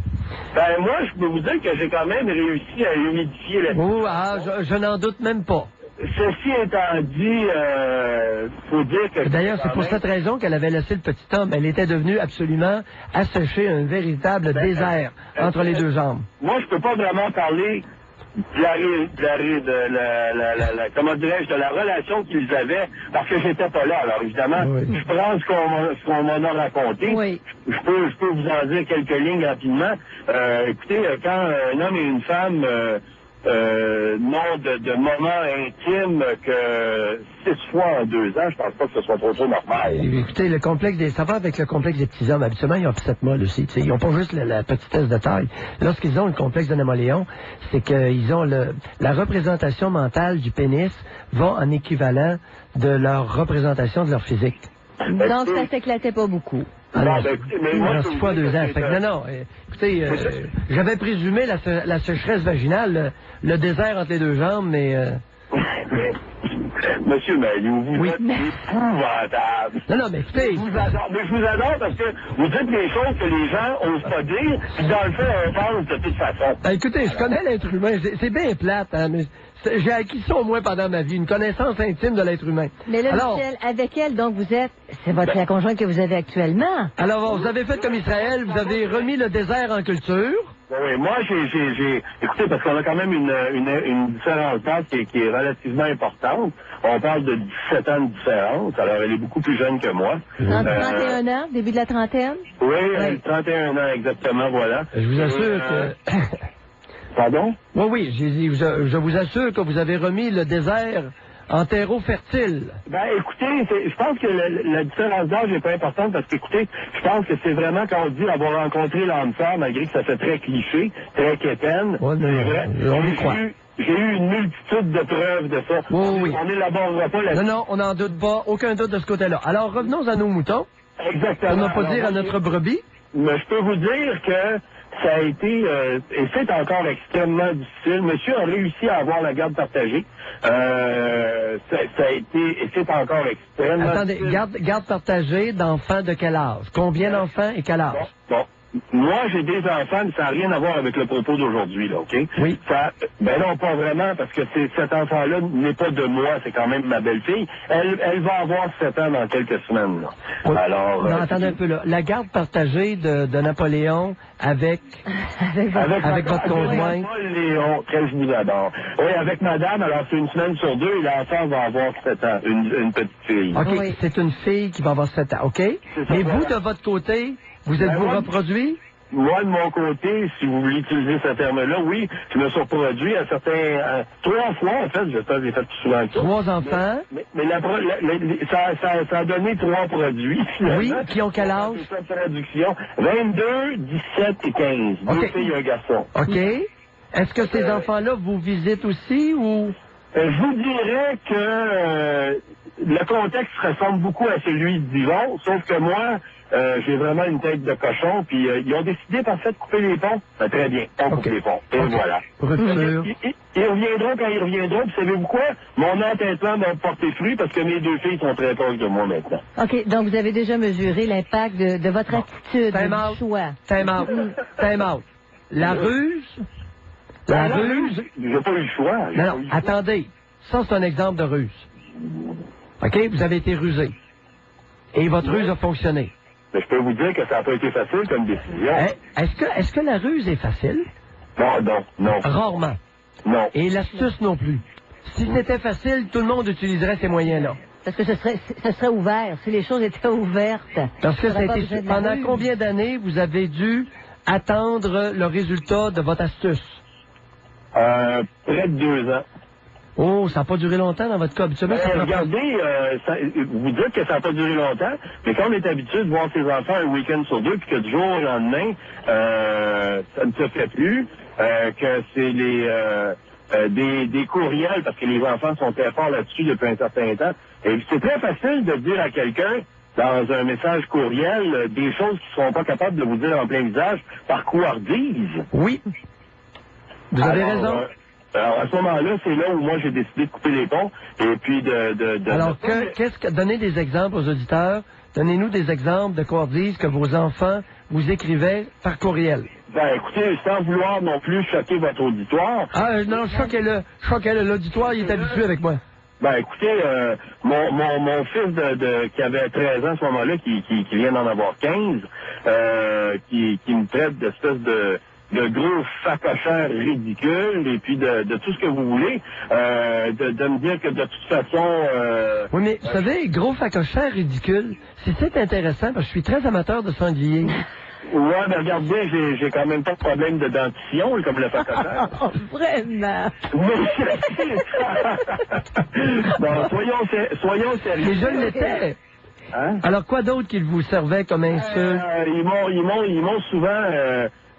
Ben, moi, je peux vous dire que j'ai quand même réussi à humidifier la... Oh, je n'en doute même pas. Ceci étant dit, faut dire que... D'ailleurs, c'est pour cette raison qu'elle avait laissé le petit homme. Elle était devenue absolument asséchée, un véritable désert entre les deux jambes. Moi, je peux pas vraiment parler comment dirais-je, de la relation qu'ils avaient, parce que j'étais pas là. Alors, évidemment, je prends ce qu'on m'en a raconté. Oui. Je peux vous en dire quelques lignes rapidement. Écoutez, quand un homme et une femme n'ont de moments intimes que 6 fois en 2 ans, je pense pas que ce soit trop normal. Écoutez, ça va avec le complexe des petits hommes. Habituellement, ils ont cette molle aussi. T'sais. Ils n'ont pas juste la petitesse de taille. Lorsqu'ils ont le complexe de Napoléon, c'est qu'ils ont la représentation mentale du pénis va en équivalent de leur représentation de leur physique. Donc, ça s'éclatait pas beaucoup. Alors, 6 fois 2 ans. Fait que non. Écoutez, j'avais présumé la sécheresse vaginale, le désert entre les deux jambes, mais... Monsieur Malou, vous êtes épouvantable. Non, mais écoutez... Je vous adore parce que vous dites les choses que les gens n'osent pas dire, puis dans le fait, on parle de toute façon. Écoutez, je connais l'être humain. C'est bien plate, hein, mais... J'ai acquis ça au moins pendant ma vie, une connaissance intime de l'être humain. Mais là, Michel, avec elle, donc vous êtes... C'est la conjointe que vous avez actuellement. Alors, vous avez fait comme Israël, vous avez remis le désert en culture. Oui, moi, j'ai... Écoutez, parce qu'on a quand même une différence d'âge qui est relativement importante. On parle de 17 ans de différence, alors elle est beaucoup plus jeune que moi. 31 ans, début de la trentaine? Oui, 31 ans, exactement, voilà. Je vous assure que... Pardon? Oui, je vous assure que vous avez remis le désert en terreau fertile. Ben, écoutez, je pense que la différence d'âge n'est pas importante parce qu'écoutez, je pense que c'est vraiment quand on dit avoir rencontré l'âme sœur, malgré que ça fait très cliché, très quétaine. Ouais, c'est vrai. On y croit. J'ai eu une multitude de preuves de ça. Oui. On n'élaborera pas là-dessus. Non, on n'en doute pas. Aucun doute de ce côté-là. Alors, revenons à nos moutons. Exactement. Pour ne pas dire à notre brebis. Mais je peux vous dire que ça a été, et c'est encore extrêmement difficile. Monsieur a réussi à avoir la garde partagée. Ça a été, et c'est encore extrêmement difficile. Attendez, garde partagée d'enfants de quel âge? Combien d'enfants et quel âge? Bon. Moi, j'ai des enfants, mais ça n'a rien à voir avec le propos d'aujourd'hui, là, OK? Oui. Ben non, pas vraiment, parce que cet enfant-là n'est pas de moi, c'est quand même ma belle-fille. Elle va avoir 7 ans dans quelques semaines, là. Oui. Alors... Non, attendez un peu, là. La garde partagée de Napoléon avec votre conjoint. Léon, que je vous adore. Oui, avec madame, alors c'est une semaine sur 2 et l'enfant va avoir 7 ans, une petite fille. OK, Oui. c'est une fille qui va avoir 7 ans, OK? Mais vous, de votre côté, vous êtes-vous reproduit? Moi, de mon côté, si vous voulez utiliser ce terme-là, oui, je me suis reproduit à certains... 3 fois, en fait, j'espère que j'ai fait plus souvent que ça. 3 enfants? Mais ça a donné 3 produits, finalement. Oui, qui ont quel âge? C'est ça, traduction. 22, 17 et 15. OK. 2 filles et un garçon. OK. Est-ce que ces enfants-là vous visitent aussi ou... Je vous dirais que le contexte ressemble beaucoup à celui d'Yvon, sauf que moi, j'ai vraiment une tête de cochon, puis ils ont décidé par fait de couper les ponts. Ben, très bien, on coupe les ponts. Et voilà. Rupture. Ils reviendront quand ils reviendront, puis savez-vous quoi? Mon entêtement va porter fruit parce que mes 2 filles sont très proches de moi maintenant. OK, donc vous avez déjà mesuré l'impact de votre attitude, du choix. Time out. La ruse... La ruse... J'ai pas eu le choix. Non, attendez. Ça, c'est un exemple de ruse. OK? Vous avez été rusé. Et votre ruse a fonctionné. Mais je peux vous dire que ça n'a pas été facile comme décision. Est-ce que la ruse est facile? Non. Rarement. Non. Et l'astuce non plus. Si c'était facile, tout le monde utiliserait ces moyens-là. Parce que ce serait ouvert, si les choses étaient ouvertes. Parce que ça a été... Pendant combien d'années vous avez dû attendre le résultat de votre astuce? Près de 2 ans. Oh, ça n'a pas duré longtemps dans votre cas. Habituellement, regardez, vous dites que ça n'a pas duré longtemps, mais quand on est habitué de voir ses enfants un week-end sur 2, puis que du jour au lendemain, ça ne se fait plus, que c'est des courriels, parce que les enfants sont très forts là-dessus depuis un certain temps. Et c'est très facile de dire à quelqu'un, dans un message courriel, des choses qu'ils ne seront pas capables de vous dire en plein visage par couardise. Oui. Vous avez raison. Alors, à ce moment-là, c'est là où moi, j'ai décidé de couper les ponts et puis Alors, donnez des exemples aux auditeurs. Donnez-nous des exemples de couardises que vos enfants vous écrivaient par courriel. Ben, écoutez, sans vouloir non plus choquer votre auditoire. Non, choquez-le. L'auditoire, il est habitué avec moi. Ben, écoutez, mon fils qui avait 13 ans à ce moment-là, qui vient d'en avoir 15, qui me traite d'espèce de gros facocheurs ridicules et puis de tout ce que vous voulez, de me dire que de toute façon... oui, mais vous savez, gros facocheurs ridicules, c'est intéressant parce que je suis très amateur de sanglier. Ouais, mais regardez, j'ai quand même pas de problème de dentition, comme le facocheur. Oh, vraiment? Bon, soyons sérieux. Mais je l'étais. Hein? Alors, quoi d'autre qu'il vous servait comme insulte? Ils m'ont souvent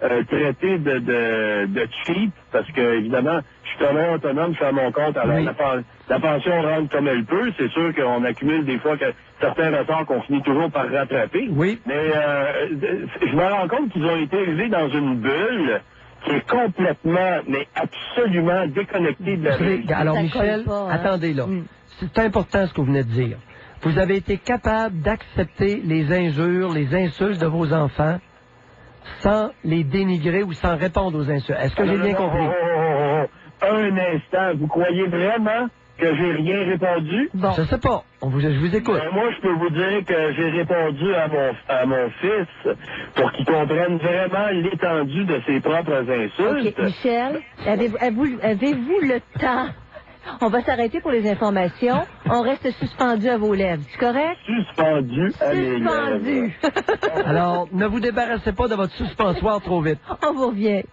traité de cheap, parce que, évidemment, je suis travailleur autonome, je suis à mon compte, alors la pension rentre comme elle peut. C'est sûr qu'on accumule des fois certains retards qu'on finit toujours par rattraper. Oui. Mais je me rends compte qu'ils ont été élevés dans une bulle qui est complètement, mais absolument déconnectée de la réalité. Alors, Michel, attendez là. C'est important ce que vous venez de dire. Vous avez été capable d'accepter les injures, les insultes de vos enfants sans les dénigrer ou sans répondre aux insultes. Est-ce que j'ai bien compris? Un instant, vous croyez vraiment que j'ai rien répondu? Bon. Je sais pas. Je vous écoute. Moi, je peux vous dire que j'ai répondu à mon fils pour qu'il comprenne vraiment l'étendue de ses propres insultes. OK. Michel, avez-vous le temps? On va s'arrêter pour les informations. On reste suspendu à vos lèvres. C'est correct? Suspendu à mes lèvres. Alors, ne vous débarrassez pas de votre suspensoire trop vite. On vous revient.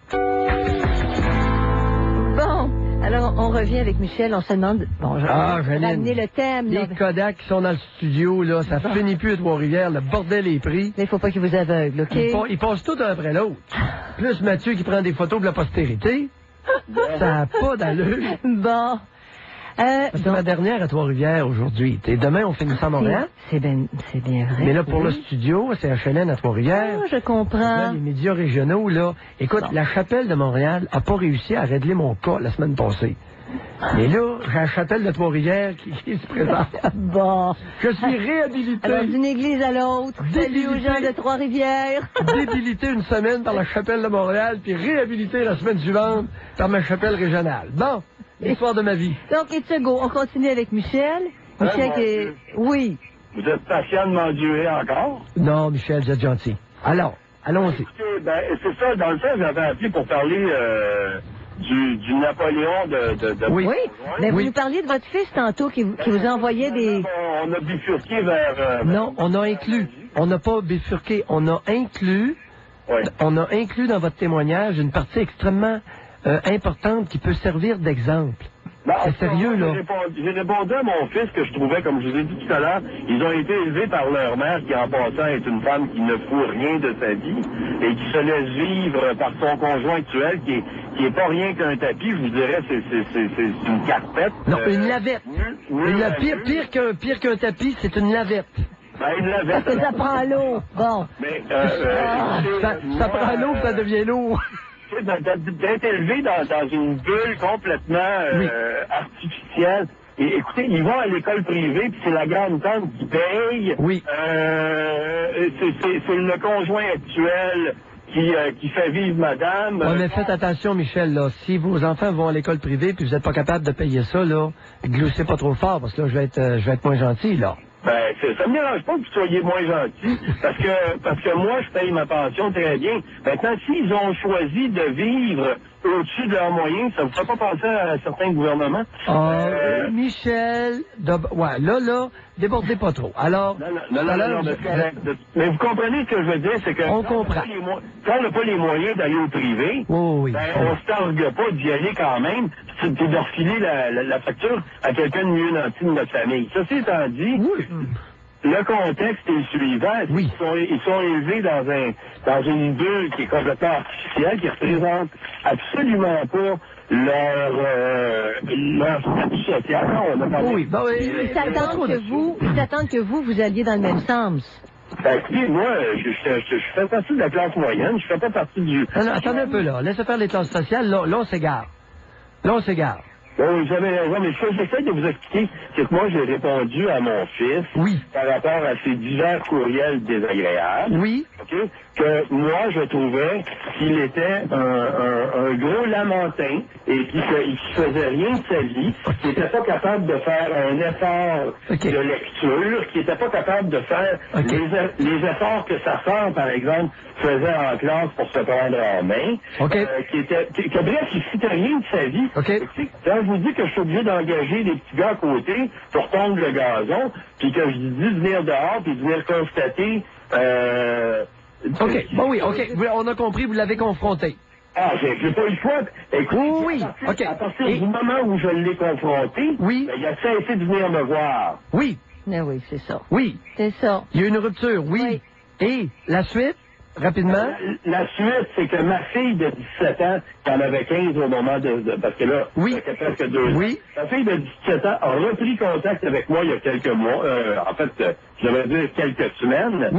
Bon. Alors, on revient avec Michel. On se demande... Bon, je vais amener le thème. Les Kodak qui sont dans le studio, là, ça finit plus à Trois-Rivières. Le bordel est pris. Mais il faut pas qu'ils vous aveuglent, OK? Ils passent tout un après l'autre. Plus Mathieu qui prend des photos de la postérité. Ça n'a pas d'allure. Bon. C'est ma dernière à Trois-Rivières aujourd'hui. Et demain, on finit ça à Montréal. C'est bien vrai. Mais là, pour le studio, c'est HLN à Trois-Rivières. Ah, je comprends. Là, les médias régionaux, là. Écoute, la Chapelle de Montréal a pas réussi à régler mon cas la semaine passée. Mais là, j'ai la Chapelle de Trois-Rivières qui se présente. Bon. Je suis réhabilité. Alors, d'une église à l'autre. Salut aux gens de Trois-Rivières. Débilité une semaine par la Chapelle de Montréal, puis réhabilité la semaine suivante par ma chapelle régionale. Bon, l'histoire de ma vie. Donc, it's a go. On continue avec Michel. Michel qui est... Oui. Vous êtes patient de m'endurer encore? Non, Michel, vous êtes gentil. Alors, allons-y. Écoutez, ben, c'est ça, dans le fait, j'avais appelé pour parler du Napoléon de Oui. Mais vous Oui. nous parliez de votre fils tantôt qui vous envoyait des... On a bifurqué vers... Non, on a inclus. On n'a pas bifurqué. On a inclus. Oui. On a inclus dans votre témoignage une partie extrêmement importante qui peut servir d'exemple. Ben, C'est sérieux, là. J'ai répondu à mon fils que je trouvais, comme je vous ai dit tout à l'heure, ils ont été élevés par leur mère qui, en passant, est une femme qui ne fout rien de sa vie et qui se laisse vivre par son conjoint actuel qui est pas rien qu'un tapis. Je vous dirais, c'est une carpette. Non, une lavette. Pire qu'un tapis, c'est une lavette. Ben, une lavette. Parce que ça prend l'eau. Bon. Mais, Ça prend l'eau, ça devient lourd. D'être élevé dans une bulle complètement artificielle. Et écoutez, ils vont à l'école privée, puis c'est la grande tante qui paye. Oui. C'est le conjoint actuel qui fait vivre madame. On a fait attention, Michel, là. Si vos enfants vont à l'école privée puis vous n'êtes pas capable de payer ça, là, gloussez pas trop fort, parce que là, je vais être moins gentil, là. Ben, ça me dérange pas que vous soyez moins gentil, parce que moi, je paye ma pension très bien. Maintenant, s'ils ont choisi de vivre au-dessus de leurs moyens, ça ne vous fait pas penser à certains gouvernements? Michel, ouais, là, débordez pas trop. Alors, Non, mais vous comprenez ce que je veux dire, c'est que on comprend. Quand on n'a pas les moyens d'aller au privé, oui. Ben, on se targue pas d'y aller quand même, puis de refiler la facture à quelqu'un de mieux nanti de notre famille. Ceci étant dit, le contexte est le suivant. Oui. Ils sont élevés dans une bulle qui est complètement artificielle, qui représente absolument pas leur statut social. On a parlé... Ils s'attendent que vous alliez dans le même sens. Ben, écoutez, moi, je fais partie de la classe moyenne, je fais pas partie du... Non, attendez un peu, là. Laissez faire les classes sociales. Là, on s'égare. Oui, jamais raison, mais ce que j'essaie de vous expliquer, c'est que moi, j'ai répondu à mon fils par rapport à ses divers courriels désagréables. Oui. OK? Que moi, je trouvais qu'il était un gros lamentin et qui faisait rien de sa vie, qui n'était pas capable de faire un effort de lecture, qui n'était pas capable de faire les efforts que sa sœur, par exemple, faisait en classe pour se prendre en main. Bref, il ne citait rien de sa vie. Quand je vous dis que je suis obligé d'engager des petits gars à côté pour tondre le gazon, puis que je dis de venir dehors, puis de venir constater... on a compris, vous l'avez confronté. Ah, j'ai pas eu le choix. Écoutez, à partir du moment où je l'ai confronté, ben, il a cessé de venir me voir. Oui. Mais oui, c'est ça. Oui. C'est ça. Il y a une rupture, oui. Et la suite, rapidement? La suite, c'est que ma fille de 17 ans, qui en avait 15 au moment parce que là, c'était presque 2 ans. Ma fille de 17 ans a repris contact avec moi il y a quelques mois. En fait, je devrais dire quelques semaines.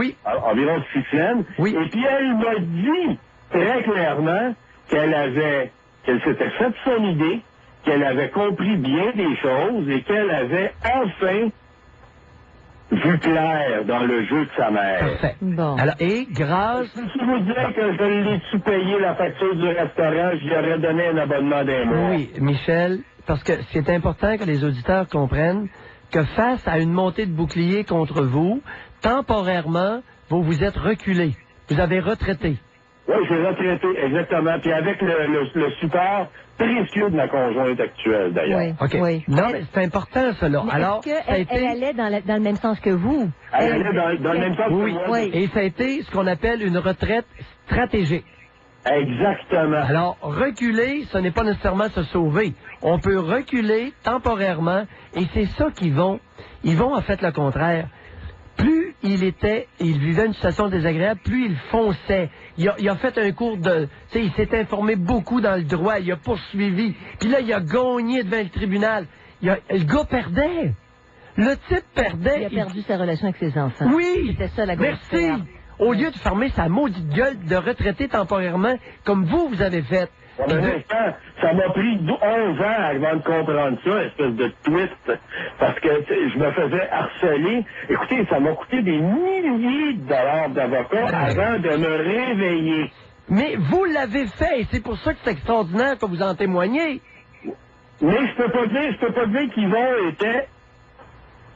Environ 6 semaines. Et puis elle m'a dit très clairement qu'elle s'était faite son idée, qu'elle avait compris bien des choses et qu'elle avait enfin vu clair dans le jeu de sa mère. Parfait. Bon. Alors, et grâce... Si vous dirais que je l'ai-tu payé la facture du restaurant, je lui aurais donné un abonnement d'un mois. Oui, Michel, parce que c'est important que les auditeurs comprennent que face à une montée de bouclier contre vous, temporairement, vous vous êtes reculé. Vous avez retraité. Oui, j'ai retraité, exactement. Puis avec le support précieux de ma conjointe actuelle, d'ailleurs. Oui. Non, mais c'est important, ça, là. Alors, elle allait dans le même sens que vous. Elle allait dans le même sens que moi. Oui. Et ça a été ce qu'on appelle une retraite stratégique. Exactement. Alors, reculer, ce n'est pas nécessairement se sauver. On peut reculer temporairement, et c'est ça qu'ils vont en fait le contraire. Plus il vivait une situation désagréable, plus il fonçait. Il a fait un cours de... Tu sais, il s'est informé beaucoup dans le droit, il a poursuivi. Puis là, il a gagné devant le tribunal. le gars perdait. Le type perdait. Il a perdu sa relation avec ses enfants. Oui! C'était ça la grosse Merci! perte. Au lieu de fermer sa maudite gueule de retraiter temporairement, comme vous avez fait. En un instant, ça m'a pris 11 ans avant de comprendre ça, espèce de twist, parce que je me faisais harceler. Écoutez, ça m'a coûté des milliers de dollars d'avocat avant de me réveiller. Mais vous l'avez fait, et c'est pour ça que c'est extraordinaire que vous en témoignez. Mais je peux pas dire qu'Yvon était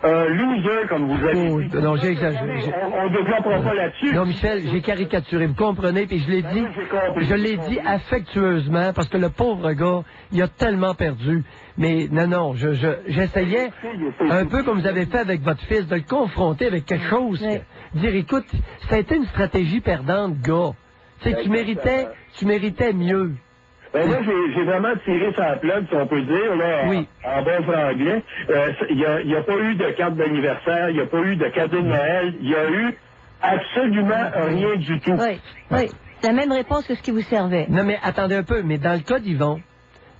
un loser, comme vous avez dit. Non, j'ai exagéré. On ne développera pas là-dessus. Non, Michel, j'ai caricaturé, vous comprenez, puis je l'ai dit affectueusement, parce que le pauvre gars, il a tellement perdu. Mais non, j'essayais, un peu comme vous avez fait avec votre fils, de le confronter avec quelque chose. Dire, écoute, ça a été une stratégie perdante, gars. Tu sais, tu méritais mieux. Ben là, j'ai vraiment tiré sa plug, si on peut dire, là, en bon franglais. Il n'y a pas eu de carte d'anniversaire, il n'y a pas eu de cadeau de Noël, il n'y a eu absolument rien du tout. Oui. C'est la même réponse que ce qui vous servait. Non, mais attendez un peu, mais dans le cas d'Yvon,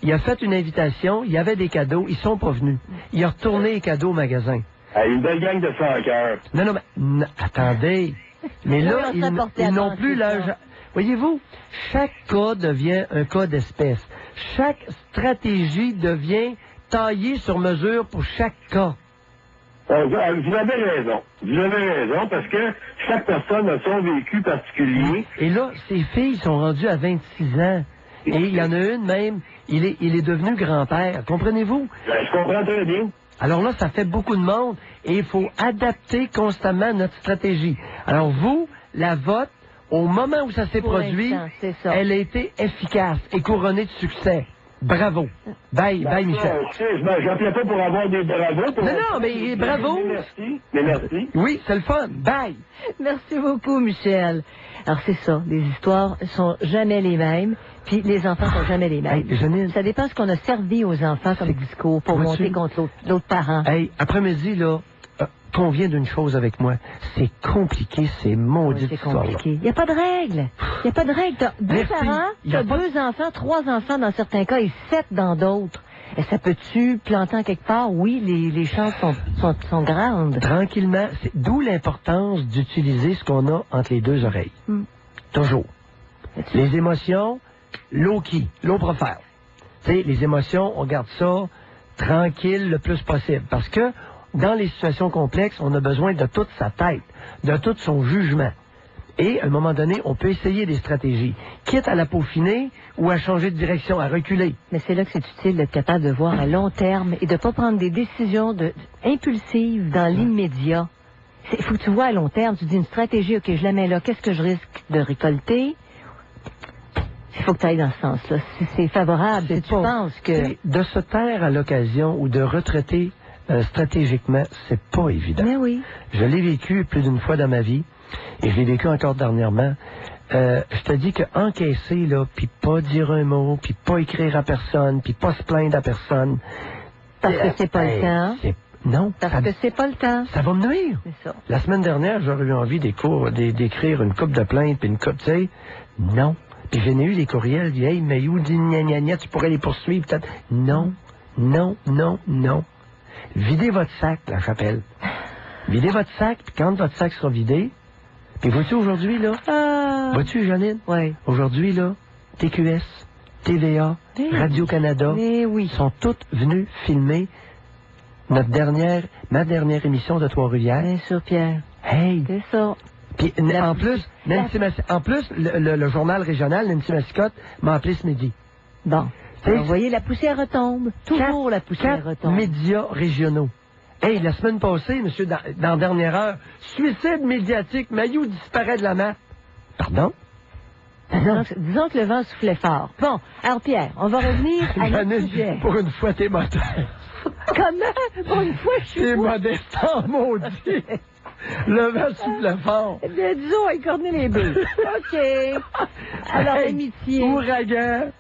il a fait une invitation, il y avait des cadeaux, ils sont pas venus. Il a retourné les cadeaux au magasin. Une belle gang de sans-cœur. Non, mais attendez. Mais là, ils n'ont plus l'âge. Voyez-vous, chaque cas devient un cas d'espèce. Chaque stratégie devient taillée sur mesure pour chaque cas. Vous avez raison, parce que chaque personne a son vécu particulier. Et là, ces filles sont rendues à 26 ans. Et il y en a une même, il est devenu grand-père. Comprenez-vous? Je comprends très bien. Alors là, ça fait beaucoup de monde et il faut adapter constamment notre stratégie. Alors vous, la vôtre, au moment où ça s'est produit, elle a été efficace et couronnée de succès. Bravo. Bye, Michel. J'appelais pas pour avoir des bravos. Non, mais bravo. Mais merci. Oui, c'est le fun. Bye. Merci beaucoup, Michel. Alors, c'est ça. Les histoires sont jamais les mêmes, puis les enfants sont jamais les mêmes. Janine, ça dépend ce qu'on a servi aux enfants comme discours pour monter contre l'autre parent. Après-midi, là, conviens d'une chose avec moi. C'est compliqué, c'est maudit. C'est compliqué. Il n'y a pas de règle. Il n'y a pas de règle. Tu as deux parents, tu as 2 enfants, 3 enfants dans certains cas et 7 dans d'autres. Et ça peut-tu planter en quelque part? Oui, les chances sont grandes. Tranquillement. D'où l'importance d'utiliser ce qu'on a entre les 2 oreilles. Toujours. Les émotions, l'eau profère. Tu sais, les émotions, on garde ça tranquille le plus possible. Parce que dans les situations complexes, on a besoin de toute sa tête, de tout son jugement. Et, à un moment donné, on peut essayer des stratégies, quitte à la peaufiner ou à changer de direction, à reculer. Mais c'est là que c'est utile d'être capable de voir à long terme et de ne pas prendre des décisions impulsives dans l'immédiat. Il faut que tu vois à long terme, tu dis une stratégie, OK, je la mets là, qu'est-ce que je risque de récolter? Il faut que tu ailles dans ce sens-là. Si c'est favorable, si tu penses que... De se taire à l'occasion ou de retraiter stratégiquement, c'est pas évident. Mais oui. Je l'ai vécu plus d'une fois dans ma vie, et je l'ai vécu encore dernièrement. Je te dis que encaisser, là, puis pas dire un mot, puis pas écrire à personne, puis pas se plaindre à personne. Parce que c'est pas le temps. Non. Parce que c'est pas le temps. Ça va me nuire. C'est ça. La semaine dernière, j'aurais eu envie d'écrire une coupe de plaintes, puis une coupe, tu sais. Non. Puis j'en ai eu des courriels, dit, hey, mais où dit gna, tu pourrais les poursuivre, peut-être. Non. Videz votre sac, la chapelle. Videz votre sac, puis quand votre sac sera vidé, puis vois-tu aujourd'hui, là? Vois-tu, Janine? Oui. Aujourd'hui, là, TQS, TVA, Radio-Canada, sont toutes venues filmer ma dernière émission de Trois-Rivières. Bien sûr, Pierre. Hey! C'est ça. Puis, en plus, le journal régional, Nancy Mascotte, m'a appelé ce midi. Bon. Alors, vous voyez, la poussière retombe. Toujours la poussière retombe. Médias régionaux. Hey, la semaine passée, monsieur, dans Dernière Heure, suicide médiatique, Mailloux disparaît de la map. Pardon? Disons que le vent soufflait fort. Bon, alors Pierre, on va revenir à notre sujet. Pour une fois, t'es modeste. Comment? Pour une fois, je suis... T'es modeste en maudit. Le vent soufflait fort. Disons, écorner les bœufs. OK. Alors, l'amitié. Ouragan.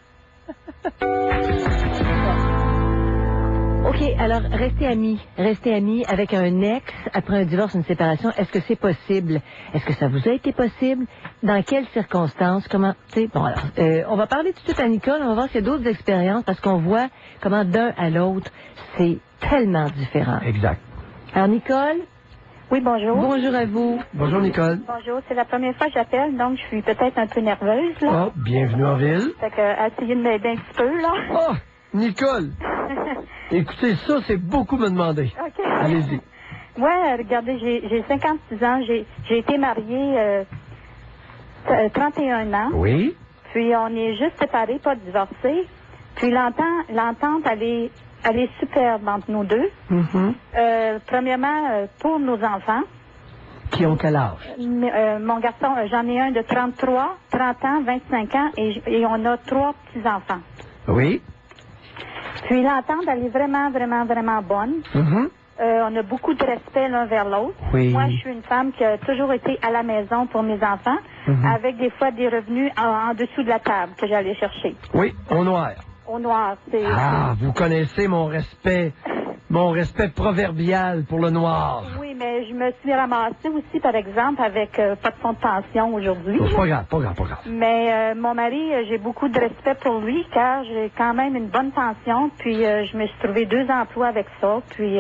Au OK, alors, rester amis avec un ex après un divorce, une séparation, est-ce que c'est possible? Est-ce que ça vous a été possible? Dans quelles circonstances? Comment, tu sais, bon, alors, on va parler tout de suite à Nicole, on va voir s'il y a d'autres expériences, parce qu'on voit comment d'un à l'autre, c'est tellement différent. Exact. Alors, Nicole? Oui, bonjour. Bonjour à vous. Bonjour, Nicole. Bonjour, c'est la première fois que j'appelle, donc je suis peut-être un peu nerveuse, là. Oh, bienvenue en ville. Fait que, essayez de m'aider un petit peu, là. Oh, Nicole. Écoutez, ça, c'est beaucoup me demander. OK. Allez-y. Moi, regardez, j'ai 56 ans, j'ai été mariée 31 ans. Oui. Puis on est juste séparés, pas divorcés. Puis l'entente, elle est superbe entre nous deux. Premièrement, pour nos enfants. Qui ont quel âge? Mon garçon, j'en ai un de 33, 30 ans, 25 ans, et on a 3 petits-enfants. Oui. Puis l'entente, elle est vraiment, vraiment, vraiment bonne. On a beaucoup de respect l'un vers l'autre. Oui. Moi, je suis une femme qui a toujours été à la maison pour mes enfants, avec des fois des revenus en dessous de la table que j'allais chercher. Oui, au noir. Au noir, c'est... Ah, vous connaissez mon respect proverbial pour le noir. Oui, mais je me suis ramassée aussi, par exemple, avec pas de fonds de pension aujourd'hui. C'est pas grave, pas grave. Mais mon mari, j'ai beaucoup de respect pour lui, car j'ai quand même une bonne pension, puis je me suis trouvé 2 emplois avec ça, puis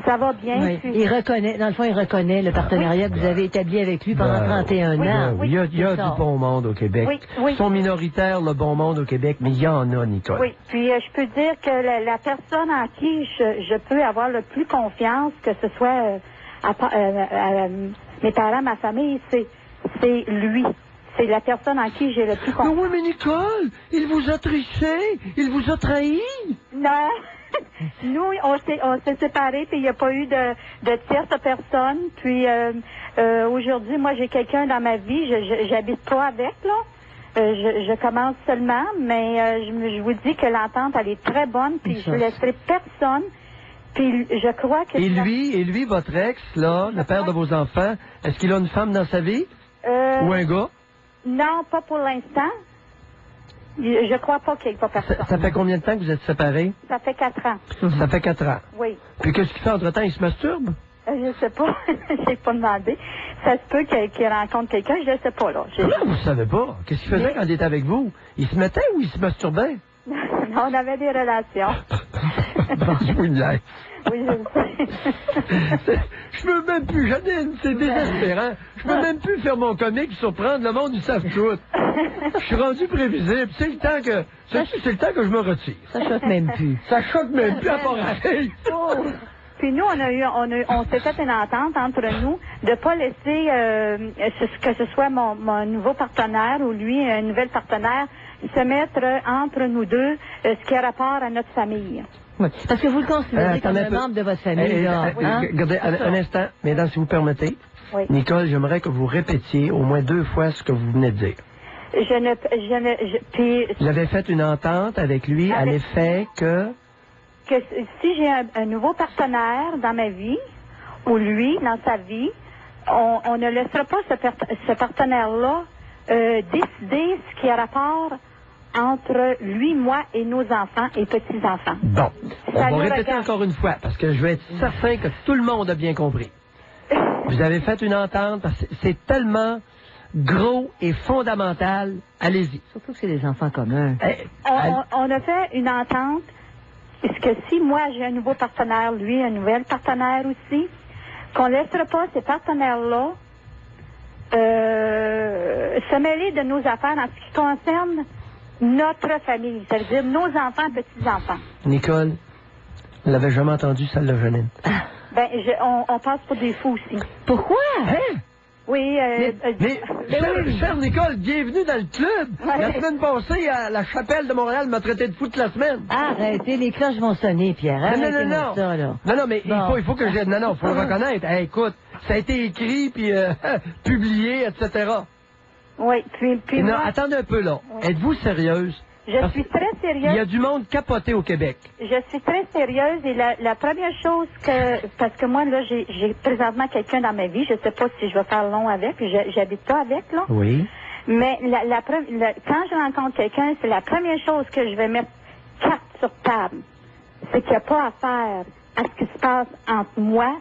ça va bien. Oui. Puis... Il reconnaît le partenariat que vous avez établi avec lui pendant 31 ans. Oui, il y a du bon monde au Québec. Oui, oui. Ils sont minoritaires, le bon monde au Québec, mais il y en a, Nicole. Oui, puis je peux dire que la personne en qui je peux avoir le plus confiance, que ce soit mes parents, ma famille, c'est lui. C'est la personne en qui j'ai le plus confiance. Mais oui, mais Nicole, il vous a triché, il vous a trahi. Non. Nous, on s'est séparés, puis il n'y a pas eu de tierce personne. Puis aujourd'hui, moi, j'ai quelqu'un dans ma vie, j'habite pas avec, là. Je commence seulement, mais je vous dis que l'entente, elle est très bonne, puis je ne laisserai personne. Puis je crois que... Et lui, votre ex, là, le père de vos enfants, est-ce qu'il a une femme dans sa vie? Ou un gars? Non, pas pour l'instant. Je crois pas qu'il n'y ait pas personne. Ça fait combien de temps que vous êtes séparés? Ça fait 4 ans. Ça fait 4 ans? Oui. Puis qu'est-ce qu'il fait entre-temps? Il se masturbe? Je sais pas. J'ai pas demandé. Ça se peut qu'il rencontre quelqu'un, je sais pas, là. Comment vous savez pas? Qu'est-ce qu'il faisait quand il était avec vous? Il se mettait ou il se masturbait? Non, on avait des relations. Je vous niaise. Oui, je sais. Je peux même plus, Janine, c'est désespérant. Je peux même plus faire mon comique surprendre le monde du savent tout. Je suis rendu prévisible. C'est le temps que je me retire. Ça choque même plus. Ça choque même plus à part arrêter. Oh. Puis nous, on s'est fait une entente entre nous de pas laisser que ce soit mon nouveau partenaire ou lui, un nouvel partenaire, se mettre entre nous deux ce qui a rapport à notre famille. Oui, parce que vous le considérez comme un membre de votre famille, là. Regardez, un instant, mesdames, si vous permettez. Oui. Nicole, j'aimerais que vous répétiez au moins 2 fois ce que vous venez de dire. Vous avez fait une entente avec lui à l'effet que si j'ai un nouveau partenaire dans ma vie, ou lui, dans sa vie, on ne laissera pas ce partenaire-là décider ce qui a rapport entre lui, moi et nos enfants et petits-enfants. Bon, on va répéter encore une fois, parce que je veux être certain que tout le monde a bien compris. Vous avez fait une entente, parce que c'est tellement gros et fondamental. Allez-y. Surtout que c'est des enfants communs. On a fait une entente, parce que si moi j'ai un nouveau partenaire, lui un nouvel partenaire aussi, qu'on ne laissera pas ces partenaires-là se mêler de nos affaires en ce qui concerne notre famille, ça veut dire nos enfants, petits-enfants. Nicole, vous l'avez jamais entendu, celle-là, Janine? Ben, on passe pour des fous aussi. Pourquoi? Hein? Oui, chère Nicole, bienvenue dans le club. Ouais. La semaine passée, la chapelle de Montréal m'a traité de fou toute la semaine. Arrêtez, les cloches vont sonner, Pierre. Non. Ça, là. Non, mais bon. il faut que je... Non, faut le reconnaître. Hey, écoute, ça a été écrit, puis publié, etc. Oui, puis non, moi... attendez un peu, là. Oui. Êtes-vous sérieuse? Je suis très sérieuse. Il y a du monde capoté au Québec. Je suis très sérieuse et la première chose parce que moi, là, j'ai présentement quelqu'un dans ma vie, je sais pas si je vais faire long avec, puis j'habite pas avec, là. Oui. Mais quand je rencontre quelqu'un, c'est la première chose que je vais mettre carte sur table. c'est qu'il n'y a pas affaire à ce qui se passe entre moi,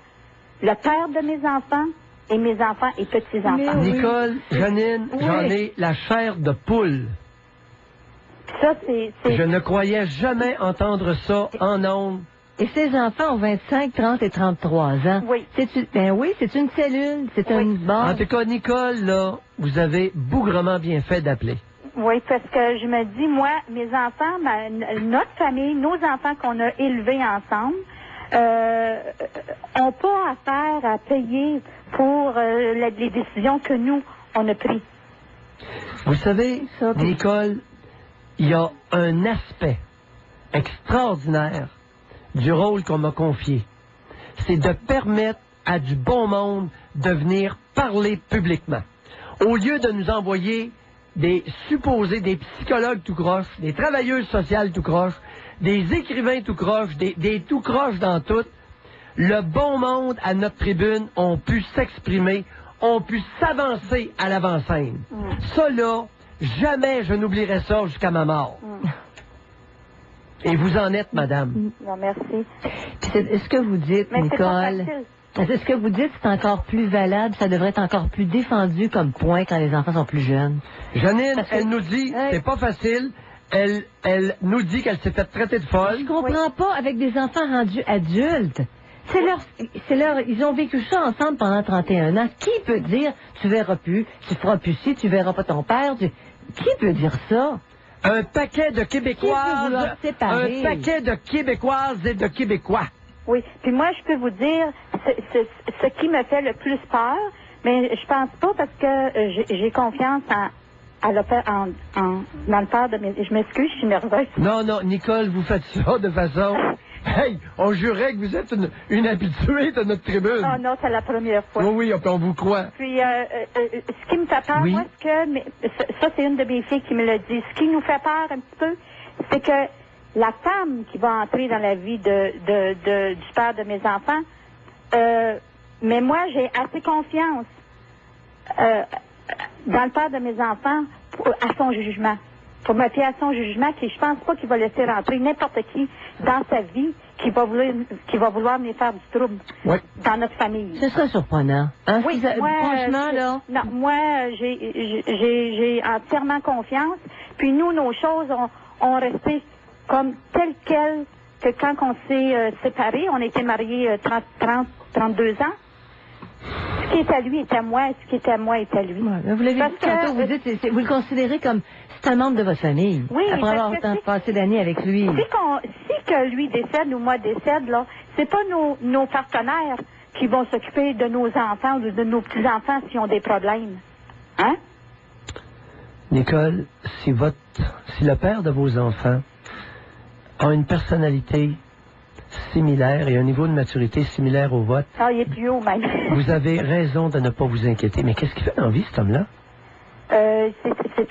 le père de mes enfants, et mes enfants et petits-enfants. Nicole, Janine, j'en ai la chair de poule. Ça, c'est... Je ne croyais jamais entendre ça en ondes. Et ces enfants ont 25, 30 et 33 ans. Oui. Ben oui, c'est une cellule, c'est une base. En tout cas, Nicole, là, vous avez bougrement bien fait d'appeler. Oui, parce que je me dis, moi, mes enfants, notre famille, nos enfants qu'on a élevés ensemble, n'ont pas affaire à payer pour les décisions que nous, on a prises. Vous savez, Nicole, il y a un aspect extraordinaire du rôle qu'on m'a confié. C'est de permettre à du bon monde de venir parler publiquement. Au lieu de nous envoyer des psychologues tout croche, des travailleuses sociales tout croche, des écrivains tout croche, des tout croches dans tout, le bon monde à notre tribune ont pu s'exprimer, ont pu s'avancer à l'avant-scène. Ça, là, jamais je n'oublierai ça jusqu'à ma mort. Et vous en êtes, madame. Non, merci. Est-ce que vous dites, mais Nicole, est-ce que vous dites que c'est encore plus valable, ça devrait être encore plus défendu comme point quand les enfants sont plus jeunes? Janine, elle nous dit, c'est pas facile. Elle nous dit qu'elle s'est fait traiter de folle. Je comprends pas avec des enfants rendus adultes. Ils ont vécu ça ensemble pendant 31 ans. Qui peut dire, tu verras plus, tu feras plus ci, tu verras pas ton père? Qui peut dire ça? Un paquet de Québécoises, un paquet de Québécoises et de Québécois. Oui, puis moi, je peux vous dire, ce qui me fait le plus peur, mais je pense pas parce que j'ai confiance dans le père de mes... Je m'excuse, je suis nerveuse. Non, Nicole, vous faites ça de façon... Hey, on jurait que vous êtes une habituée de notre tribune. Oh non, c'est la première fois. Oui, on vous croit. Puis, ce qui me fait peur, moi, ça, c'est une de mes filles qui me l'a dit. Ce qui nous fait peur un petit peu, c'est que la femme qui va entrer dans la vie du père de mes enfants, mais moi, j'ai assez confiance dans le père de mes enfants à son jugement. Pour me fier à son jugement, je pense pas qu'il va laisser rentrer n'importe qui dans sa vie qui va vouloir venir faire du trouble dans notre famille. Ce serait surprenant. Hein? Oui, franchement, là. Non, moi, j'ai entièrement confiance. Puis nous, nos choses ont resté comme telles quelles que quand on s'est séparés, on était mariés 32 ans. Ce qui est à lui est à moi, ce qui est à moi est à lui. Ouais, vous l'avez dit tantôt, vous dites, vous le considérez comme c'est un membre de votre famille. Oui, après avoir passé d'années avec lui. Si que lui décède ou moi décède, là, c'est pas nos partenaires qui vont s'occuper de nos enfants ou de nos petits-enfants s'ils ont des problèmes. Hein? Nicole, si le père de vos enfants a une personnalité similaire et un niveau de maturité similaire au vôtre. Ah, il est plus haut, même. Vous avez raison de ne pas vous inquiéter. Mais qu'est-ce qu'il fait dans la vie, cet homme-là? C'est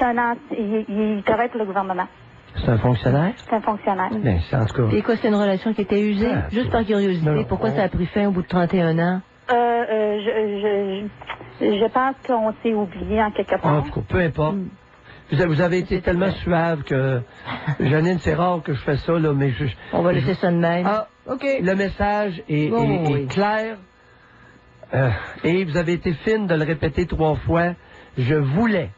il travaille pour le gouvernement. C'est un fonctionnaire? C'est un fonctionnaire. Bien, en tout cas. Et quoi, c'est une relation qui était usée? Juste par curiosité, non, pourquoi ça a pris fin au bout de 31 ans? Je pense qu'on s'est oublié en quelque part. En tout cas, peu importe. Vous avez été tellement suave que... Janine, c'est rare que je fais ça, là, mais on va laisser ça de même. Ah, OK. Le message est clair. Et vous avez été fine de le répéter 3 fois. Je voulais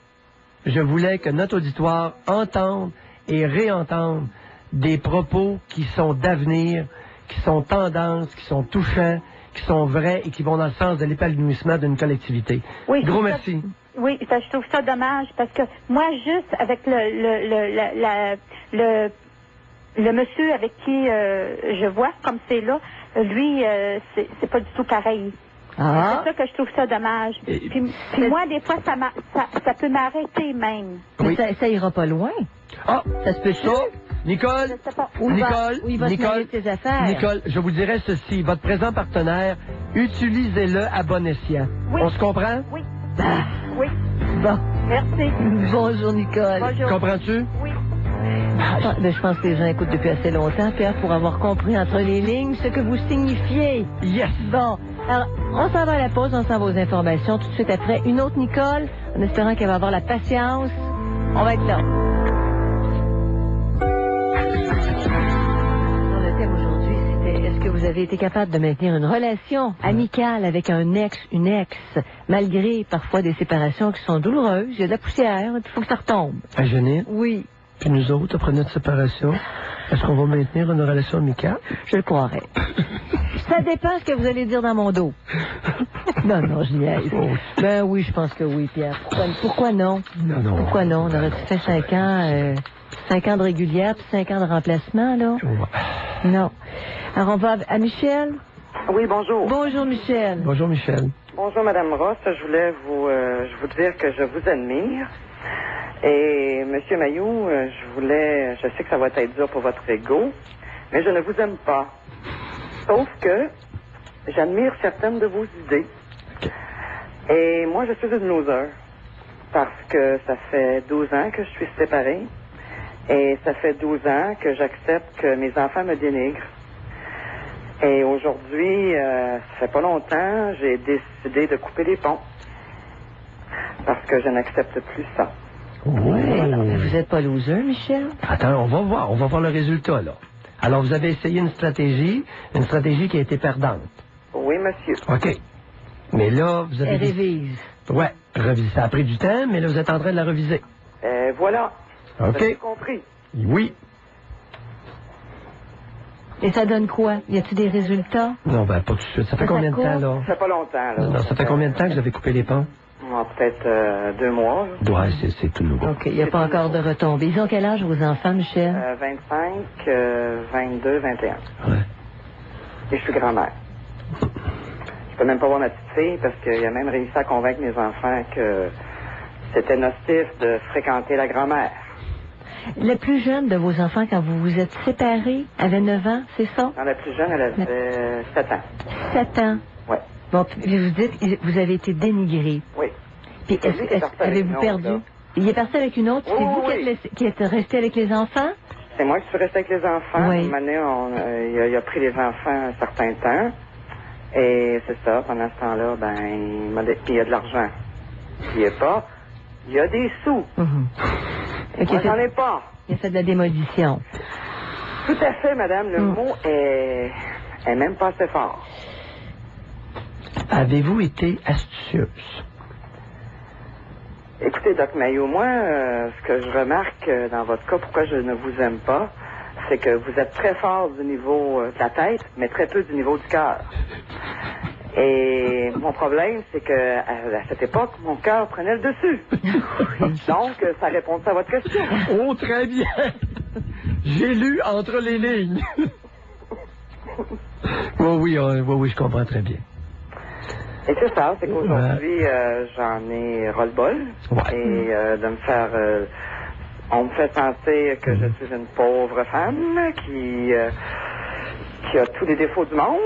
que notre auditoire entende et réentende des propos qui sont d'avenir, qui sont tendances, qui sont touchants, qui sont vrais et qui vont dans le sens de l'épanouissement d'une collectivité. Oui, gros merci. Oui, je trouve ça dommage parce que moi, juste avec le monsieur avec qui je vois, comme c'est là, lui, c'est pas du tout pareil. Ah. C'est ça que je trouve ça dommage. Puis moi, des fois, ça peut m'arrêter même. Oui. Mais ça ira pas loin. Ah, ça se peut ça. Nicole, Nicole, je vous dirais ceci. Votre présent partenaire, utilisez-le à bon escient. Oui. On se comprend? Oui. Ah. Oui. Bon. Merci. Bonjour, Nicole. Bonjour. Comprends-tu? Oui. Je pense que les gens écoutent depuis assez longtemps, Pierre, pour avoir compris entre les lignes ce que vous signifiez. Yes. Bon. Alors, on s'en va à la pause, on s'en va aux informations. Tout de suite après, une autre Nicole, en espérant qu'elle va avoir la patience. On va être là. Sur le thème aujourd'hui. vous avez été capable de maintenir une relation amicale avec un ex, une ex, malgré parfois des séparations qui sont douloureuses. Il y a de la poussière, il faut que ça retombe. À Genève? Oui. Puis nous autres, après notre séparation, est-ce qu'on va maintenir une relation amicale? Je le croirais. Ça dépend ce que vous allez dire dans mon dos. Non, je niaise. Ben oui, je pense que oui, Pierre. Pourquoi non? Non. Pourquoi non? On aurait fait 5 ans, 5 ans de régulière puis 5 ans de remplacement, là? Non. Alors, on va à Michel? Oui, bonjour. Bonjour, Michel. Bonjour, Michel. Bonjour, Madame Ross. Je voulais vous dire que je vous admire. Et, Monsieur Mailloux, je sais que ça va être dur pour votre ego, mais je ne vous aime pas. Sauf que j'admire certaines de vos idées. Et moi, je suis une loser. Parce que ça fait 12 ans que je suis séparée. Et ça fait 12 ans que j'accepte que mes enfants me dénigrent. Et aujourd'hui, ça fait pas longtemps, j'ai décidé de couper les ponts. Parce que je n'accepte plus ça. Oui. Vous n'êtes pas loser, Michel? Attends, on va voir le résultat, là. Alors, vous avez essayé une stratégie qui a été perdante. Oui, monsieur. OK. Mais là, vous avez... Elle révise. Ouais, réviser. Ça a pris du temps, mais là, vous êtes en train de la reviser. Voilà. OK. Vous avez compris. Oui. Et ça donne quoi? Y a-t-il des résultats? Non, ben, pas tout de suite. Ça fait combien de temps, là? Ça fait pas longtemps, là. Non, ça fait combien de temps que vous avez coupé les ponts? Peut-être 2 mois. Ouais, c'est tout nouveau. OK, il n'y a pas encore de retombées. Ils ont quel âge, vos enfants, Michel? 25, 22, 21. Ouais. Et je suis grand-mère. Je peux même pas voir ma petite fille parce qu'il a même réussi à convaincre mes enfants que c'était nocif de fréquenter la grand-mère. La plus jeune de vos enfants, quand vous vous êtes séparés, avait 9 ans, c'est ça? Non, la plus jeune, elle avait 7 ans. 7 ans? Oui. Bon, puis vous dites que vous avez été dénigré. Oui. Puis avez-vous perdu? Il est parti avec une autre? C'est vous qui êtes resté avec les enfants? C'est moi qui suis resté avec les enfants. Oui. Une année, il a pris les enfants un certain temps. Et c'est ça, pendant ce temps-là, il y a de l'argent. Il n'y a pas. Il y a des sous. Moi, j'en ai pas. Il a fait de la démolition. Tout à fait, madame. Le mot est même pas assez fort. Avez-vous été astucieuse? Écoutez, Doc Mailloux, moi, ce que je remarque dans votre cas, pourquoi je ne vous aime pas, c'est que vous êtes très fort du niveau de la tête, mais très peu du niveau du cœur. Et mon problème, c'est que à cette époque, mon cœur prenait le dessus. Donc, ça répond à votre question. Oh, très bien. J'ai lu entre les lignes. Oui, je comprends très bien. Et c'est ça, c'est qu'aujourd'hui, j'en ai ras-le-bol. Ouais. Et de me faire... on me fait sentir que je suis une pauvre femme qui a tous les défauts du monde.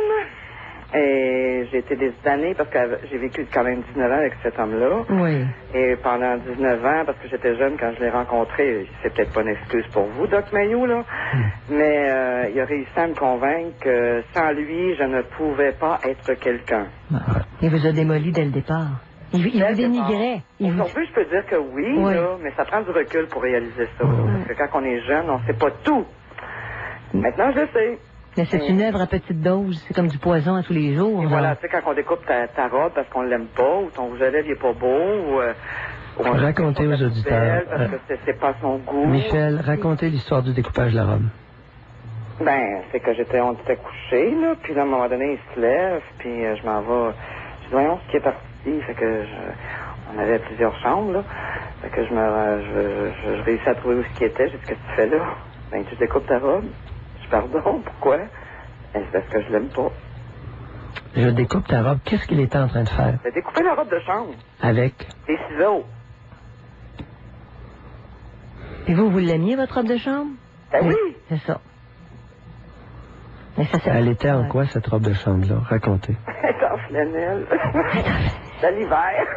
Et j'ai été des années, parce que j'ai vécu quand même 19 ans avec cet homme-là. Oui. Et pendant 19 ans, parce que j'étais jeune quand je l'ai rencontré, c'est peut-être pas une excuse pour vous, Doc Mailloux, là, mais il a réussi à me convaincre que sans lui, je ne pouvais pas être quelqu'un. Il vous a démoli dès le départ. Il vous dénigrait. Aujourd'hui, je peux dire que oui, là, mais ça prend du recul pour réaliser ça. Parce que quand on est jeune, on sait pas tout. Maintenant, je le sais. Mais c'est une œuvre à petite dose. C'est comme du poison à tous les jours. Et voilà, tu sais, quand on découpe ta robe parce qu'on l'aime pas, ou ton rouge à lèvres il est pas beau, ou racontez aux auditeurs. Parce que c'est pas son goût. Michel, racontez l'histoire du découpage de la robe. C'est que on était couchés, là, puis là, à un moment donné, il se lève, puis je m'en vais. Je dis, voyons ce qui est parti. Fait que on avait plusieurs chambres, là. Fait que je réussis à trouver où ce qui était. J'ai dit, qu'est-ce que tu fais là? Tu découpes ta robe. Pardon, pourquoi? C'est parce que je l'aime pas. Je découpe ta robe. Qu'est-ce qu'il était en train de faire? J'ai découpé la robe de chambre. Avec? Des ciseaux. Et vous l'aimiez, votre robe de chambre? Oui. C'est ça. Mais elle était en quoi, cette robe de chambre-là? Racontez. Elle était en flanelle. C'était l'hiver.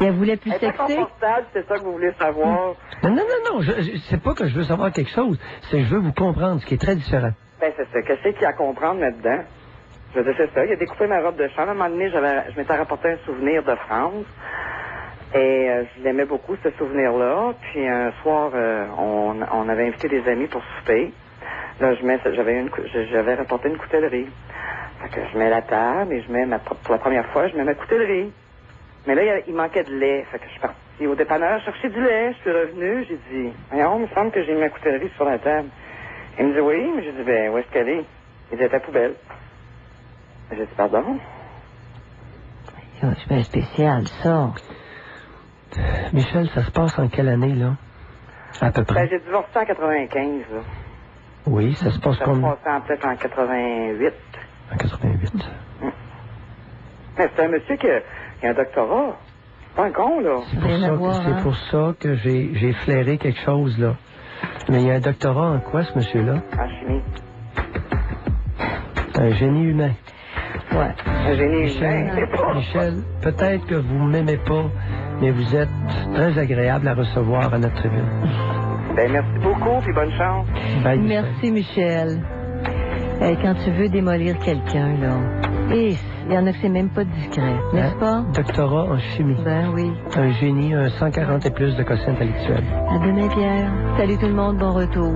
Et elle voulait plus sexy? Elle était confortable, c'est ça que vous voulez savoir. Non. C'est pas que je veux savoir quelque chose. C'est que je veux vous comprendre, ce qui est très différent. C'est ça. Qu'est-ce qu'il y a à comprendre là-dedans? Je veux dire, c'est ça. Il a découpé ma robe de chambre. À un moment donné, je m'étais rapporté un souvenir de France. Et je l'aimais beaucoup, ce souvenir-là. Puis un soir, on avait invité des amis pour souper. Là, j'avais rapporté une coutellerie. Fait que je mets la table et pour la première fois, je mets ma coutellerie. Mais là, il manquait de lait. Fait que je suis partie au dépanneur chercher du lait. Je suis revenu, j'ai dit, voyons, il me semble que j'ai mis ma coutellerie sur la table. Il me dit, oui, mais j'ai dit, ben, où est-ce qu'elle est? Il dit, à ta poubelle. J'ai dit, pardon? C'est bien spécial, ça. Michel, ça se passe en quelle année, là? À peu près. Ben, j'ai divorcé en 95, là. Oui, ça se passe comme... Ça se passe peut-être en 88. En 88. Mais c'est un monsieur qui a un doctorat. C'est pas un con, là. C'est pour ça que j'ai flairé quelque chose, là. Mais il y a un doctorat en quoi, ce monsieur-là? En chimie. Un génie humain. Ouais. Un génie humain. Michel, peut-être que vous ne m'aimez pas, mais vous êtes très agréable à recevoir à notre tribune. Ben, merci beaucoup, puis bonne chance. Bye, merci, Michel. Quand tu veux démolir quelqu'un, là, il y en a que c'est même pas discret, n'est-ce pas? Doctorat en chimie. Ben oui. Un génie, un 140 et plus de quotient intellectuel. À demain, Pierre. Salut tout le monde, bon retour.